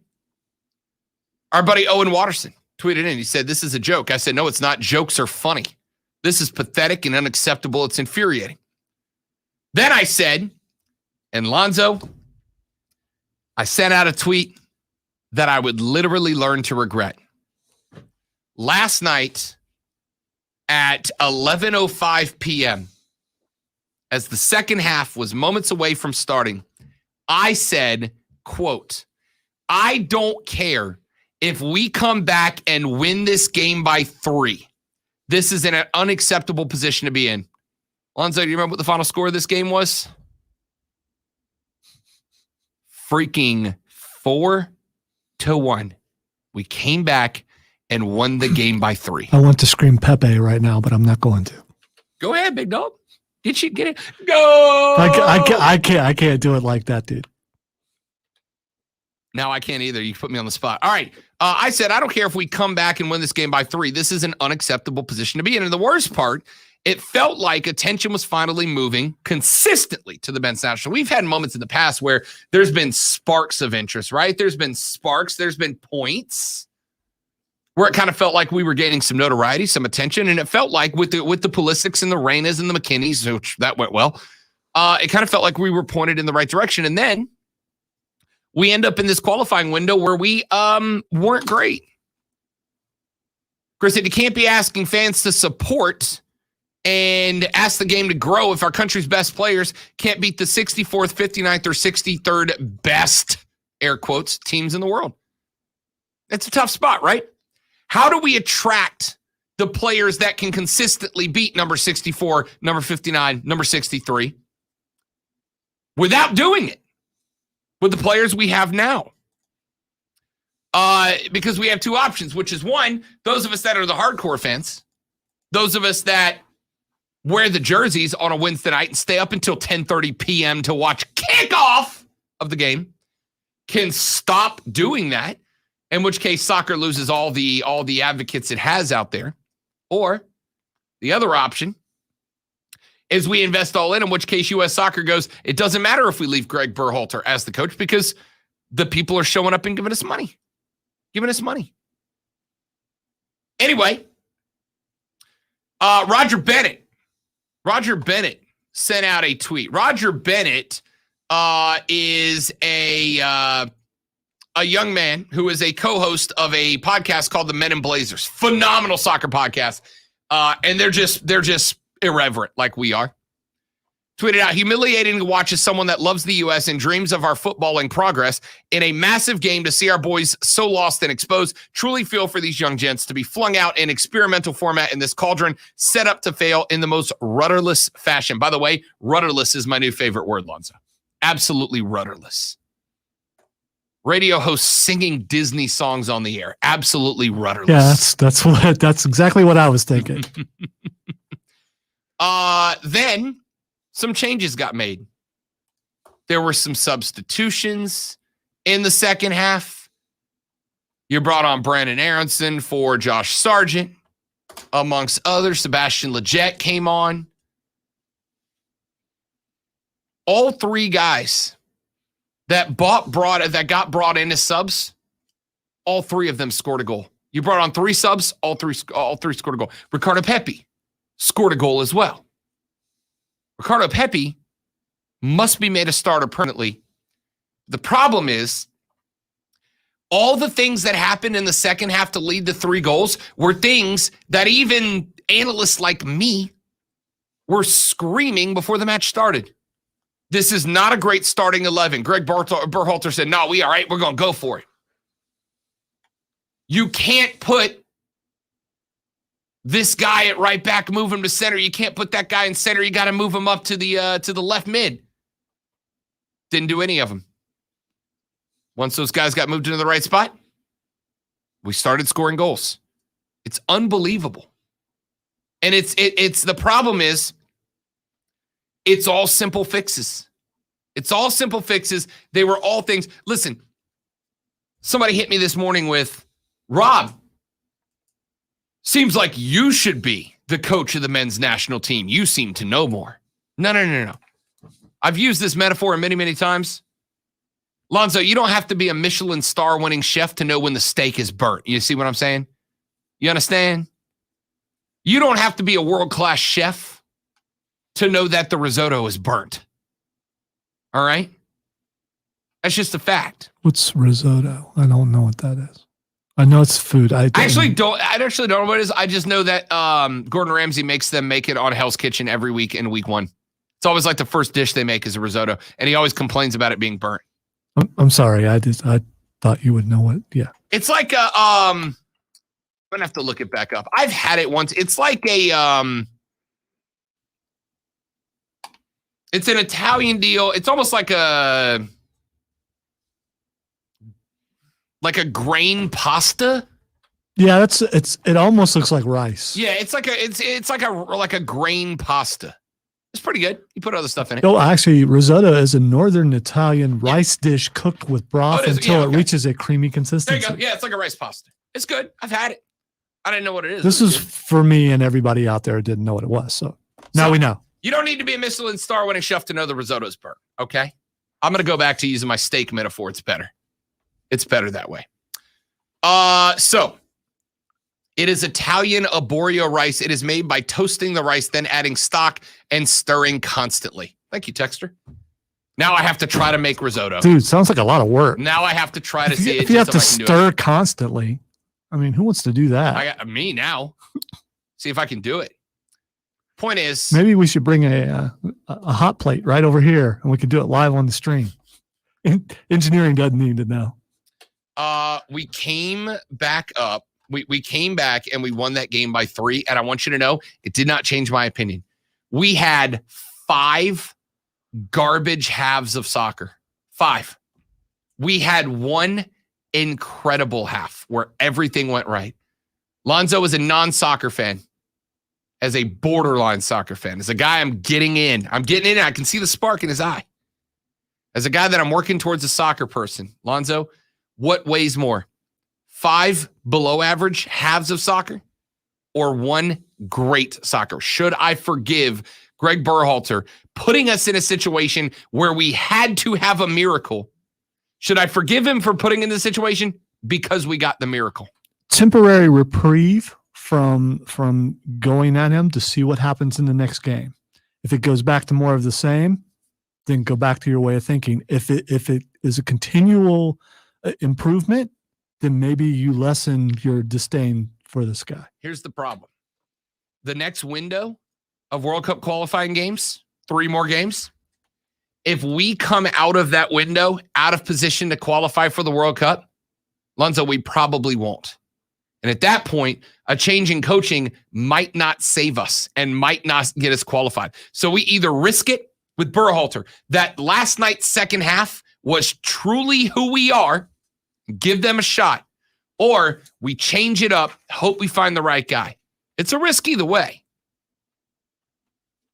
Our buddy Owen Watterson tweeted in. He said, this is a joke. I said, no, it's not. Jokes are funny. This is pathetic and unacceptable. It's infuriating. Then I said, and Lonzo, I sent out a tweet that I would literally learn to regret. Last night at 11:05 p.m., as the second half was moments away from starting, I said, quote, I don't care if we come back and win this game by 3. This is an unacceptable position to be in. Lonzo, do you remember what the final score of this game was? Freaking 4-1. We came back and won the game by 3. I want to scream Pepe right now, but I'm not going to. Go ahead, big dog. Did you get it? Go! I can't do it like that, dude. Now I can't either. You put me on the spot. All right. I said, I don't care if we come back and win this game by 3. This is an unacceptable position to be in. And the worst part, it felt like attention was finally moving consistently to the men's national. We've had moments in the past where there's been sparks of interest, right? There's been sparks. There's been points where it kind of felt like we were gaining some notoriety, some attention. And it felt like with the Pulisics and the Reynas and the McKinneys, which that went well, it kind of felt like we were pointed in the right direction. And then we end up in this qualifying window where we weren't great. Chris said you can't be asking fans to support and ask the game to grow if our country's best players can't beat the 64th, 59th, or 63rd best, air quotes, teams in the world. It's a tough spot, right? How do we attract the players that can consistently beat number 64, number 59, number 63 without doing it with the players we have now? Because we have two options, which is one, those of us that are the hardcore fans, those of us that wear the jerseys on a Wednesday night and stay up until 10:30 p.m. to watch kickoff of the game, can stop doing that, in which case soccer loses all the advocates it has out there. Or the other option is we invest all in which case U.S. Soccer goes, it doesn't matter if we leave Greg Berhalter as the coach because the people are showing up and giving us money. Anyway, Roger Bennett sent out a tweet. Roger Bennett is a young man who is a co-host of a podcast called the Men in Blazers. Phenomenal soccer podcast. And they're just irreverent like we are. Tweeted out, humiliating to watch as someone that loves the U.S. and dreams of our footballing progress in a massive game to see our boys so lost and exposed. Truly feel for these young gents to be flung out in experimental format in this cauldron set up to fail in the most rudderless fashion. By the way, rudderless is my new favorite word, Lonzo. Absolutely rudderless. Radio hosts singing Disney songs on the air. Absolutely rudderless. Yeah, that's exactly what I was thinking. Then some changes got made. There were some substitutions in the second half. You brought on Brandon Aronson for Josh Sargent, amongst others. Sebastian Lletget came on. All three guys that got brought in as subs, all three of them scored a goal. You brought on three subs, all three scored a goal. Ricardo Pepi scored a goal as well. Ricardo Pepi must be made a starter permanently. The problem is all the things that happened in the second half to lead to 3 goals were things that even analysts like me were screaming before the match started. This is not a great starting 11. Greg Berhalter said, no, we all right. We're going to go for it. You can't put this guy at right back, move him to center. You can't put that guy in center. You got to move him up to the left mid. Didn't do any of them. Once those guys got moved into the right spot, we started scoring goals. It's unbelievable. And it's the problem is it's all simple fixes. It's all simple fixes. They were all things. Listen, somebody hit me this morning with, Rob, seems like you should be the coach of the men's national team. You seem to know more. No. I've used this metaphor many, many times. Lonzo, you don't have to be a Michelin star winning chef to know when the steak is burnt. You see what I'm saying? You understand? You don't have to be a world-class chef to know that the risotto is burnt. All right? That's just a fact. What's risotto? I don't know what that is. I know it's food. I actually don't know what it is. I just know that Gordon Ramsay makes them make it on Hell's Kitchen every week in week 1. It's always like the first dish they make is a risotto, and he always complains about it being burnt. I'm sorry. I thought you would know what. Yeah. It's like a I'm gonna have to look it back up. I've had it once. It's like a it's an Italian deal. It's almost like a grain pasta. Yeah, it almost looks like rice. Yeah, it's like a grain pasta. It's pretty good. You put other stuff in it. No, actually, risotto is a northern Italian rice dish cooked with broth until it reaches a creamy consistency. There you go. Yeah, it's like a rice pasta. It's good. I've had it. I didn't know what it is. This is for me and everybody out there who didn't know what it was. So now we know. You don't need to be a Michelin star winning chef to know the risotto's burnt. Okay? I'm going to go back to using my steak metaphor. It's better. It's better that way. So it is Italian arborio rice. It is made by toasting the rice, then adding stock and stirring constantly. Thank you, Texter. Now I have to try to make risotto. Dude, sounds like a lot of work. Now I have to try to If you, see it. if you have just to so I can do it. stir constantly, I mean, who wants to do that? I got me now. See if I can do it. Point is, Maybe we should bring a hot plate right over here, and we could do it live on the stream. Engineering doesn't need to know. we came back up. We came back and we won that game by 3. And I want you to know, it did not change my opinion. We had 5 garbage halves of soccer. 5. We had 1 incredible half where everything went right. Lonzo is a non-soccer fan. As a borderline soccer fan, as a guy I'm getting in. I can see the spark in his eye. As a guy that I'm working towards a soccer person, Lonzo, what weighs more? 5 below average halves of soccer or 1 great soccer? Should I forgive Greg Berhalter putting us in a situation where we had to have a miracle? Should I forgive him for putting in the situation because we got the miracle? Temporary reprieve from going at him to see what happens in the next game. If it goes back to more of the same, then go back to your way of thinking. If it is a continual improvement, then maybe you lessen your disdain for this guy. Here's the problem. The next window of World Cup qualifying games, 3 more games. If we come out of that window, out of position to qualify for the World Cup, Lonzo, we probably won't. And at that point, a change in coaching might not save us and might not get us qualified. So we either risk it with Berhalter, that last night's second half was truly who we are, give them a shot, or we change it up, hope we find the right guy. It's a risk either way.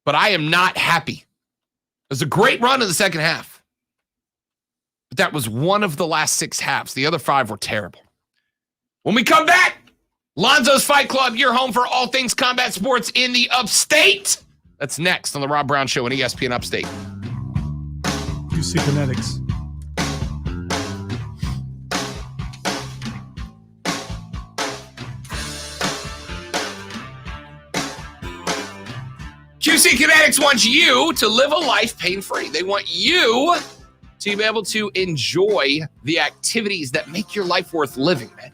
But I am not happy. It was a great run in the second half. But that was one of the last 6 halves. The other 5 were terrible. When we come back, Lonzo's Fight Club, your home for all things combat sports in the upstate. That's next on the Rob Brown Show on ESPN Upstate. QC Kinetics. QC Kinetics wants you to live a life pain-free. They want you to be able to enjoy the activities that make your life worth living, man.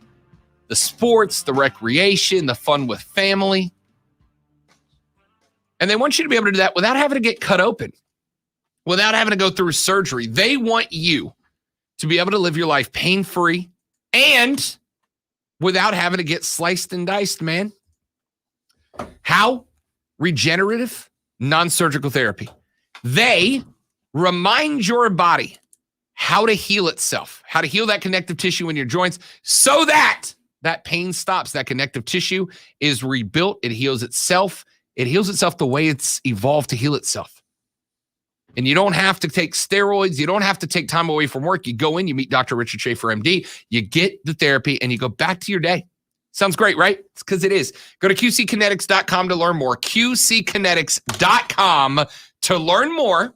The sports, the recreation, the fun with family. And they want you to be able to do that without having to get cut open, without having to go through surgery. They want you to be able to live your life pain-free and without having to get sliced and diced, man. How? Regenerative non-surgical therapy. They remind your body how to heal itself, how to heal that connective tissue in your joints so that that pain stops. That connective tissue is rebuilt. It heals itself. It heals itself the way it's evolved to heal itself. And you don't have to take steroids. You don't have to take time away from work. You go in, you meet Dr. Richard Schaefer, MD. You get the therapy and you go back to your day. Sounds great, right? It's because it is. Go to QCkinetics.com to learn more. QCkinetics.com to learn more,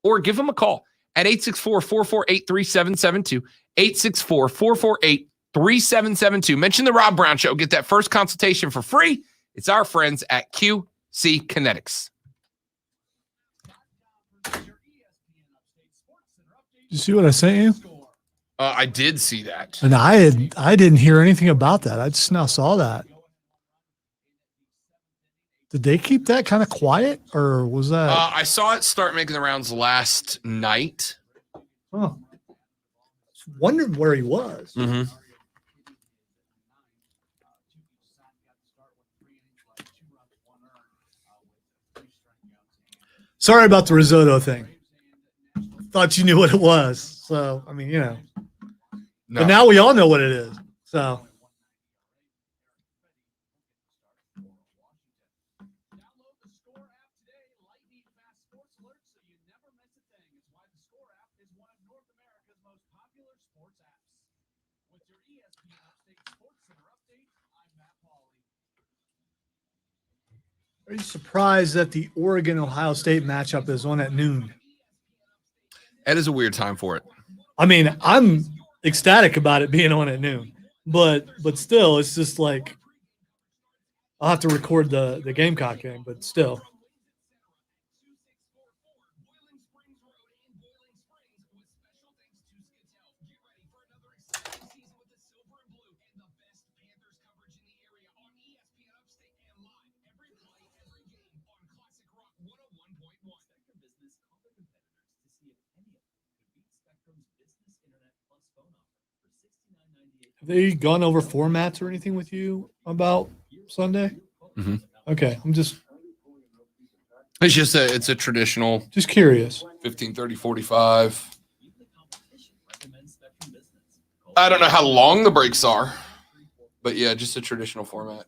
or give them a call at 864-448-3772. 864-448-3772. Mention the Rob Brown Show. Get that first consultation for free. It's our friends at QC Kinetics. You see what I sent you? I did see that. And I didn't hear anything about that. I just now saw that. Did they keep that kind of quiet, or was that? I saw it start making the rounds last night. Oh, wondered where he was. Mm-hmm. Sorry about the risotto thing. Thought you knew what it was. So, I mean, you know. No. But now we all know what it is. So. Are you surprised that the Oregon-Ohio State matchup is on at noon? That is a weird time for it. I mean, I'm ecstatic about it being on at noon, but still, it's just like I'll have to record the Gamecock game, but still. Have they gone over formats or anything with you about Sunday? Mhm. Okay, I'm just It's a traditional just curious. 15, 30, 45. I don't know how long the breaks are, but yeah, just a traditional format.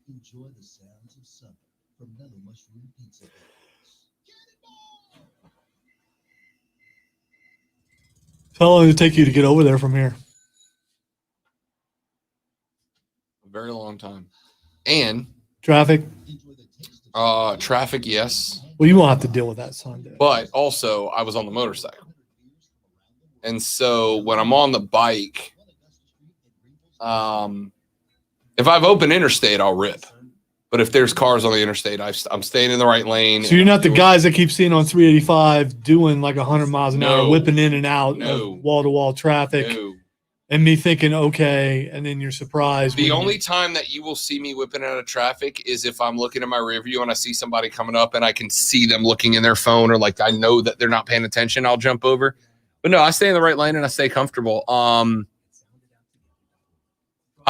Enjoy the sounds of summer from Mellow Mushroom Pizza. How long did it take you to get over there from here? A very long time. And Traffic? traffic, yes. Well, you won't have to deal with that Sunday. But also, I was on the motorcycle. And so when I'm on the bike, if I've open interstate, I'll rip. But if there's cars on the interstate, I'm staying in the right lane. So you're not the guys that keep seeing on 385 doing like 100 miles an hour, No. whipping in and out No. of wall-to-wall traffic, No. and me thinking, okay, and then you're surprised. The when only you- time that you will see me whipping out of traffic is if I'm looking in my rear view and I see somebody coming up and I can see them looking in their phone, or like I know that they're not paying attention, I'll jump over. But no, I stay in the right lane and I stay comfortable. I'll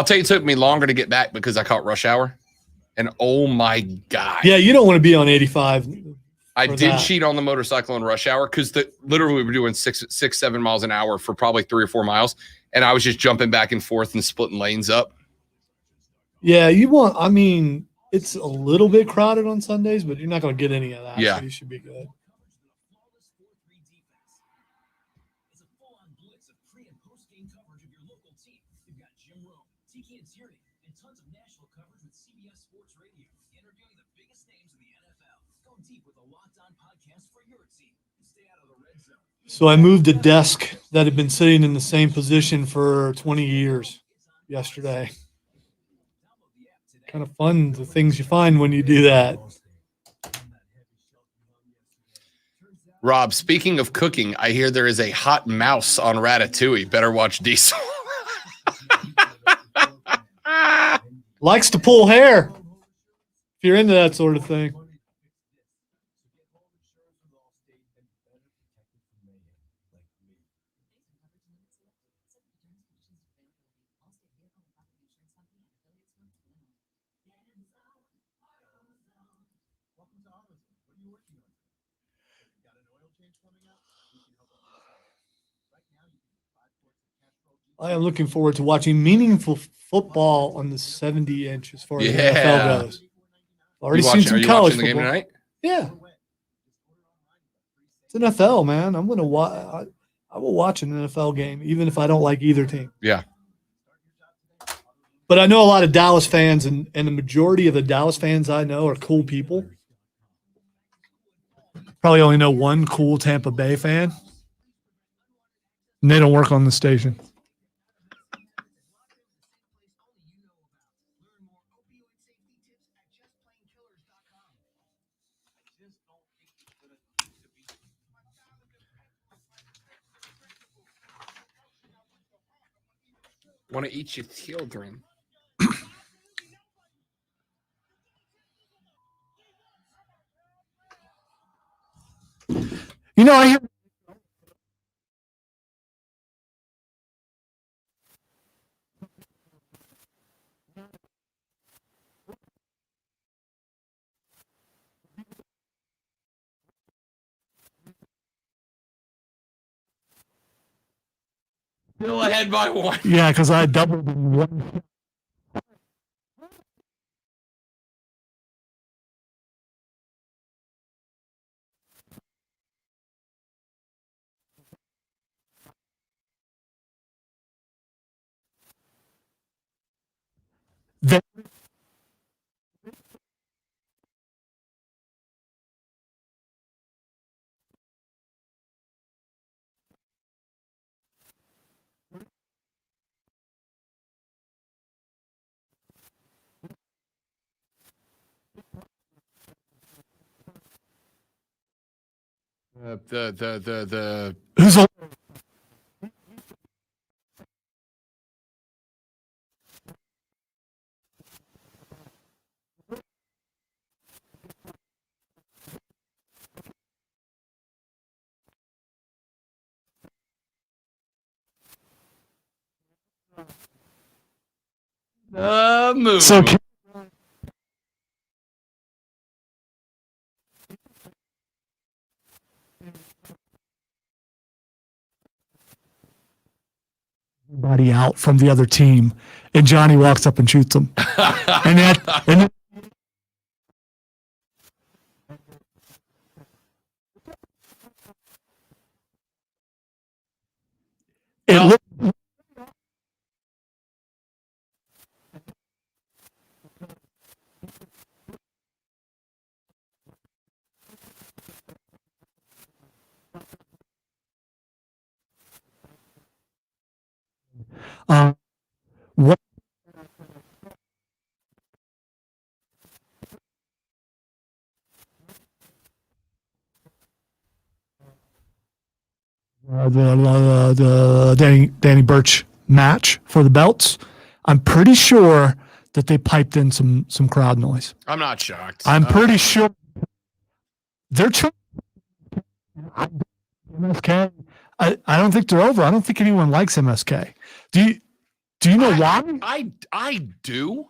tell you, it took me longer to get back because I caught rush hour. And oh my God. Yeah, you don't want to be on 85. I for did that. cheat on the motorcycle in rush hour because literally we were doing 7 miles an hour for probably 3 or 4 miles. And I was just jumping back and forth and splitting lanes up. Yeah, I mean, it's a little bit crowded on Sundays, but you're not going to get any of that. Yeah. So you should be good. So I moved a desk that had been sitting in the same position for 20 years yesterday. Kind of fun, the things you find when you do that. Rob, speaking of cooking, I hear there is a hot mouse on Ratatouille. Better watch Diesel. Likes to pull hair. If you're into that sort of thing. I am looking forward to watching meaningful football on the 70-inch as far as the NFL goes. Already seen some college the game football. tonight? Yeah. It's NFL, man. I'm going to watch. I will watch an NFL game, even if I don't like either team. Yeah. But I know a lot of Dallas fans, and the majority of the Dallas fans I know are cool people. Probably only know one cool Tampa Bay fan. And they don't work on the station. Want to eat your children. You know, I hear Still ahead by 1. Yeah, because I doubled in one. The Who's on? Move. So everybody out from the other team, and Johnny walks up and shoots him. and it looked what the Danny Burch match for the belts. I'm pretty sure that they piped in some crowd noise. I'm not shocked. I'm pretty sure they're trying. MSK. I don't think they're over. I don't think anyone likes MSK. Do you know why? I do.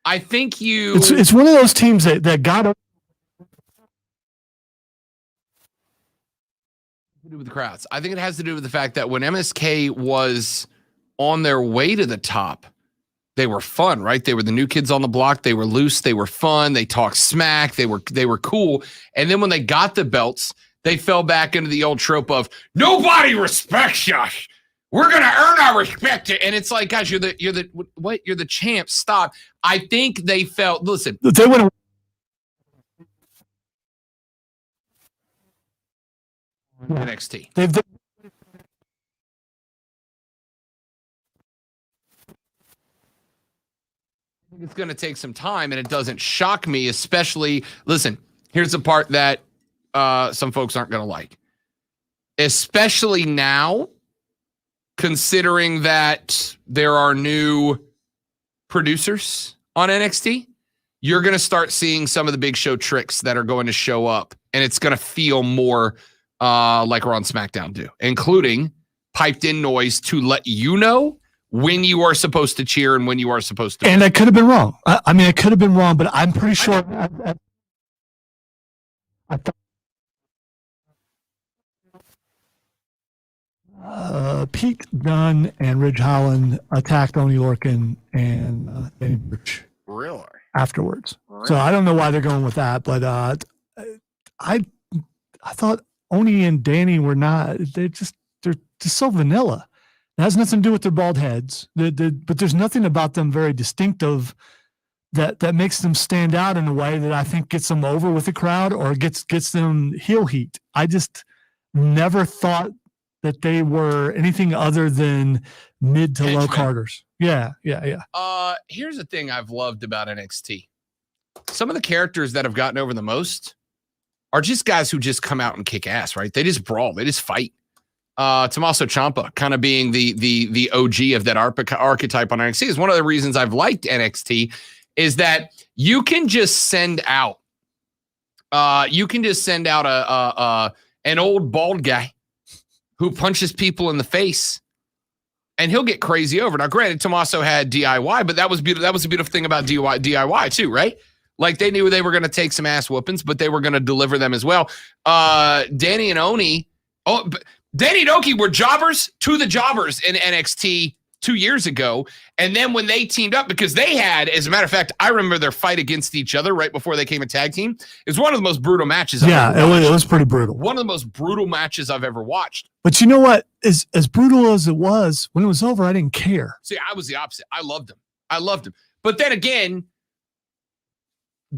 I think you. It's one of those teams that got up. To do with the crowds. I think it has to do with the fact that when MSK was on their way to the top, they were fun, right? They were the new kids on the block. They were loose. They were fun. They talked smack. They were cool. And then when they got the belts, they fell back into the old trope of nobody respects us. We're gonna earn our respect. And it's like, guys, you're the champ. Stop. I think they felt. Listen, they went. NXT. It's going to take some time, and it doesn't shock me, especially. Listen, here's the part that some folks aren't going to like, especially now, considering that there are new producers on NXT. You're going to start seeing some of the big show tricks that are going to show up, and it's going to feel more like Raw and SmackDown do, including piped in noise to let you know when you are supposed to cheer and when you are supposed to. And I could have been wrong. I mean, I could have been wrong, but I'm pretty sure. I thought Pete Dunne and Ridge Holland attacked Oney Lorcan and Danny Burch. Really? Afterwards. So I don't know why they're going with that, but I thought Oney and Danny were not. They're just so vanilla. It has nothing to do with their bald heads, but there's nothing about them very distinctive that makes them stand out in a way that I think gets them over with the crowd or gets them heel heat. I just never thought that they were anything other than mid to low carders. Yeah. Here's the thing I've loved about NXT. Some of the characters that have gotten over the most are just guys who just come out and kick ass, right? They just brawl. They just fight. Tommaso Ciampa kind of being the OG of that archetype on NXT is one of the reasons I've liked NXT is that you can just send out an old bald guy who punches people in the face and he'll get crazy over. Now, granted, Tommaso had DIY, but that was beautiful. That was the beautiful thing about DIY too, right? Like they knew they were going to take some ass whoopings, but they were going to deliver them as well. Danny and Oney. Danny and Oki were jobbers to the jobbers in NXT 2 years ago. And then when they teamed up, because they had, as a matter of fact, I remember their fight against each other right before they came a tag team. It was one of the most brutal matches I've ever watched. It was pretty brutal. One of the most brutal matches I've ever watched. But you know what? As brutal as it was, when it was over, I didn't care. See, I was the opposite. I loved him. But then again,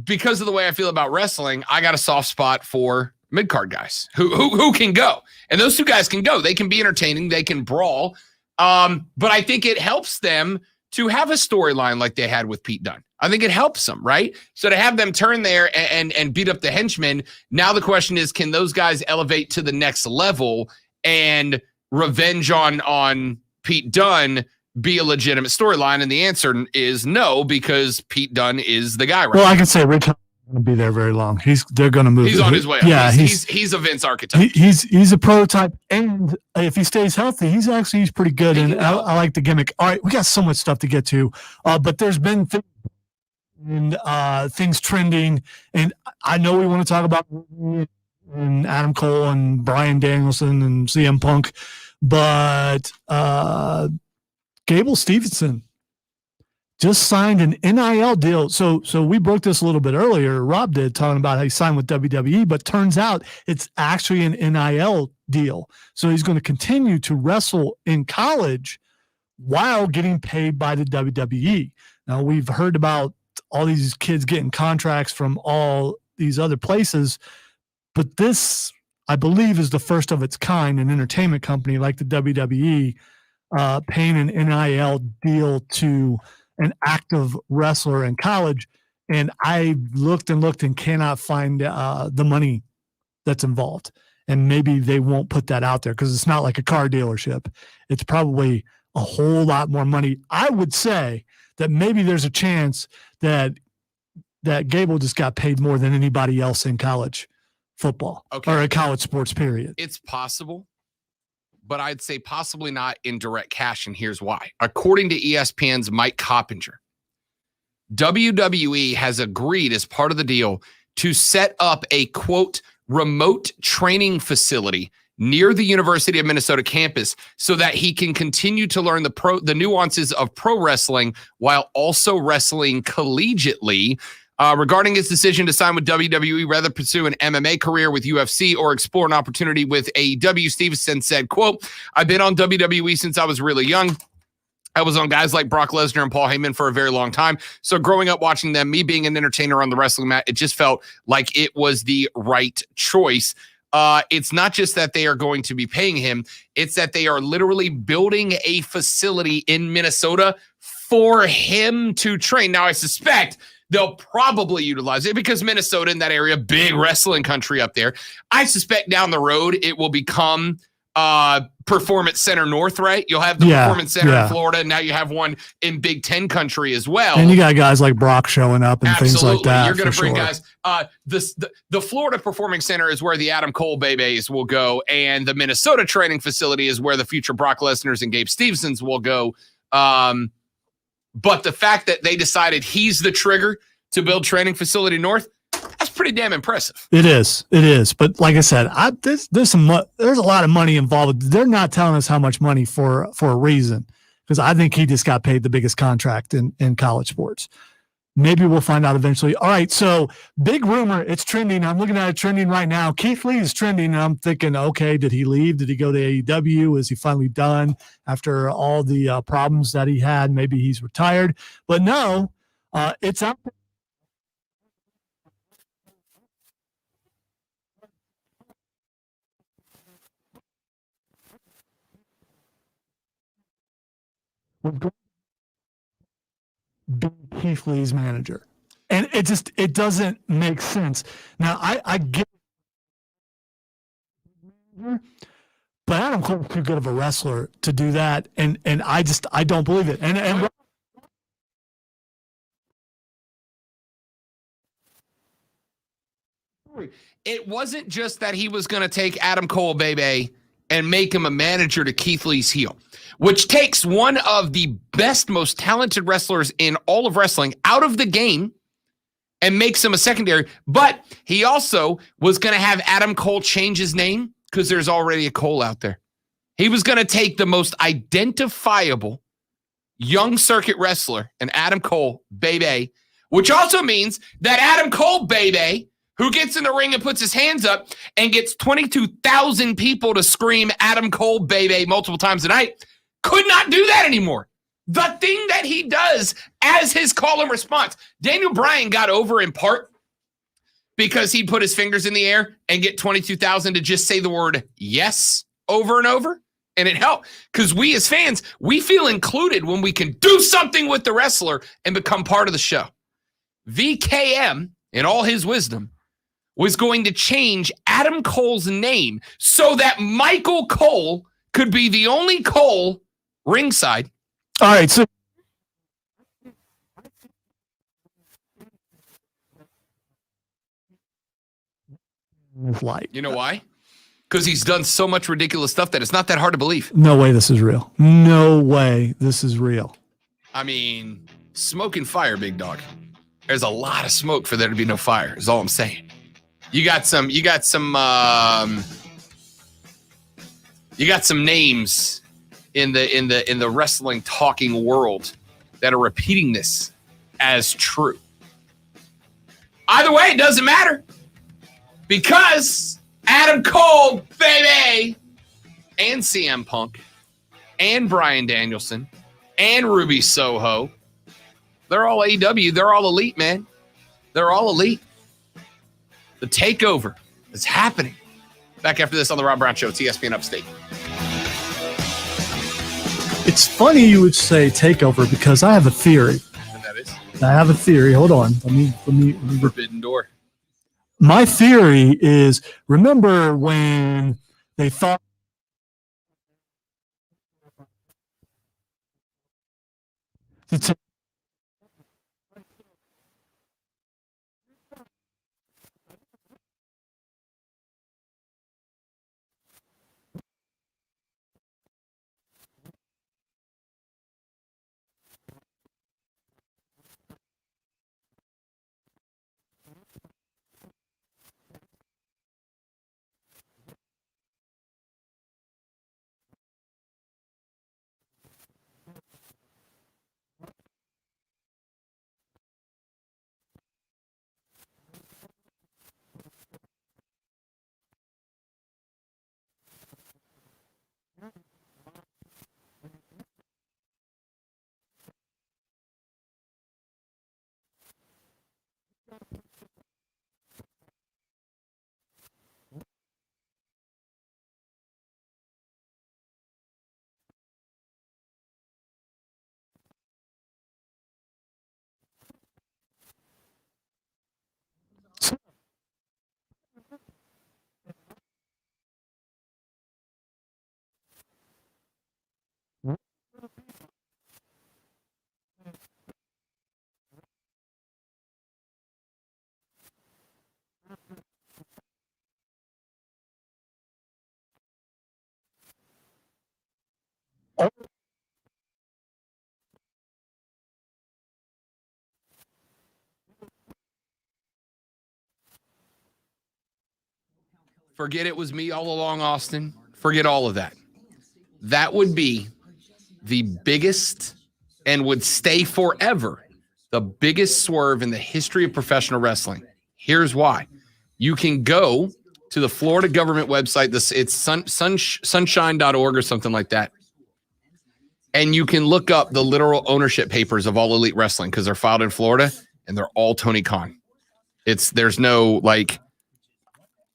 because of the way I feel about wrestling, I got a soft spot for mid-card guys who can go. And those two guys can go. They can be entertaining. They can brawl. But I think it helps them to have a storyline like they had with Pete Dunne. I think it helps them, right? So to have them turn there and beat up the henchmen, now the question is, can those guys elevate to the next level and revenge on Pete Dunne be a legitimate storyline? And the answer is no, because Pete Dunne is the guy right Well, now. I can say Rich going to be there very long. They're going to move. He's on his way. Yeah, he's a Vince archetype. He's a prototype, and if he stays healthy, he's pretty good. And I like the gimmick. All right, we got so much stuff to get to, but there's been things trending, and I know we want to talk about and Adam Cole and Bryan Danielson and CM Punk, but Gable Stevenson just signed an NIL deal. So we broke this a little bit earlier. Rob did, talking about how he signed with WWE, but turns out it's actually an NIL deal. So he's going to continue to wrestle in college while getting paid by the WWE. Now, we've heard about all these kids getting contracts from all these other places, but this, I believe, is the first of its kind, an entertainment company like the WWE paying an NIL deal to an active wrestler in college. And I looked and cannot find the money that's involved. And maybe they won't put that out there because it's not like a car dealership. It's probably a whole lot more money. I would say that maybe there's a chance that Gable just got paid more than anybody else in college football or a college sports period. It's possible, but I'd say possibly not in direct cash, and here's why. According to ESPN's Mike Coppinger, WWE has agreed as part of the deal to set up a, quote, remote training facility near the University of Minnesota campus so that he can continue to learn the nuances of pro wrestling while also wrestling collegiately. Regarding his decision to sign with WWE, rather pursue an MMA career with UFC or explore an opportunity with AEW, Stevenson said, quote, I've been on WWE since I was really young. I was on guys like Brock Lesnar and Paul Heyman for a very long time. So growing up watching them, me being an entertainer on the wrestling mat, it just felt like it was the right choice. It's not just that they are going to be paying him. It's that they are literally building a facility in Minnesota for him to train. Now, I suspect they'll probably utilize it because Minnesota in that area, big wrestling country up there. I suspect down the road it will become Performance Center North, right? You'll have the Performance Center in Florida, and now you have one in Big Ten country as well. And you got guys like Brock showing up and things like that. You're going to bring guys. The Florida Performing Center is where the Adam Cole Babies will go, and the Minnesota training facility is where the future Brock Lesnar's and Gabe Stevensons will go. But the fact that they decided he's the trigger to build training facility north, that's pretty damn impressive. It is. But like I said, there's a lot of money involved. They're not telling us how much money for a reason, because I think he just got paid the biggest contract in college sports. Maybe we'll find out eventually. All right, so big rumor. It's trending. I'm looking at it trending right now. Keith Lee is trending, and I'm thinking, okay, did he leave? Did he go to AEW? Is he finally done after all the problems that he had? Maybe he's retired. But no, it's out there. Be Keith Lee's manager, and it doesn't make sense. Now I get, but Adam Cole's too good of a wrestler to do that, and I don't believe it. And it wasn't just that he was going to take Adam Cole, baby, and make him a manager to Keith Lee's heel, which takes one of the best, most talented wrestlers in all of wrestling out of the game and makes him a secondary. But he also was going to have Adam Cole change his name because there's already a Cole out there. He was going to take the most identifiable young circuit wrestler, and Adam Cole, baby, which also means that Adam Cole, baby, who gets in the ring and puts his hands up and gets 22,000 people to scream Adam Cole, baby, multiple times a night, could not do that anymore. The thing that he does as his call and response. Daniel Bryan got over in part because he'd put his fingers in the air and get 22,000 to just say the word yes over and over. And it helped because we as fans, we feel included when we can do something with the wrestler and become part of the show. VKM, in all his wisdom, was going to change Adam Cole's name so that Michael Cole could be the only Cole ringside. All right, so is like. You know why? Because he's done so much ridiculous stuff that it's not that hard to believe. No way this is real. No way this is real. I mean, smoke and fire, big dog. There's a lot of smoke for there to be no fire, is all I'm saying. You got some names in the wrestling talking world that are repeating this as true. Either way, it doesn't matter. Because Adam Cole, baby, and CM Punk, and Bryan Danielson, and Ruby Soho, they're all AEW. They're all elite, man. They're all elite. The takeover is happening. Back after this on the Rob Brown Show. It's ESPN Upstate. It's funny you would say takeover because I have a theory. And that is I have a theory. Hold on. Let me Forbidden Door. My theory is, remember when they thought Forget it was me all along, Austin. Forget all of that. That would be the biggest and would stay forever the biggest swerve in the history of professional wrestling. Here's why. You can go to the Florida government website. It's sunshine.org or something like that. And you can look up the literal ownership papers of All Elite Wrestling because they're filed in Florida and they're all Tony Khan. There's no like,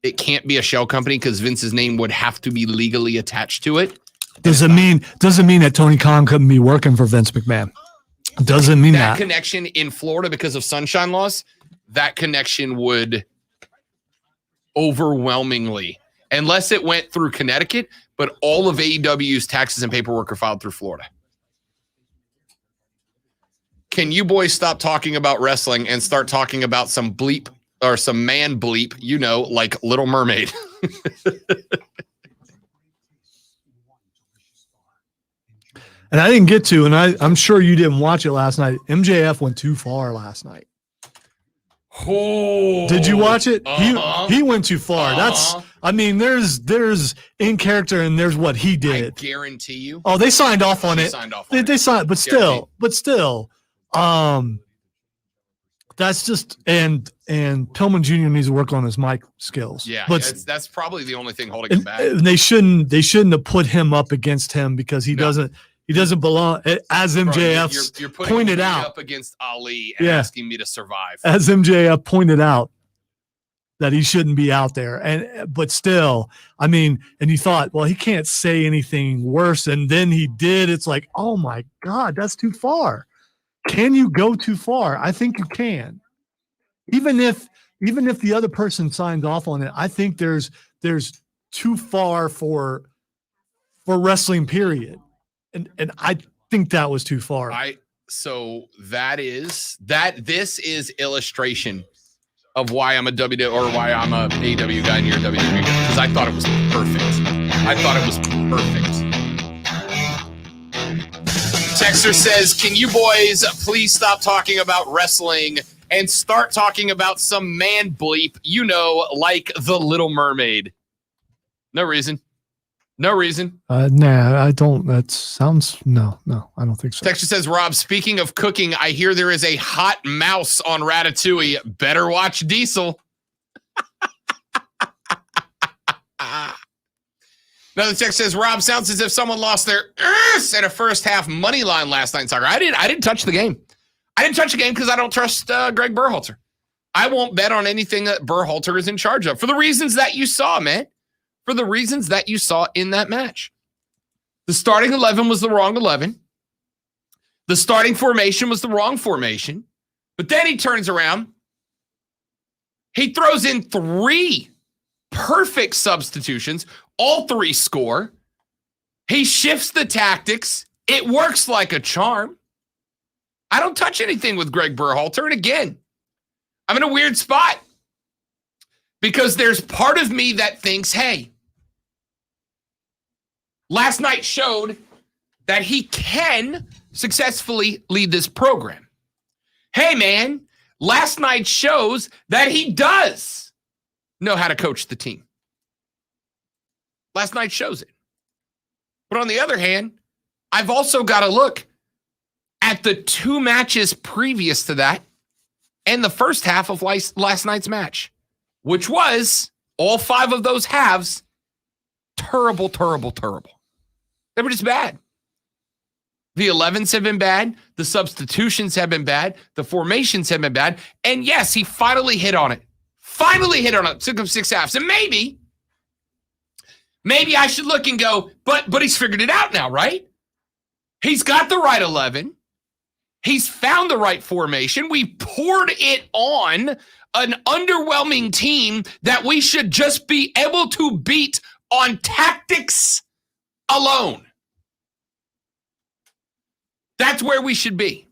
it can't be a shell company because Vince's name would have to be legally attached to it. doesn't mean that Tony Khan couldn't be working for Vince McMahon. Doesn't mean That that. connection in Florida because of sunshine laws, that connection would overwhelmingly, unless it went through Connecticut, but all of AEW's taxes and paperwork are filed through Florida. Can you boys stop talking about wrestling and start talking about some bleep or some man bleep, like Little Mermaid? And I didn't get to, and I'm sure you didn't watch it last night. MJF went too far last night. Oh, did you watch it? Uh-huh. He went too far. There's in character and there's what he I did. guarantee you. Oh, they signed off on They it. signed off on They it. signed, but still, that's just and Pillman Jr. needs to work on his mic skills. Yeah, but that's probably the only thing holding him back. they shouldn't have put him up against him because he doesn't belong. As MJF You're putting pointed me out, up against Ali and Yeah. asking me to survive. as MJF pointed out, that he shouldn't be out there. But still, I mean, and you thought, well, he can't say anything worse, and then he did. It's like, oh my God, that's too far. Can you go too far? I think you can. Even if the other person signs off on it, I think there's too far for wrestling, period. And I think that was too far. This is illustration of why I'm a why I'm a AEW guy and you're a WWE guy, because I thought it was perfect. Texter says, can you boys please stop talking about wrestling and start talking about some man bleep, like The Little Mermaid? No reason. Nah, I don't. That sounds no. I don't think so. Texture says, Rob, speaking of cooking, I hear there is a hot mouse on Ratatouille. Better watch Diesel. Another text says, Rob, sounds as if someone lost their at a first half money line last night in soccer. I didn't touch the game. I didn't touch the game because I don't trust Greg Berhalter. I won't bet on anything that Berhalter is in charge of for the reasons that you saw, man. For the reasons that you saw in that match. The starting 11 was the wrong 11. The starting formation was the wrong formation. But then he turns around. He throws in 3 perfect substitutions. All 3 score. He shifts the tactics. It works like a charm. I don't touch anything with Greg Berhalter. And again, I'm in a weird spot. Because there's part of me that thinks, hey, last night showed that he can successfully lead this program. Hey, man, last night shows that he does know how to coach the team. Last night shows it. But on the other hand, I've also got to look at the 2 matches previous to that and the first half of last night's match, which was all 5 of those halves terrible. They were just bad. The 11s have been bad. The substitutions have been bad. The formations have been bad. And yes, he finally hit on it. Took him 6 halves. And maybe I should look and go, but he's figured it out now, right? He's got the right 11. He's found the right formation. We poured it on an underwhelming team that we should just be able to beat on tactics alone. That's where we should be.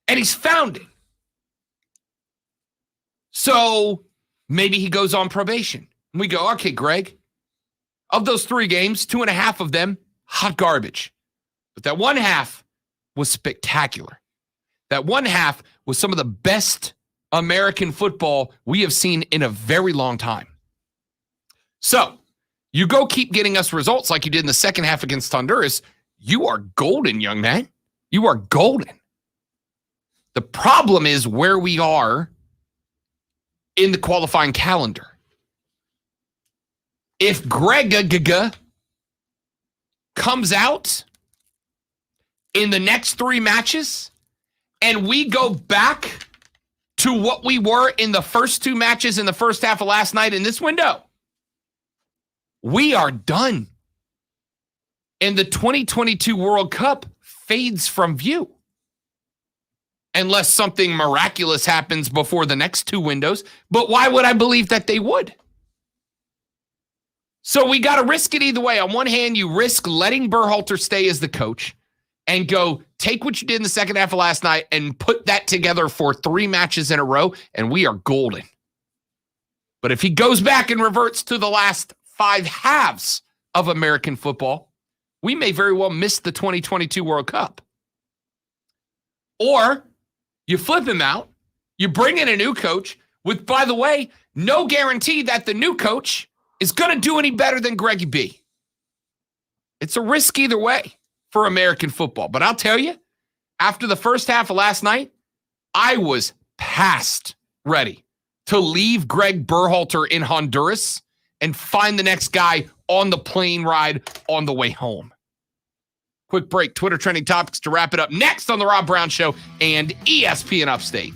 And he's found it. So maybe he goes on probation. And we go, okay, Greg, of those 3 games, 2.5 of them, hot garbage. But that 1 half was spectacular. That 1 half was some of the best American football we have seen in a very long time. So you go keep getting us results like you did in the second half against Honduras. You are golden, young man. You are golden. The problem is where we are in the qualifying calendar. If Greg comes out in the next 3 matches and we go back to what we were in the first 2 matches in the first half of last night in this window, we are done. And the 2022 World Cup fades from view. Unless something miraculous happens before the next 2 windows. But why would I believe that they would? So we got to risk it either way. On one hand, you risk letting Berhalter stay as the coach and go take what you did in the second half of last night and put that together for 3 matches in a row, and we are golden. But if he goes back and reverts to the last 5 halves of American football, we may very well miss the 2022 World Cup. Or you flip him out, you bring in a new coach with, by the way, no guarantee that the new coach is going to do any better than Greggy B. It's a risk either way for American football. But I'll tell you, after the first half of last night, I was past ready to leave Greg Berhalter in Honduras and find the next guy on the plane ride on the way home. Quick break. Twitter trending topics to wrap it up next on The Rob Brown Show and ESPN Upstate.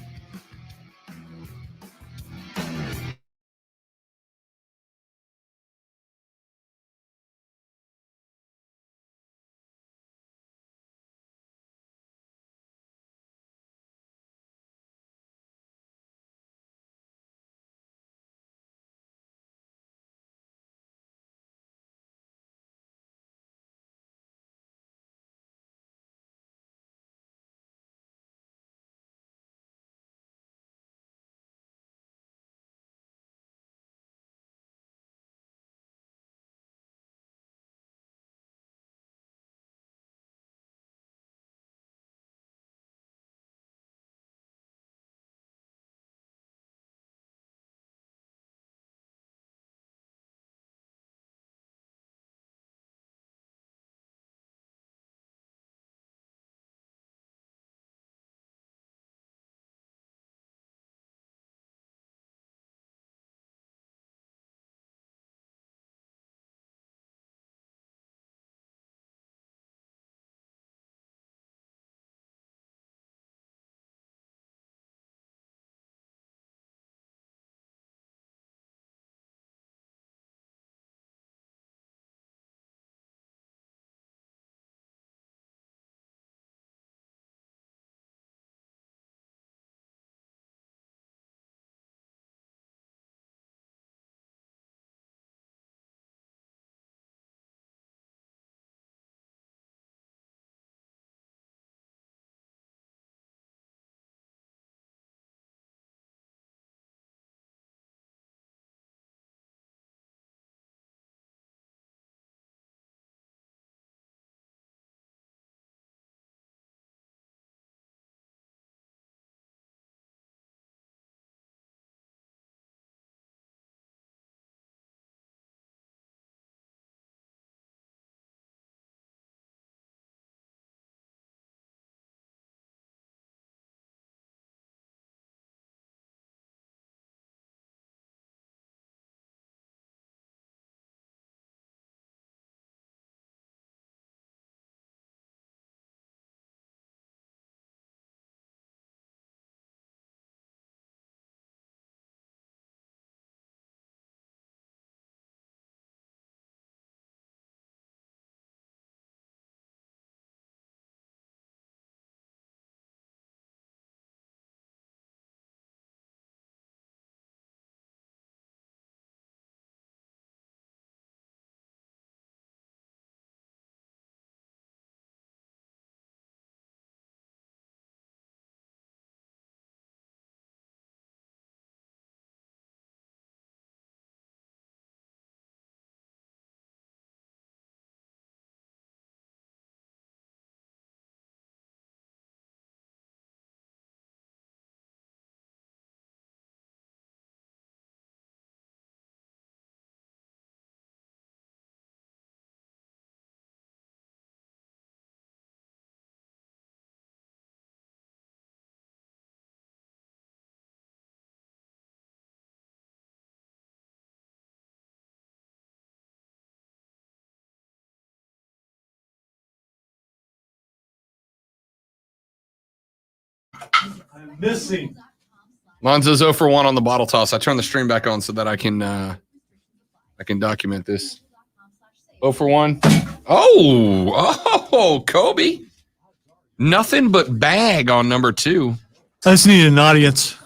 Missing. Lonzo's 0 for 1 on the bottle toss. I turned the stream back on so that I can document this. 0 for 1. Oh, Kobe. Nothing but bag on number 2. I just need an audience.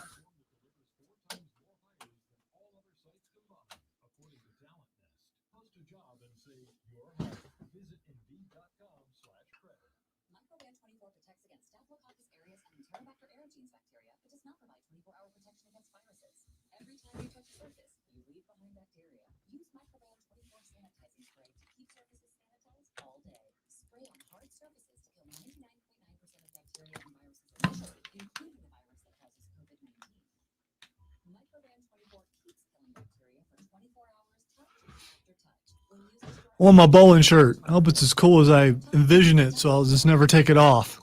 I want my bowling shirt. I hope it's as cool as I envision it, so I'll just never take it off.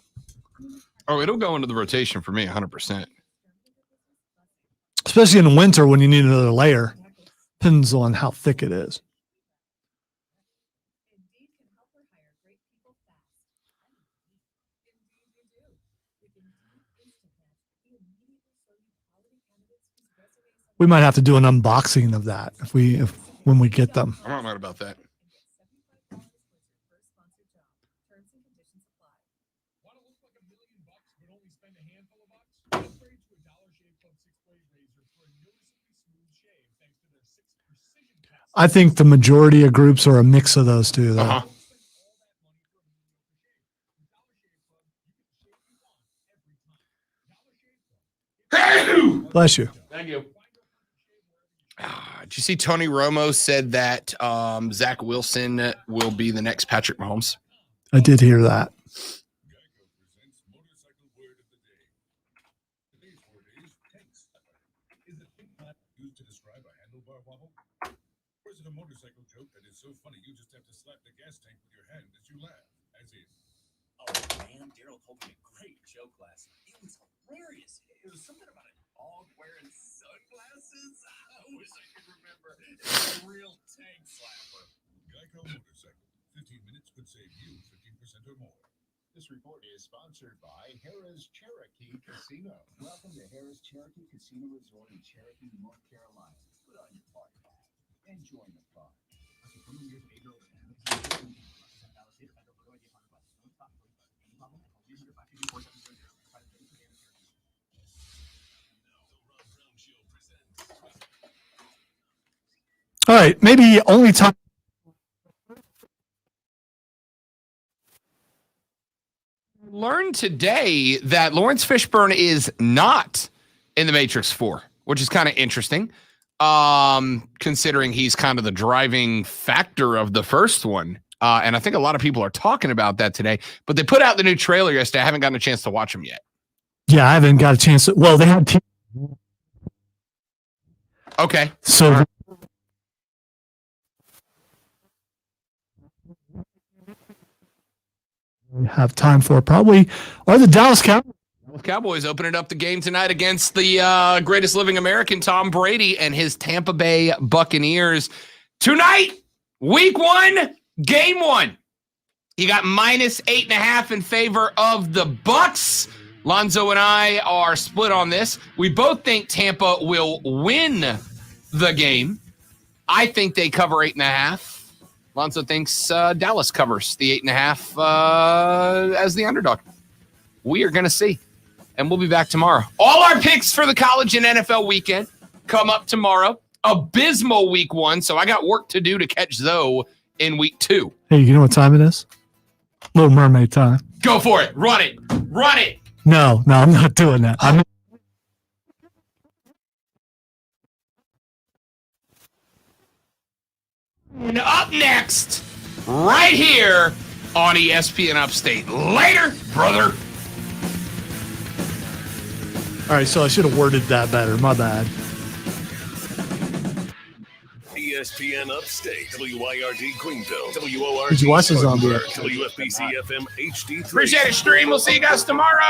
Oh, it'll go into the rotation for me 100%. Especially in the winter when you need another layer. Depends on how thick it is. We might have to do an unboxing of that when we get them. I'm not mad about that. I think the majority of groups are a mix of those two, though. Bless you. Thank you. Did you see Tony Romo said that Zach Wilson will be the next Patrick Mahomes? I did hear that. Used to describe a handlebar wobble? Or is it a motorcycle joke that is so funny you just have to slap the gas tank with your hand as you laugh? As in, Oh man, Daryl told me a great joke last night. It was hilarious. It was something about a dog wearing sunglasses. I wish I could remember. It was a real tank slapper. Geico Motorcycle. 15 minutes could save you 15% or more. This report is sponsored by Harrah's Cherokee Casino. Welcome to Harrah's Cherokee Casino Resort in Cherokee, North Carolina. Put on your party hat and join the fun. All right, maybe only time. Learned today that Lawrence Fishburne is not in The Matrix 4, which is kind of interesting, considering he's kind of the driving factor of the first one. And I think a lot of people are talking about that today. But they put out the new trailer yesterday. I haven't gotten a chance to watch them yet. Yeah, I haven't got a chance to. Well, they had. Okay. So. We have time for probably or the Dallas Cowboys. Cowboys opening up the game tonight against the greatest living American, Tom Brady, and his Tampa Bay Buccaneers. Tonight, week 1, game 1. You got -8.5 in favor of the Bucs. Lonzo and I are split on this. We both think Tampa will win the game. I think they cover 8.5. Lonzo thinks Dallas covers the 8.5 as the underdog. We are going to see. And we'll be back tomorrow. All our picks for the college and NFL weekend come up tomorrow. Abysmal week 1. So I got work to do to catch Zoe in week 2. Hey, you know what time it is? Little Mermaid time. Go for it. Run it. Run it. No, I'm not doing that. And up next, right here on ESPN Upstate. Later, brother. All right, so I should have worded that better. My bad. ESPN Upstate, WYRD Greenville, WORD Did you watch the zombie? WFBC FM HD3. Appreciate it, stream. We'll see you guys tomorrow.